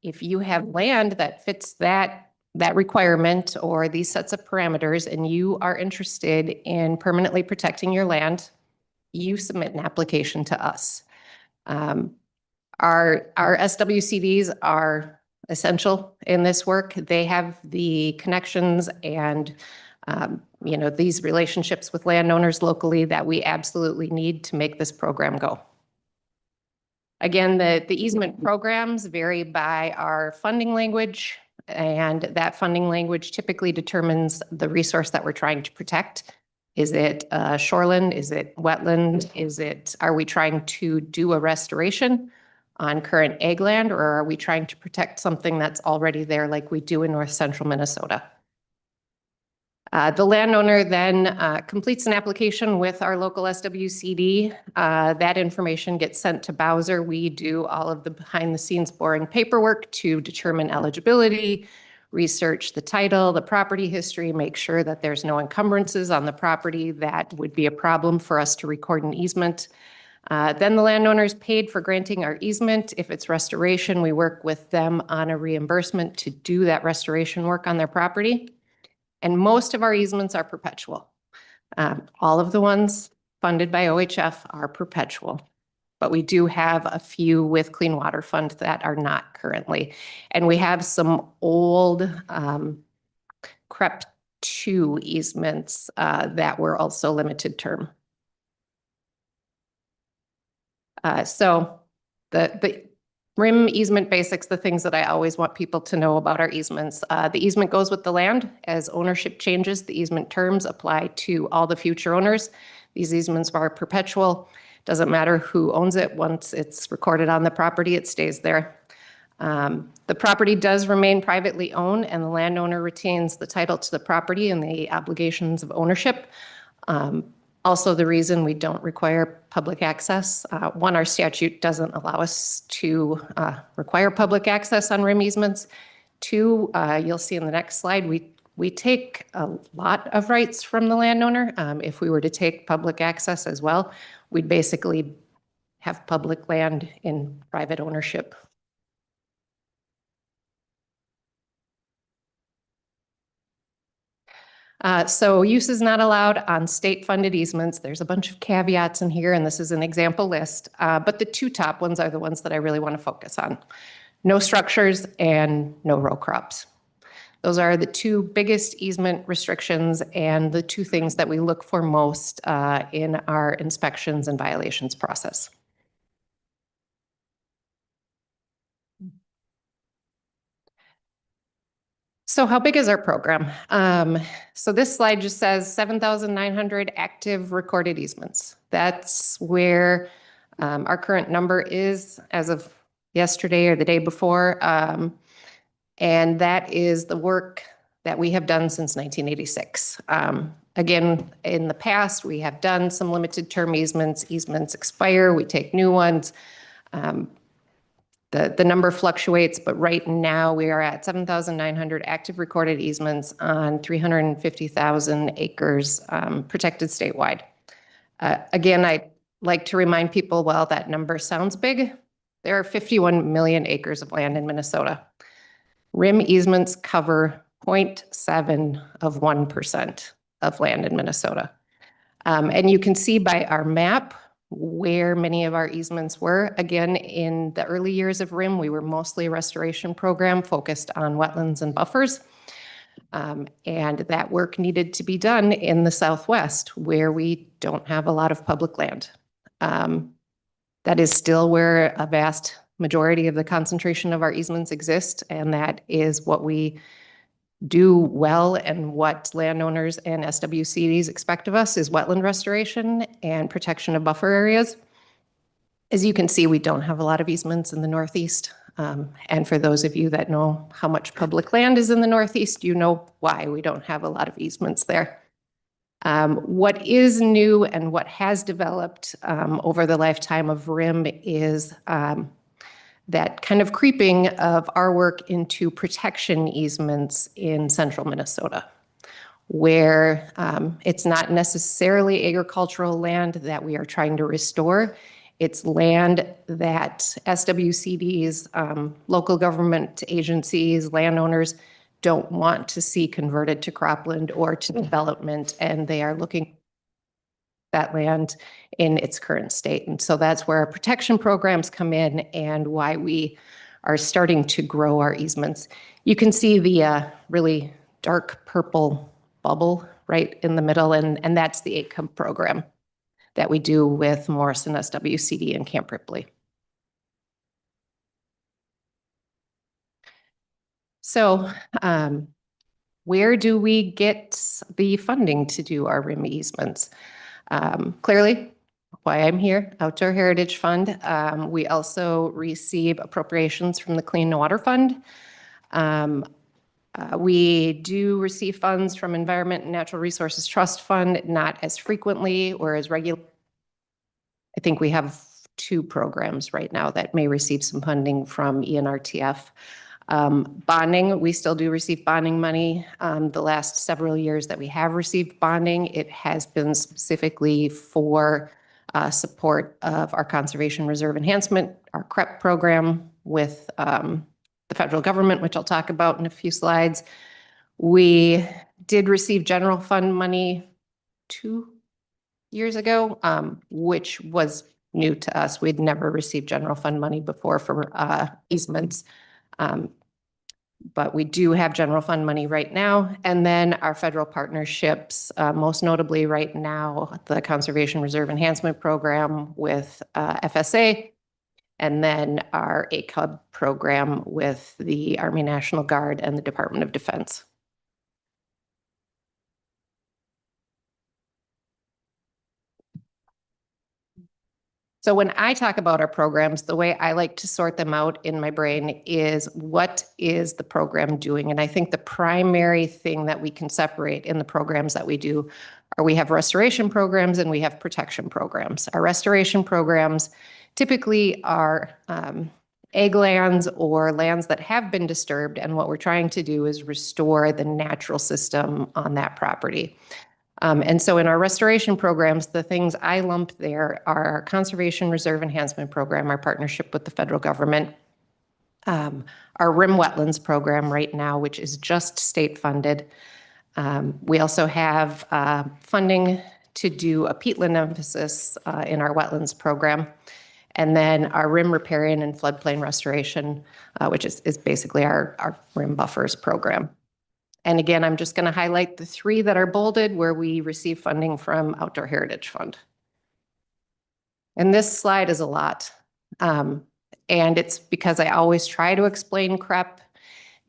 If you have land that fits that requirement or these sets of parameters and you are interested in permanently protecting your land, you submit an application to us. Our SWCDs are essential in this work. They have the connections and these relationships with landowners locally that we absolutely need to make this program go. Again, the easement programs vary by our funding language, and that funding language typically determines the resource that we're trying to protect. Is it shoreland? Is it wetland? Are we trying to do a restoration on current ag land, or are we trying to protect something that's already there like we do in north central Minnesota? The landowner then completes an application with our local SWCD. That information gets sent to Bowser. We do all of the behind the scenes boring paperwork to determine eligibility, research the title, the property history, make sure that there's no encumbrances on the property that would be a problem for us to record an easement. Then the landowner is paid for granting our easement. If it's restoration, we work with them on a reimbursement to do that restoration work on their property. And most of our easements are perpetual. All of the ones funded by OHF are perpetual. But we do have a few with Clean Water Fund that are not currently. And we have some old CREP 2 easements that were also limited term. So The RIM easement basics, the things that I always want people to know about our easements. The easement goes with the land. As ownership changes, the easement terms apply to all the future owners. These easements are perpetual. Doesn't matter who owns it. Once it's recorded on the property, it stays there. The property does remain privately owned, and the landowner retains the title to the property and the obligations of ownership. Also, the reason we don't require public access, one, our statute doesn't allow us to require public access on RIM easements. Two, you'll see in the next slide, we take a lot of rights from the landowner. If we were to take public access as well, we'd basically have public land in private ownership. So use is not allowed on state-funded easements. There's a bunch of caveats in here, and this is an example list. But the two top ones are the ones that I really want to focus on. No structures and no row crops. Those are the two biggest easement restrictions and the two things that we look for most in our inspections and violations process. So how big is our program? So this slide just says 7,900 active recorded easements. That's where our current number is as of yesterday or the day before. And that is the work that we have done since 1986. Again, in the past, we have done some limited term easements. Easements expire, we take new ones. The number fluctuates, but right now we are at 7,900 active recorded easements on 350,000 acres protected statewide. Again, I'd like to remind people, while that number sounds big, there are 51 million acres of land in Minnesota. RIM easements cover 0.7 of 1% of land in Minnesota. And you can see by our map where many of our easements were. Again, in the early years of RIM, we were mostly a restoration program focused on wetlands and buffers. And that work needed to be done in the Southwest, where we don't have a lot of public land. That is still where a vast majority of the concentration of our easements exist, and that is what we do well, and what landowners and SWCDs expect of us is wetland restoration and protection of buffer areas. As you can see, we don't have a lot of easements in the Northeast. And for those of you that know how much public land is in the Northeast, you know why we don't have a lot of easements there. What is new and what has developed over the lifetime of RIM is that kind of creeping of our work into protection easements in central Minnesota, where it's not necessarily agricultural land that we are trying to restore. It's land that SWCDs, local government agencies, landowners don't want to see converted to cropland or to development, and they are looking that land in its current state. And so that's where our protection programs come in and why we are starting to grow our easements. You can see the really dark purple bubble right in the middle, and that's the 8-Cump program that we do with Morrison SWCD and Camp Ripley. So where do we get the funding to do our RIM easements? Clearly, why I'm here, Outdoor Heritage Fund. We also receive appropriations from the Clean Water Fund. We do receive funds from Environment and Natural Resources Trust Fund, not as frequently or as regular. I think we have 2 programs right now that may receive some funding from ENRTF. Bonding, we still do receive bonding money. The last several years that we have received bonding, it has been specifically for support of our Conservation Reserve Enhancement, our CREP program with the federal government, which I'll talk about in a few slides. We did receive general fund money 2 years ago, which was new to us. We'd never received general fund money before for easements. But we do have general fund money right now. And then our federal partnerships, most notably right now, the Conservation Reserve Enhancement Program with FSA and then our ACUB program with the Army National Guard and the Department of Defense. So when I talk about our programs, the way I like to sort them out in my brain is what is the program doing? And I think the primary thing that we can separate in the programs that we do are we have restoration programs and we have protection programs. Our restoration programs typically are ag lands or lands that have been disturbed, and what we're trying to do is restore the natural system on that property. And so in our restoration programs, the things I lump there are our Conservation Reserve Enhancement Program, our partnership with the federal government, our RIM Wetlands Program right now, which is just state funded. We also have funding to do a peatland emphasis in our wetlands program. And then our RIM riparian and floodplain restoration, which is basically our RIM buffers program. And again, I'm just going to highlight the 3 that are bolded where we receive funding from Outdoor Heritage Fund. And this slide is a lot. And it's because I always try to explain CREP.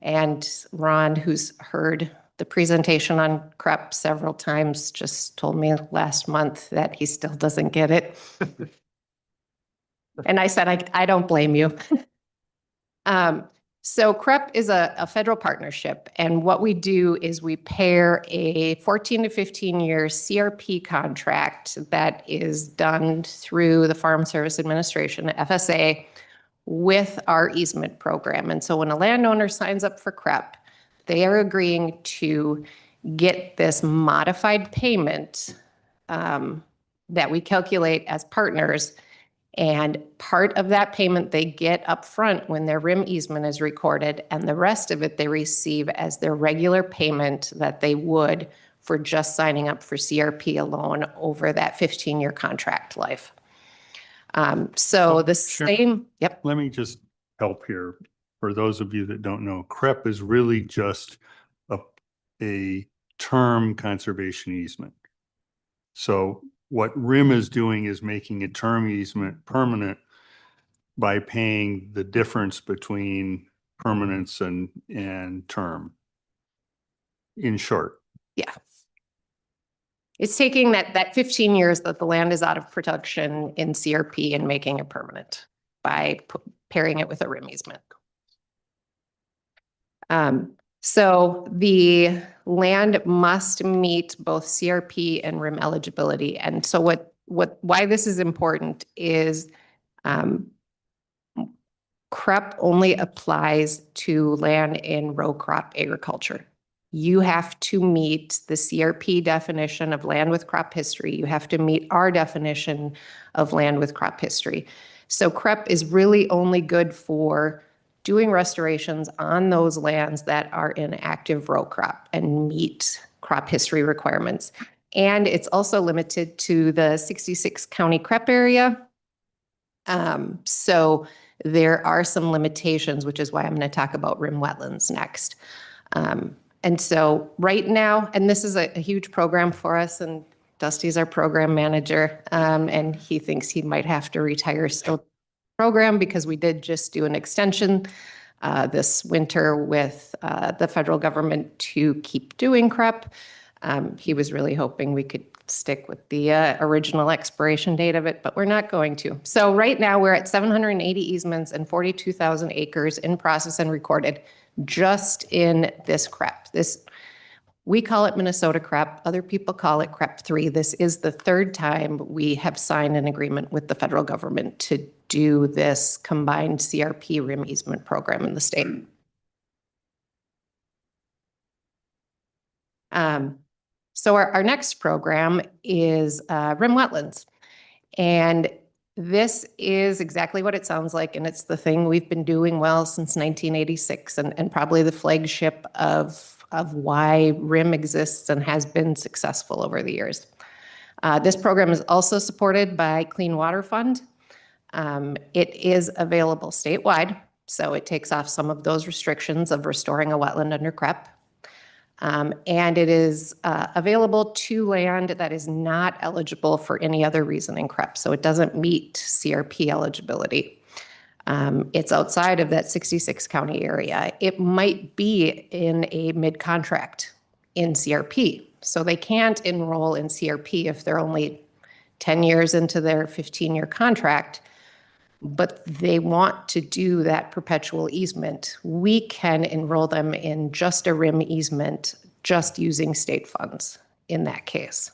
And Ron, who's heard the presentation on CREP several times, just told me last month that he still doesn't get it. And I said, I don't blame you. So CREP is a federal partnership, and what we do is we pair a 14 to 15 year CRP contract that is done through the Farm Service Administration, FSA, with our easement program. And so when a landowner signs up for CREP, they are agreeing to get this modified payment that we calculate as partners. And part of that payment they get up front when their RIM easement is recorded, and the rest of it they receive as their regular payment that they would for just signing up for CRP alone over that 15-year contract life. So the same, yep. Let me just help here. For those of you that don't know, CREP is really just a term conservation easement. So what RIM is doing is making a term easement permanent by paying the difference between permanence and term, in short. Yeah. It's taking that 15 years that the land is out of production in CRP and making it permanent by pairing it with a RIM easement. So the land must meet both CRP and RIM eligibility. And so why this is important is CREP only applies to land in row crop agriculture. You have to meet the CRP definition of land with crop history. You have to meet our definition of land with crop history. So CREP is really only good for doing restorations on those lands that are in active row crop and meet crop history requirements. And it's also limited to the 66 county CREP area. So there are some limitations, which is why I'm going to talk about RIM wetlands next. And so right now, and this is a huge program for us, and Dusty's our program manager, and he thinks he might have to retire still program because we did just do an extension this winter with the federal government to keep doing CREP. He was really hoping we could stick with the original expiration date of it, but we're not going to. So right now we're at 780 easements and 42,000 acres in process and recorded just in this CREP. We call it Minnesota CREP. Other people call it CREP 3. This is the 3rd time we have signed an agreement with the federal government to do this combined CRP RIM easement program in the state. So our next program is RIM wetlands. And this is exactly what it sounds like, and it's the thing we've been doing well since 1986, and probably the flagship of why RIM exists and has been successful over the years. This program is also supported by Clean Water Fund. It is available statewide, so it takes off some of those restrictions of restoring a wetland under CREP. And it is available to land that is not eligible for any other reason in CREP, so it doesn't meet CRP eligibility. It's outside of that 66 county area. It might be in a mid-contract in CRP. So they can't enroll in CRP if they're only 10 years into their 15-year contract, but they want to do that perpetual easement. We can enroll them in just a RIM easement, just using state funds in that case.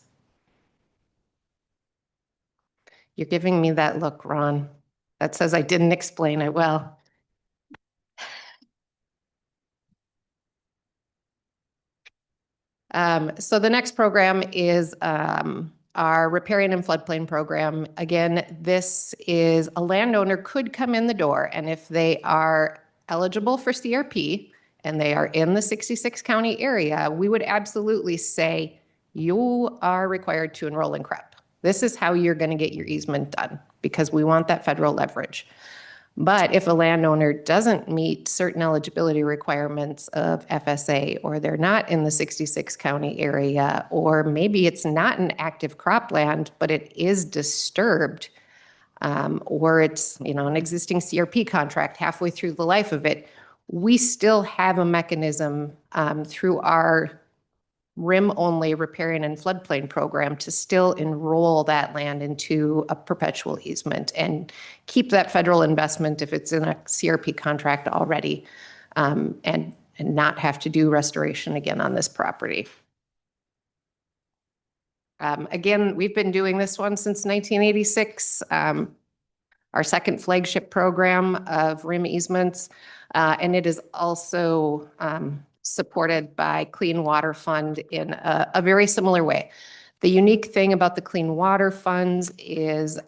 You're giving me that look, Ron. That says I didn't explain it well. So the next program is our riparian and floodplain program. Again, this is a landowner could come in the door, and if they are eligible for CRP and they are in the 66 county area, we would absolutely say you are required to enroll in CREP. This is how you're going to get your easement done because we want that federal leverage. But if a landowner doesn't meet certain eligibility requirements of FSA, or they're not in the 66 county area, or maybe it's not an active cropland, but it is disturbed, or it's, you know, an existing CRP contract halfway through the life of it, we still have a mechanism through our RIM-only riparian and floodplain program to still enroll that land into a perpetual easement and keep that federal investment if it's in a CRP contract already, and not have to do restoration again on this property. Again, we've been doing this one since 1986. Our second flagship program of RIM easements, and it is also supported by Clean Water Fund in a very similar way. The unique thing about the Clean Water Funds is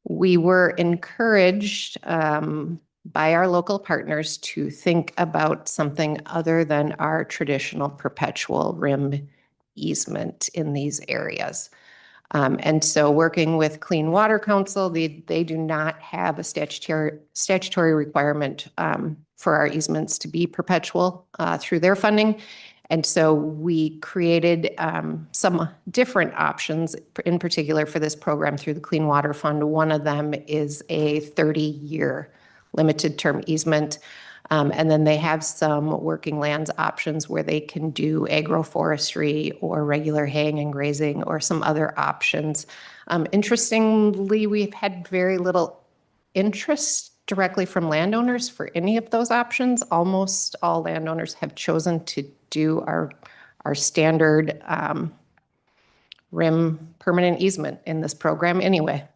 we were encouraged by our local partners to think about something other than our traditional perpetual RIM easement in these areas. And so working with Clean Water Council, they do not have a statutory requirement for our easements to be perpetual through their funding. And so we created some different options, in particular for this program through the Clean Water Fund. One of them is a 30-year limited term easement. And then they have some working lands options where they can do agroforestry or regular haying and grazing or some other options. Interestingly, we've had very little interest directly from landowners for any of those options. Almost all landowners have chosen to do our standard RIM permanent easement in this program anyway.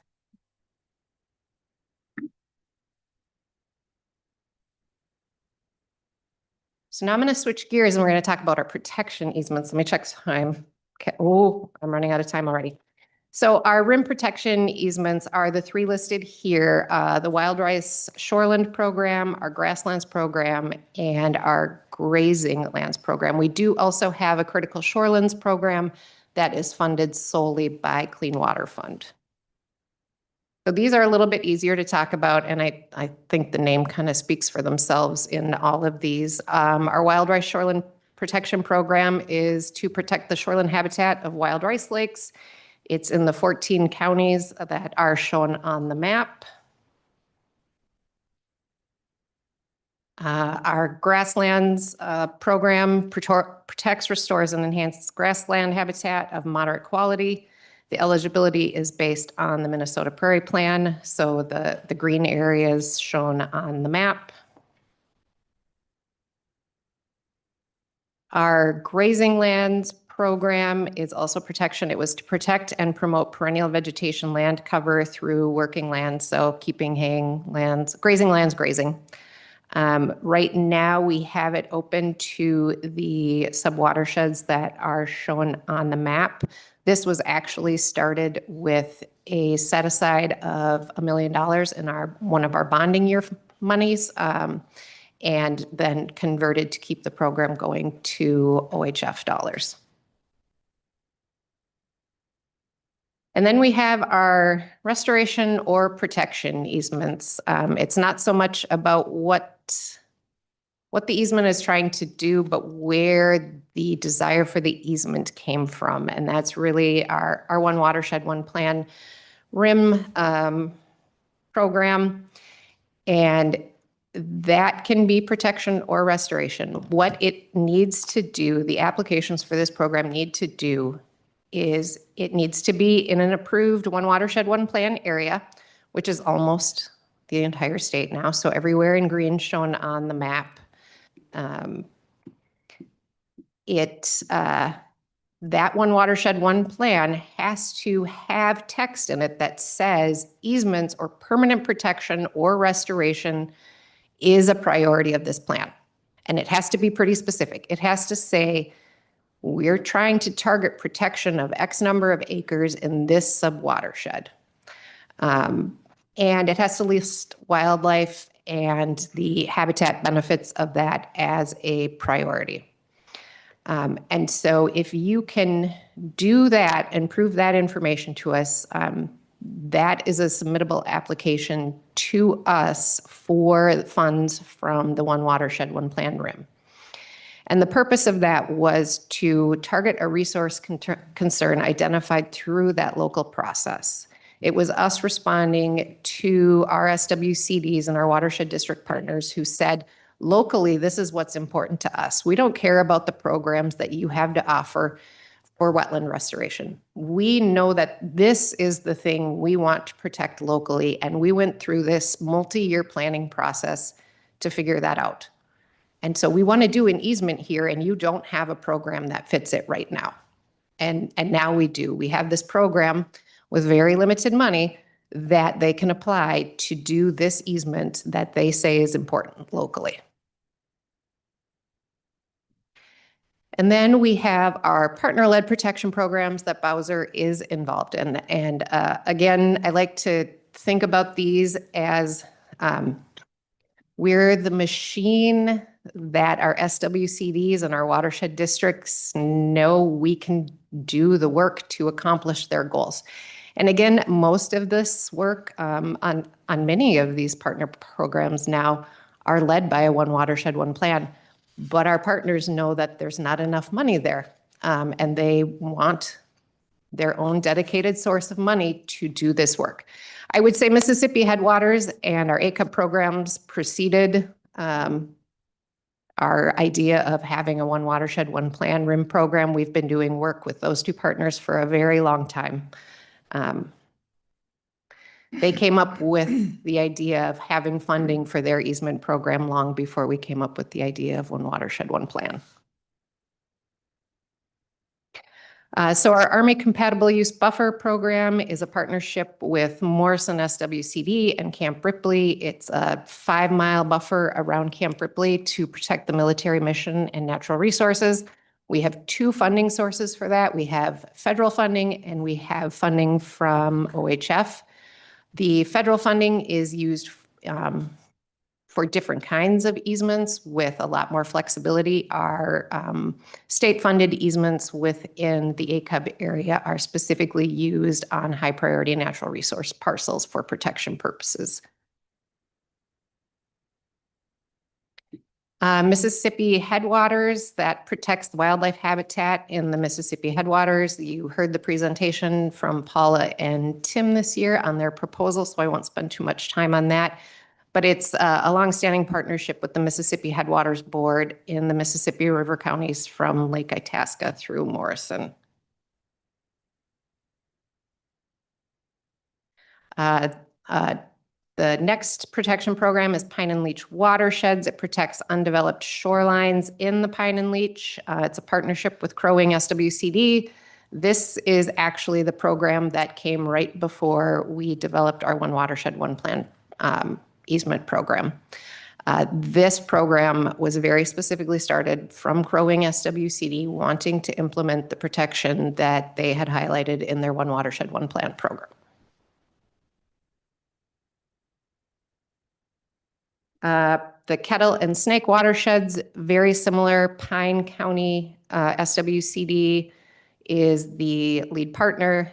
So now I'm going to switch gears and we're going to talk about our protection easements. Let me check time. Okay. Oh, I'm running out of time already. So our RIM protection easements are the three listed here, the Wild Rice Shoreland program, our grasslands program, and our grazing lands program. We do also have a critical shorelands program that is funded solely by Clean Water Fund. So these are a little bit easier to talk about, and I think the name kind of speaks for themselves in all of these. Our Wild Rice Shoreland Protection Program is to protect the shoreland habitat of wild rice lakes. It's in the 14 counties that are shown on the map. Our grasslands program protects, restores, and enhances grassland habitat of moderate quality. The eligibility is based on the Minnesota Prairie Plan, so the green areas shown on the map. Our grazing lands program is also protection. It was to protect and promote perennial vegetation land cover through working lands, so keeping haying lands, grazing. Right now, we have it open to the subwatersheds that are shown on the map. This was actually started with a set aside of $1 million in one of our bonding year monies, and then converted to keep the program going to OHF dollars. And then we have our restoration or protection easements. It's not so much about what the easement is trying to do, but where the desire for the easement came from. And that's really our One Watershed, One Plan RIM program. And that can be protection or restoration. What it needs to do, the applications for this program need to do is it needs to be in an approved one watershed, one plan area, which is almost the entire state now. So everywhere in green shown on the map. That one watershed, one plan has to have text in it that says easements or permanent protection or restoration is a priority of this plan. And it has to be pretty specific. It has to say, we're trying to target protection of X number of acres in this sub-watershed. And it has to list wildlife and the habitat benefits of that as a priority. And so if you can do that and prove that information to us, that is a submittable application to us for funds from the One Watershed, One Plan RIM. And the purpose of that was to target a resource concern identified through that local process. It was us responding to our SWCDs and our watershed district partners who said, locally, this is what's important to us. We don't care about the programs that you have to offer for wetland restoration. We know that this is the thing we want to protect locally, and we went through this multi-year planning process to figure that out. And so we want to do an easement here, and you don't have a program that fits it right now. And now we do. We have this program with very limited money that they can apply to do this easement that they say is important locally. And then we have our partner-led protection programs that Bowser is involved in. And again, I like to think about these as we're the machine that our SWCDs and our watershed districts know we can do the work to accomplish their goals. And again, most of this work on many of these partner programs now are led by a One Watershed, One Plan. But our partners know that there's not enough money there, and they want their own dedicated source of money to do this work. I would say Mississippi Headwaters and our ACUP programs preceded our idea of having a One Watershed, One Plan RIM program. We've been doing work with those two partners for a very long time. They came up with the idea of having funding for their easement program long before we came up with the idea of One Watershed, One Plan. So our Army Compatible Use Buffer Program is a partnership with Morrison SWCD and Camp Ripley. It's a 5-mile buffer around Camp Ripley to protect the military mission and natural resources. We have 2 funding sources for that. We have federal funding and we have funding from OHF. The federal funding is used for different kinds of easements with a lot more flexibility. Our state-funded easements within the ACUB area are specifically used on high-priority natural resource parcels for protection purposes. Mississippi Headwaters, that protects the wildlife habitat in the Mississippi Headwaters. You heard the presentation from Paula and Tim this year on their proposal, so I won't spend too much time on that. But it's a longstanding partnership with the Mississippi Headwaters Board in the Mississippi River counties from Lake Itasca through Morrison. The next protection program is Pine and Leach Watersheds. It protects undeveloped shorelines in the Pine and Leach. It's a partnership with Crow Wing SWCD. This is actually the program that came right before we developed our One Watershed, One Plan easement program. This program was very specifically started from Crow Wing SWCD wanting to implement the protection that they had highlighted in their One Watershed, One Plan program. The Kettle and Snake watersheds, very similar. Pine County SWCD is the lead partner.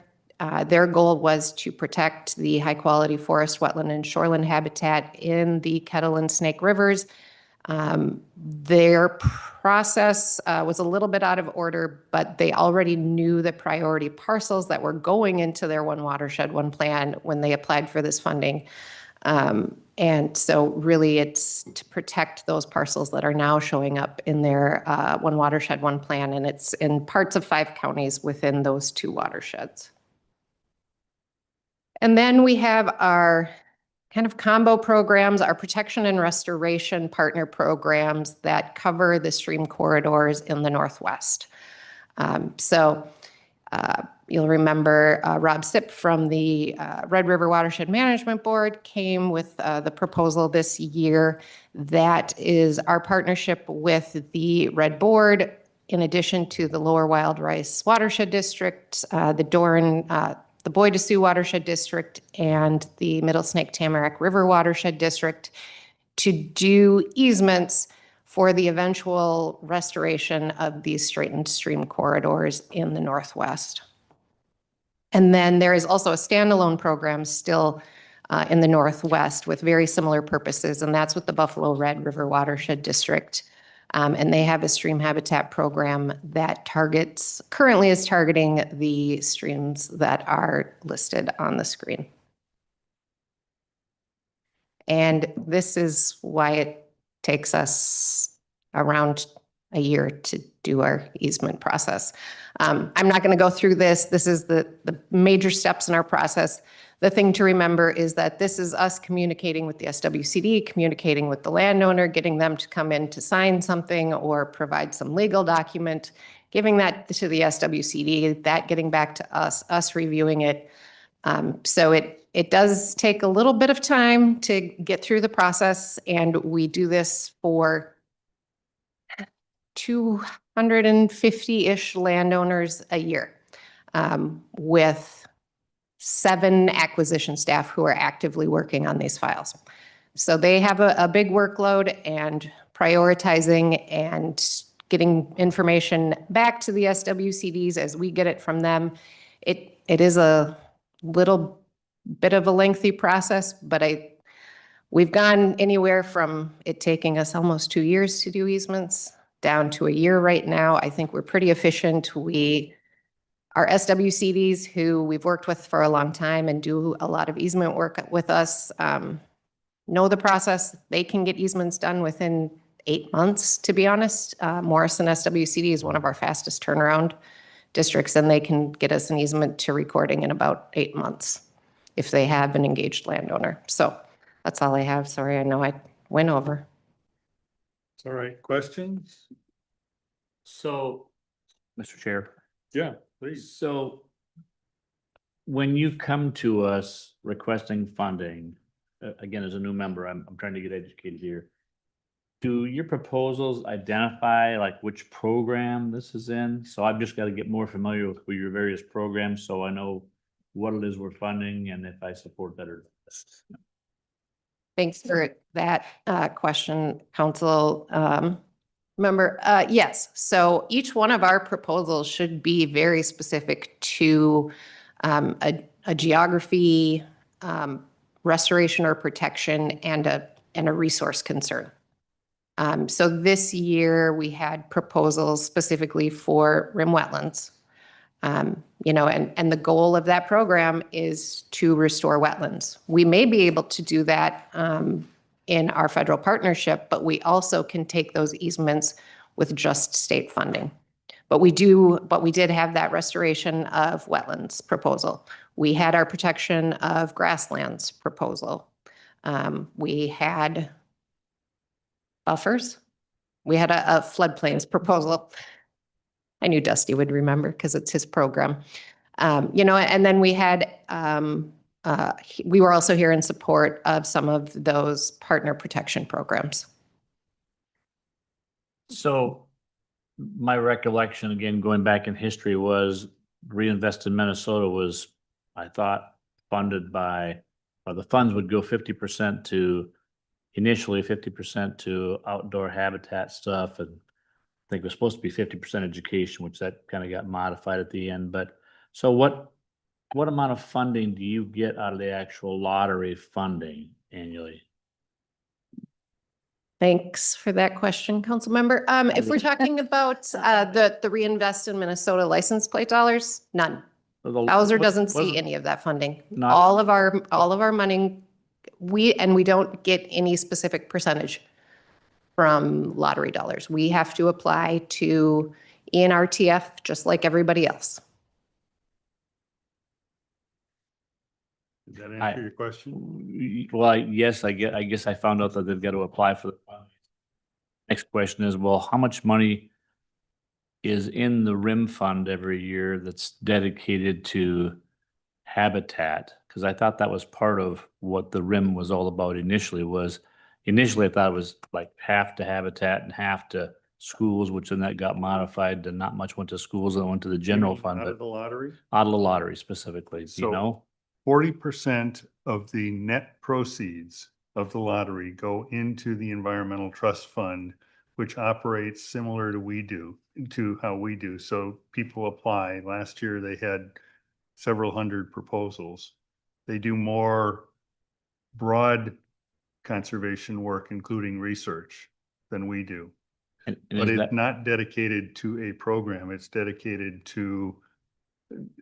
Their goal was to protect the high-quality forest, wetland, and shoreland habitat in the Kettle and Snake rivers. Their process was a little bit out of order, but they already knew the priority parcels that were going into their One Watershed, One Plan when they applied for this funding. And so really it's to protect those parcels that are now showing up in their One Watershed, One Plan, and it's in parts of 5 counties within those 2 watersheds. And then we have our kind of combo programs, our protection and restoration partner programs that cover the stream corridors in the Northwest. You'll remember Rob Sipp from the Red River Watershed Management Board came with the proposal this year. That is our partnership with the Red Board, in addition to the Lower Wild Rice Watershed District, the Doran, the Boy de Sioux Watershed District, and the Middle Snake Tamarack River Watershed District to do easements for the eventual restoration of these straightened stream corridors in the Northwest. And then there is also a standalone program still in the Northwest with very similar purposes, and that's with the Buffalo Red River Watershed District. And they have a stream habitat program that currently is targeting the streams that are listed on the screen. And this is why it takes us around a year to do our easement process. I'm not going to go through this. This is the major steps in our process. The thing to remember is that this is us communicating with the SWCD, communicating with the landowner, getting them to come in to sign something or provide some legal document, giving that to the SWCD, that getting back to us reviewing it. So it does take a little bit of time to get through the process, and we do this for 250-ish landowners a year, with 7 acquisition staff who are actively working on these files. So they have a big workload, and prioritizing and getting information back to the SWCDs as we get it from them. It is a little bit of a lengthy process, but we've gone anywhere from it taking us almost 2 years to do easements down to a year right now. I think we're pretty efficient. Our SWCDs, who we've worked with for a long time and do a lot of easement work with us, know the process. They can get easements done within 8 months, to be honest. Morrison SWCD is one of our fastest turnaround districts, and they can get us an easement to recording in about 8 months if they have an engaged landowner. So that's all I have. Sorry, I know I went over. It's all right. Questions? So, Mr. Chair. Yeah, please. So when you come to us requesting funding, again, as a new member, I'm trying to get educated here. Do your proposals identify like which program this is in? So I've just got to get more familiar with your various programs so I know what it is we're funding and if I support that or not. Thanks for that question, Council Member. Yes, so each one of our proposals should be very specific to a geography, restoration or protection, and a resource concern. So this year we had proposals specifically for rim wetlands. And the goal of that program is to restore wetlands. We may be able to do that in our federal partnership, but we also can take those easements with just state funding. But we did have that restoration of wetlands proposal. We had our protection of grasslands proposal. We had buffers. We had a floodplains proposal. I knew Dusty would remember because it's his program. And then we had, we were also here in support of some of those partner protection programs. So my recollection, again, going back in history, was Reinvest in Minnesota was, I thought, funded by, or the funds would go 50% to, initially 50% to outdoor habitat stuff, and I think it was supposed to be 50% education, which that kind of got modified at the end. But so what amount of funding do you get out of the actual lottery funding annually? Thanks for that question, Council Member. If we're talking about the Reinvest in Minnesota license plate dollars, none. Bowser doesn't see any of that funding. All of our money we don't get any specific percentage from lottery dollars. We have to apply to ENRTF just like everybody else. Does that answer your question? Well, yes, I guess I found out that they've got to apply for the fund. Next question is, well, how much money is in the RIM fund every year that's dedicated to habitat? Because I thought that was part of what the RIM was all about initially I thought it was like half to habitat and half to schools, which then that got modified to not much went to schools and went to the general fund, Out but of the lottery? out of the lottery specifically, do you So- know? 40% of the net proceeds of the lottery go into the environmental trust fund, which operates similar to how we do. So people apply. Last year, they had several hundred proposals. They do more broad conservation work, including research, than we do. And But is it's that, not dedicated to a program. It's dedicated to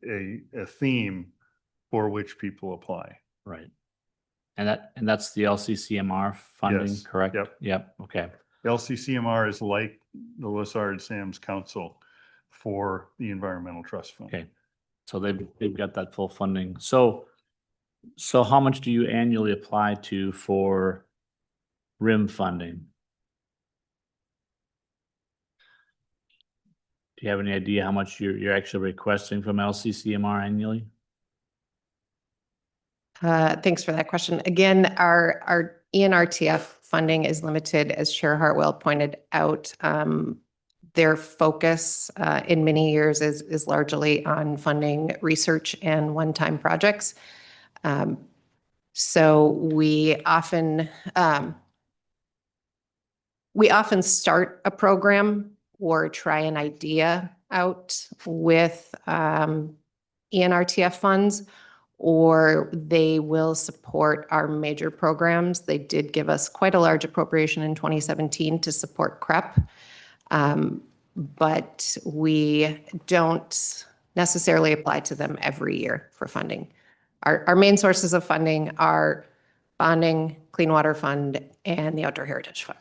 a theme for which people apply. right. And that's the LCCMR funding, Yes, correct? yep. Yep, okay. LCCMR is like the Lessard-Sams Council for the Environmental Trust Fund. Okay. So they've got that full funding. So how much do you annually apply to for RIM funding? Do you have any idea how much you're actually requesting from LCCMR annually? Thanks for that question. Again, our ENRTF funding is limited, as Chair Hartwell pointed out. Their focus in many years is largely on funding research and one-time projects. So we often start a program or try an idea out with ENRTF funds, or they will support our major programs. They did give us quite a large appropriation in 2017 to support CREP. But we don't necessarily apply to them every year for funding. Our main sources of funding are bonding, Clean Water Fund, and the Outdoor Heritage Fund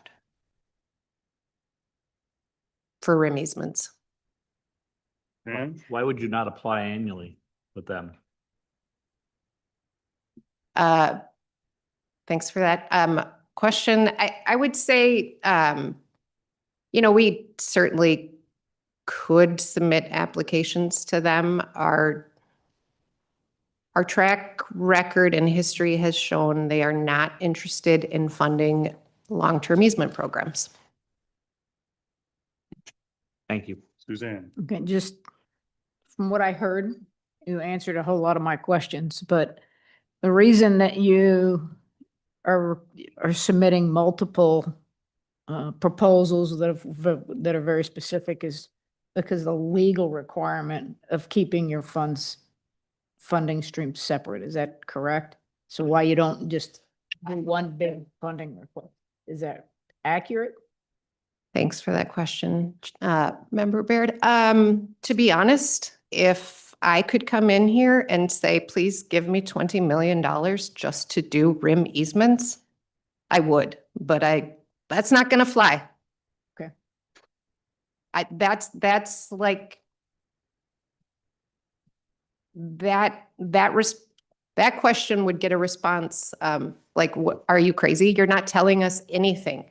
for RIM easements. And Why would you not apply annually with them? Thanks for that question. I would say, we certainly could submit applications to them. Our track record and history has shown they are not interested in funding long-term easement programs. Thank you. Suzanne. Okay, just from what I heard, you answered a whole lot of my questions, but the reason that you are submitting multiple proposals that are very specific is because the legal requirement of keeping your funding stream separate. Is that correct? So why you don't just do one big funding request? Is that accurate? Thanks for that question, Member Baird. To be honest, if I could come in here and say, please give me $20 million just to do RIM easements, I would, but that's not going to fly. Okay. That's like, that question would get a response, like, what, are you crazy? You're not telling us anything.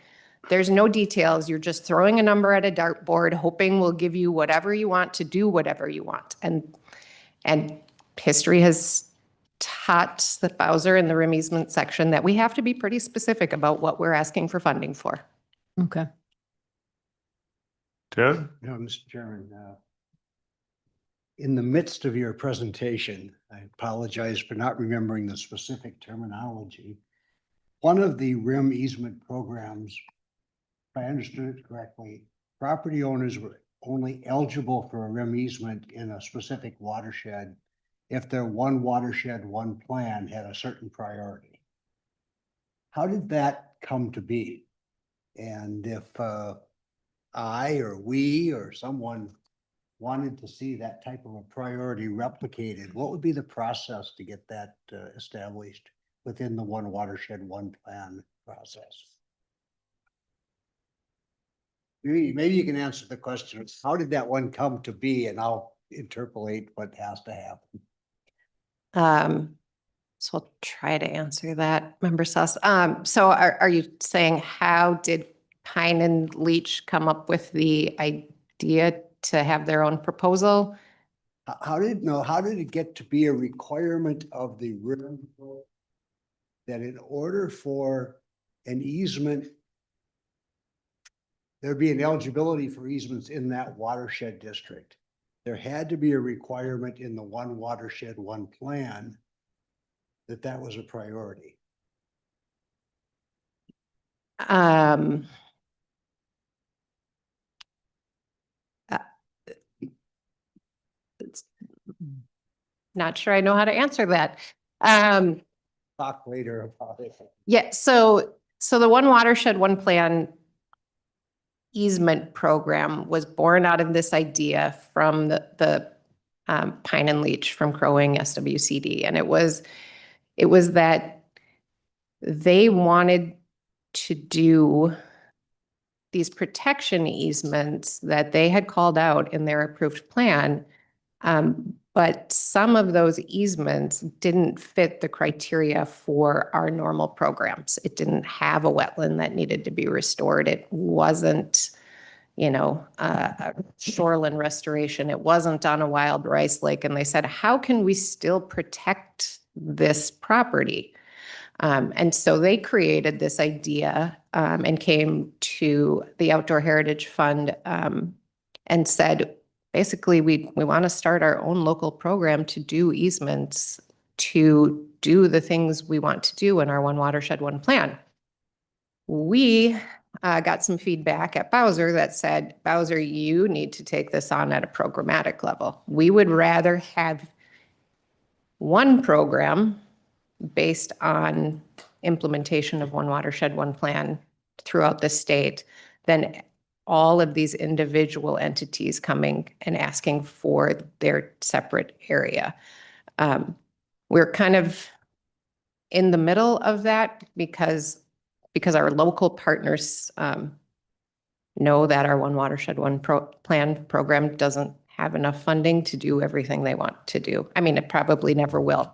There's no details. You're just throwing a number at a dartboard, hoping we'll give you whatever you want to do whatever you want. And history has taught the Bowser and the RIM easement section that we have to be pretty specific about what we're asking for funding for. Okay. Ted? No, Mr. Chairman, in the midst of your presentation, I apologize for not remembering the specific terminology. One of the RIM easement programs, if I understood it correctly, property owners were only eligible for a RIM easement in a specific watershed if their one watershed, one plan had a certain priority. How did that come to be? And if I or we or someone wanted to see that type of a priority replicated, what would be the process to get that established within the one watershed, one plan process? Maybe you can answer the question, how did that one come to be? And I'll interpolate what has to happen. So I'll try to answer that, Member Suss. So are you saying how did Pine and Leach come up with the idea to have their own proposal? How did it get to be a requirement of the rim that in order for an easement, there'd be an eligibility for easements in that watershed district? There had to be a requirement in the one watershed, one plan that was a priority. Not sure I know how to answer that. Talk later about it. Yeah, so the one watershed, one plan easement program was born out of this idea from the Pine and Leach from Crowing SWCD. And it was that they wanted to do these protection easements that they had called out in their approved plan. But some of those easements didn't fit the criteria for our normal programs. It didn't have a wetland that needed to be restored. It wasn't, a shoreline restoration. It wasn't on a wild rice lake. And they said, how can we still protect this property? And so they created this idea and came to the Outdoor Heritage Fund and said, basically, we want to start our own local program to do easements, to do the things we want to do in our one watershed, one plan. We got some feedback at Bowser that said, Bowser, you need to take this on at a programmatic level. We would rather have one program based on implementation of one watershed, one plan throughout the state than all of these individual entities coming and asking for their separate area. We're kind of in the middle of that because our local partners know that our one watershed, one plan program doesn't have enough funding to do everything they want to do. I mean, it probably never will.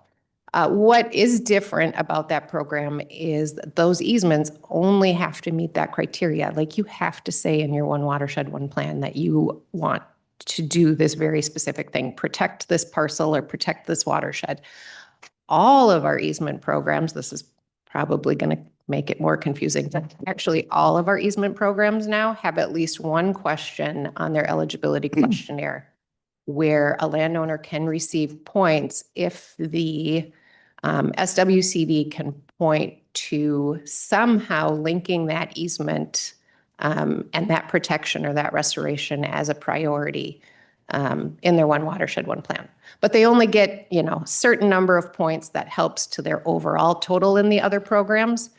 What is different about that program is that those easements only have to meet that criteria. Like you have to say in your one watershed, one plan that you want to do this very specific thing, protect this parcel or protect this watershed. All of our easement programs, this is probably going to make it more confusing, but actually all of our easement programs now have at least one question on their eligibility questionnaire where a landowner can receive points if the SWCD can point to somehow linking that easement and that protection or that restoration as a priority in their one watershed, one plan. But they only get, a certain number of points that helps to their overall total in the other programs.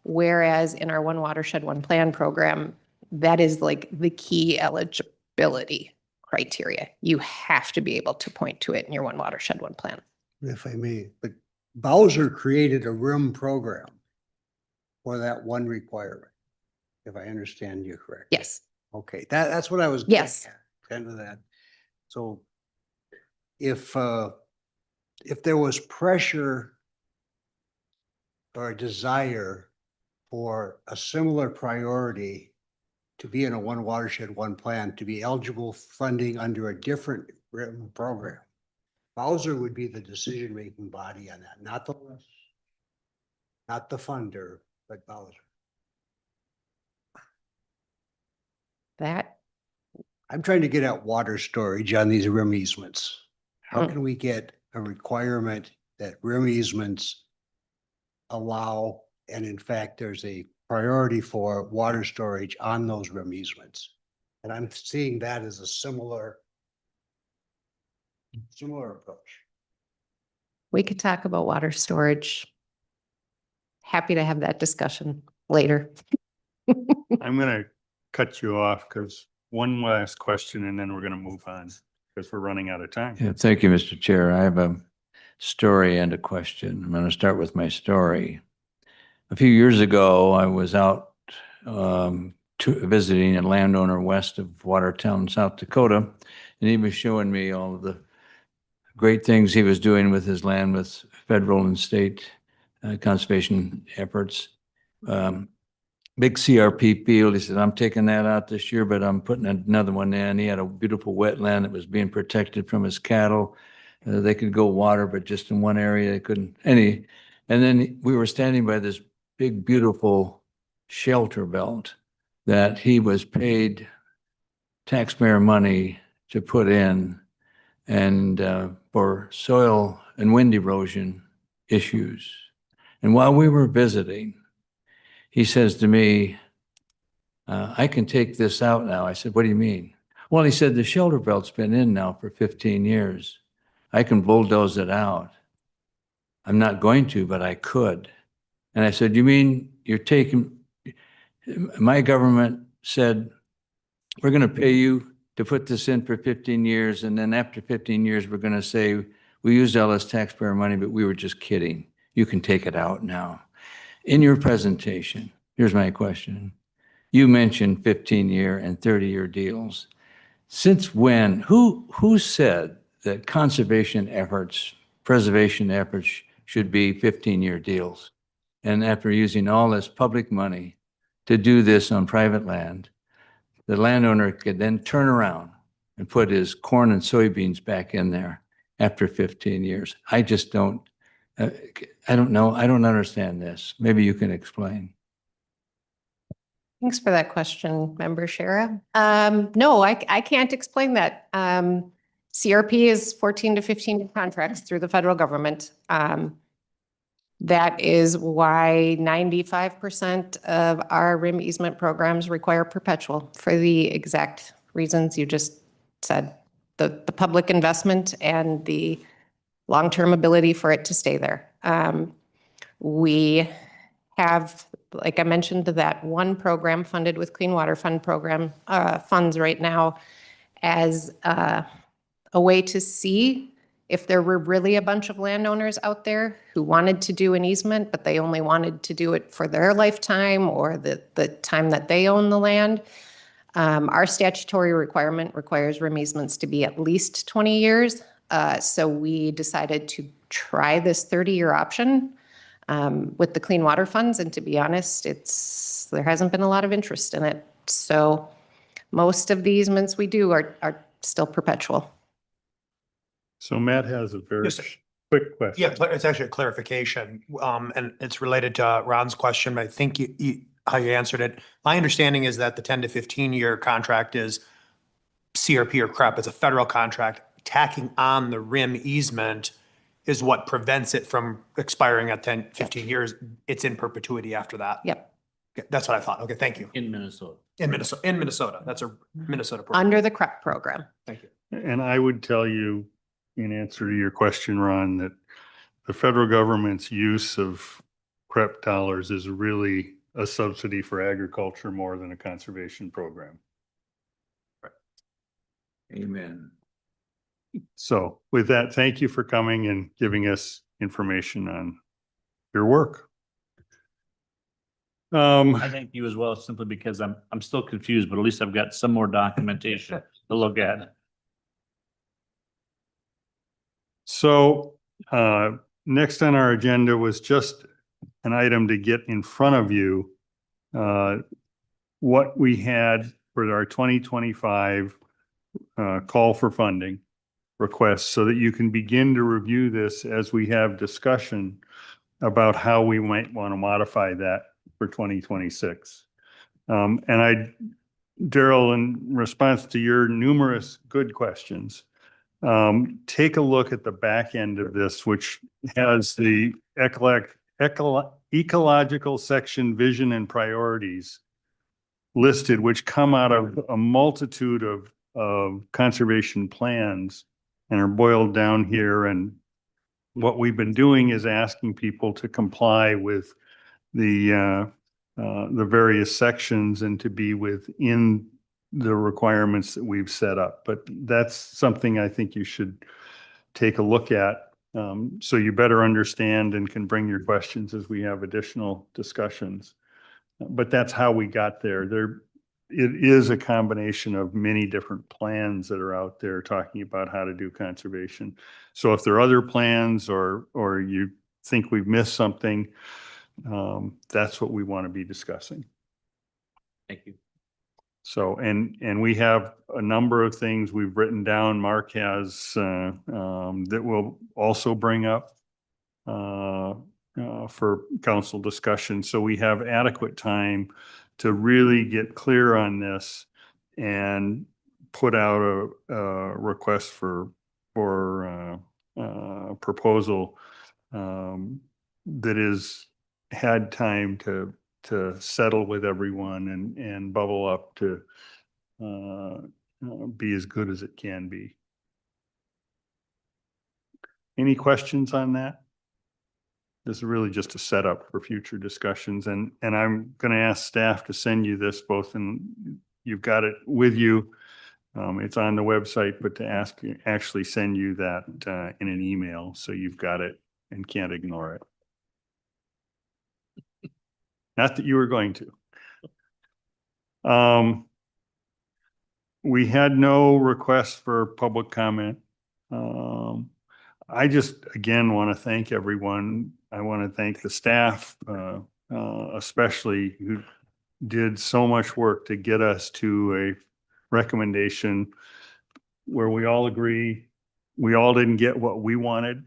Whereas in our one watershed, one plan program, that is like the key eligibility criteria. You have to be able to point to it in your one watershed, one plan. If I may, but Bowser created a RIM program for that one requirement, if I understand you correctly. Yes. Okay, that's what I was. Yes. Kind of that. So if there was pressure or a desire for a similar priority to be in a one watershed, one plan, to be eligible funding under a different RIM program, Bowser would be the decision-making body on that, not the funder, but Bowser. That. I'm trying to get at water storage on these RIM easements. How can we get a requirement that RIM easements allow, and in fact, there's a priority for water storage on those RIM easements? And I'm seeing that as a similar approach. We could talk about water storage. Happy to have that discussion later. I'm going to cut you off because one last question and then we're going to move on because we're running out of time. Yeah, thank you, Mr. Chair. I have story and a question. I'm going to start with my story. A few years ago, I was out visiting a landowner west of Watertown, South Dakota, and he was showing me all of the great things he was doing with his land with federal and state conservation efforts. Big CRP field. He said, I'm taking that out this year, but I'm putting another one in. He had a beautiful wetland that was being protected from his cattle. They could go water, but just in one area, they couldn't any. And then we were standing by this big, beautiful shelter belt that he was paid taxpayer money to put in, and for soil and wind erosion issues. And while we were visiting, he says to me, I can take this out now. I said, what do you mean? Well, he said, the shelter belt's been in now for 15 years. I can bulldoze it out. I'm not going to, but I could. And I said, you mean you're taking, my government said, we're going to pay you to put this in for 15 years. And then after 15 years, we're going to say, we used all this taxpayer money, but we were just kidding. You can take it out now. In your presentation, here's my question. You mentioned 15-year and 30-year deals. Since when, who said that conservation efforts, preservation efforts should be 15-year deals? And after using all this public money to do this on private land, the landowner could then turn around and put his corn and soybeans back in there after 15 years. I just don't, I don't know. I don't understand this. Maybe you can explain. Thanks for that question, Member Shara. No, I can't explain that. CRP is 14 to 15 contracts through the federal government. That is why 95% of our RIM easement programs require perpetual for the exact reasons you just said. The public investment and the long-term ability for it to stay there. We have, like I mentioned, that one program funded with Clean Water Fund program funds right now as a way to see if there were really a bunch of landowners out there who wanted to do an easement, but they only wanted to do it for their lifetime or the time that they own the land. Our statutory requirement requires RIM easements to be at least 20 years. So we decided to try this 30-year option with the clean water funds. And to be honest, there hasn't been a lot of interest in it. So most of the easements we do are still perpetual. So Matt has a very Yes, sir. quick question. Yeah, it's actually a clarification, and it's related to Ron's question, but I think how you answered it. My understanding is that the 10 to 15-year contract is CRP or CREP. It's a federal contract. Tacking on the RIM easement is what prevents it from expiring at 10, 15 years. It's in perpetuity after that. Yep. Okay, that's what I thought. Okay, thank you. In Minnesota. In Minnesota. That's a Minnesota program. Under the CREP program. Thank you. And I would tell you, in answer to your question, Ron, that the federal government's use of CREP dollars is really a subsidy for agriculture more than a conservation program. Amen. So with that, thank you for coming and giving us information on your work. I thank you as well, simply because I'm still confused, but at least I've got some more documentation to look at. So next on our agenda was just an item to get in front of you what we had for our 2025 call for funding requests, so that you can begin to review this as we have discussion about how we might want to modify that for 2026. And Daryl, in response to your numerous good questions, take a look at the back end of this, which has the ecological section vision and priorities listed, which come out of a multitude of conservation plans and are boiled down here. And what we've been doing is asking people to comply with the various sections and to be within the requirements that we've set up. But that's something I think you should take a look at So you better understand and can bring your questions as we have additional discussions. But that's how we got there. It is a combination of many different plans that are out there talking about how to do conservation. So if there are other plans or you think we've missed something, that's what we want to be discussing. Thank you. So, and we have a number of things we've written down, Mark has, that we'll also bring up for council discussion. So we have adequate time to really get clear on this and put out a request for proposal that is had time to settle with everyone and bubble up to be as good as it can be. Any questions on that? This is really just a setup for future discussions, and I'm going to ask staff to send you this both, and you've got it with you. It's on the website, but to actually send you that in an email so you've got it and can't ignore it. Not that you were going to. We had no requests for public comment. I just, again, want to thank everyone. I want to thank the staff, especially who did so much work to get us to a recommendation where we all agree. We all didn't get what we wanted.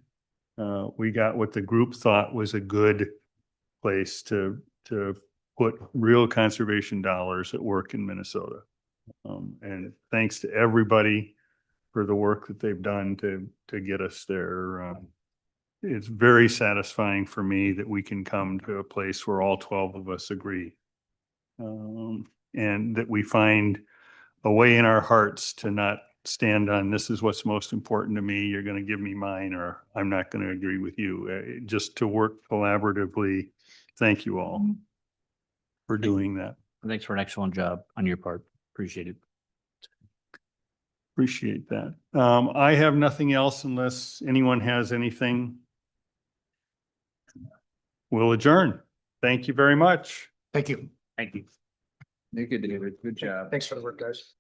We got what the group thought was a good place to put real conservation dollars at work in Minnesota. And thanks to everybody for the work that they've done to get us there. It's very satisfying for me that we can come to a place where all 12 of us agree. And that we find a way in our hearts to not stand on, this is what's most important to me, you're going to give me mine, or I'm not going to agree with you. Just to work collaboratively. Thank you all for doing that. Thanks for an excellent job on your part. Appreciate it. Appreciate that. I have nothing else unless anyone has anything. We'll adjourn. Thank you very much. Thank you. Thank you. Thank you, David. Good job. Thanks for the work, guys.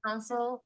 Council.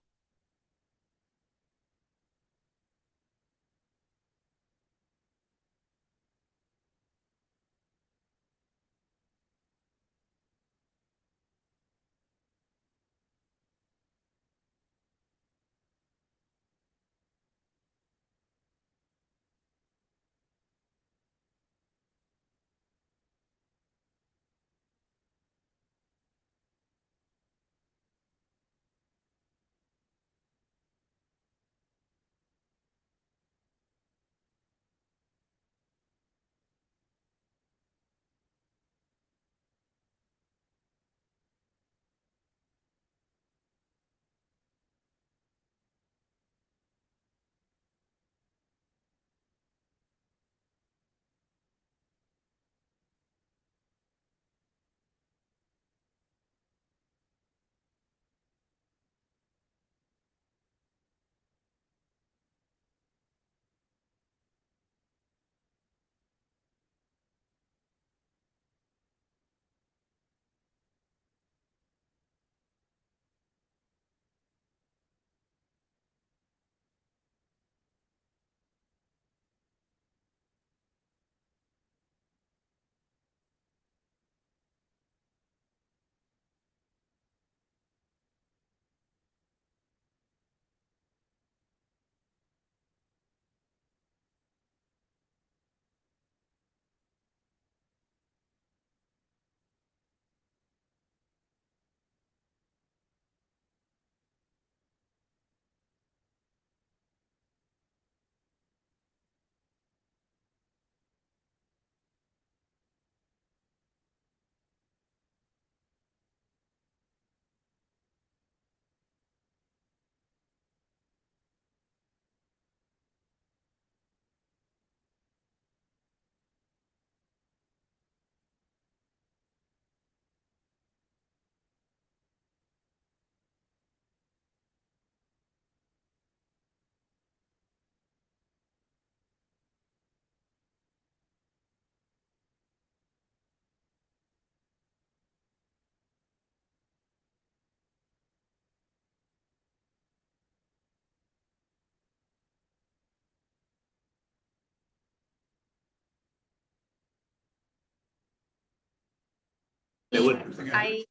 They would. I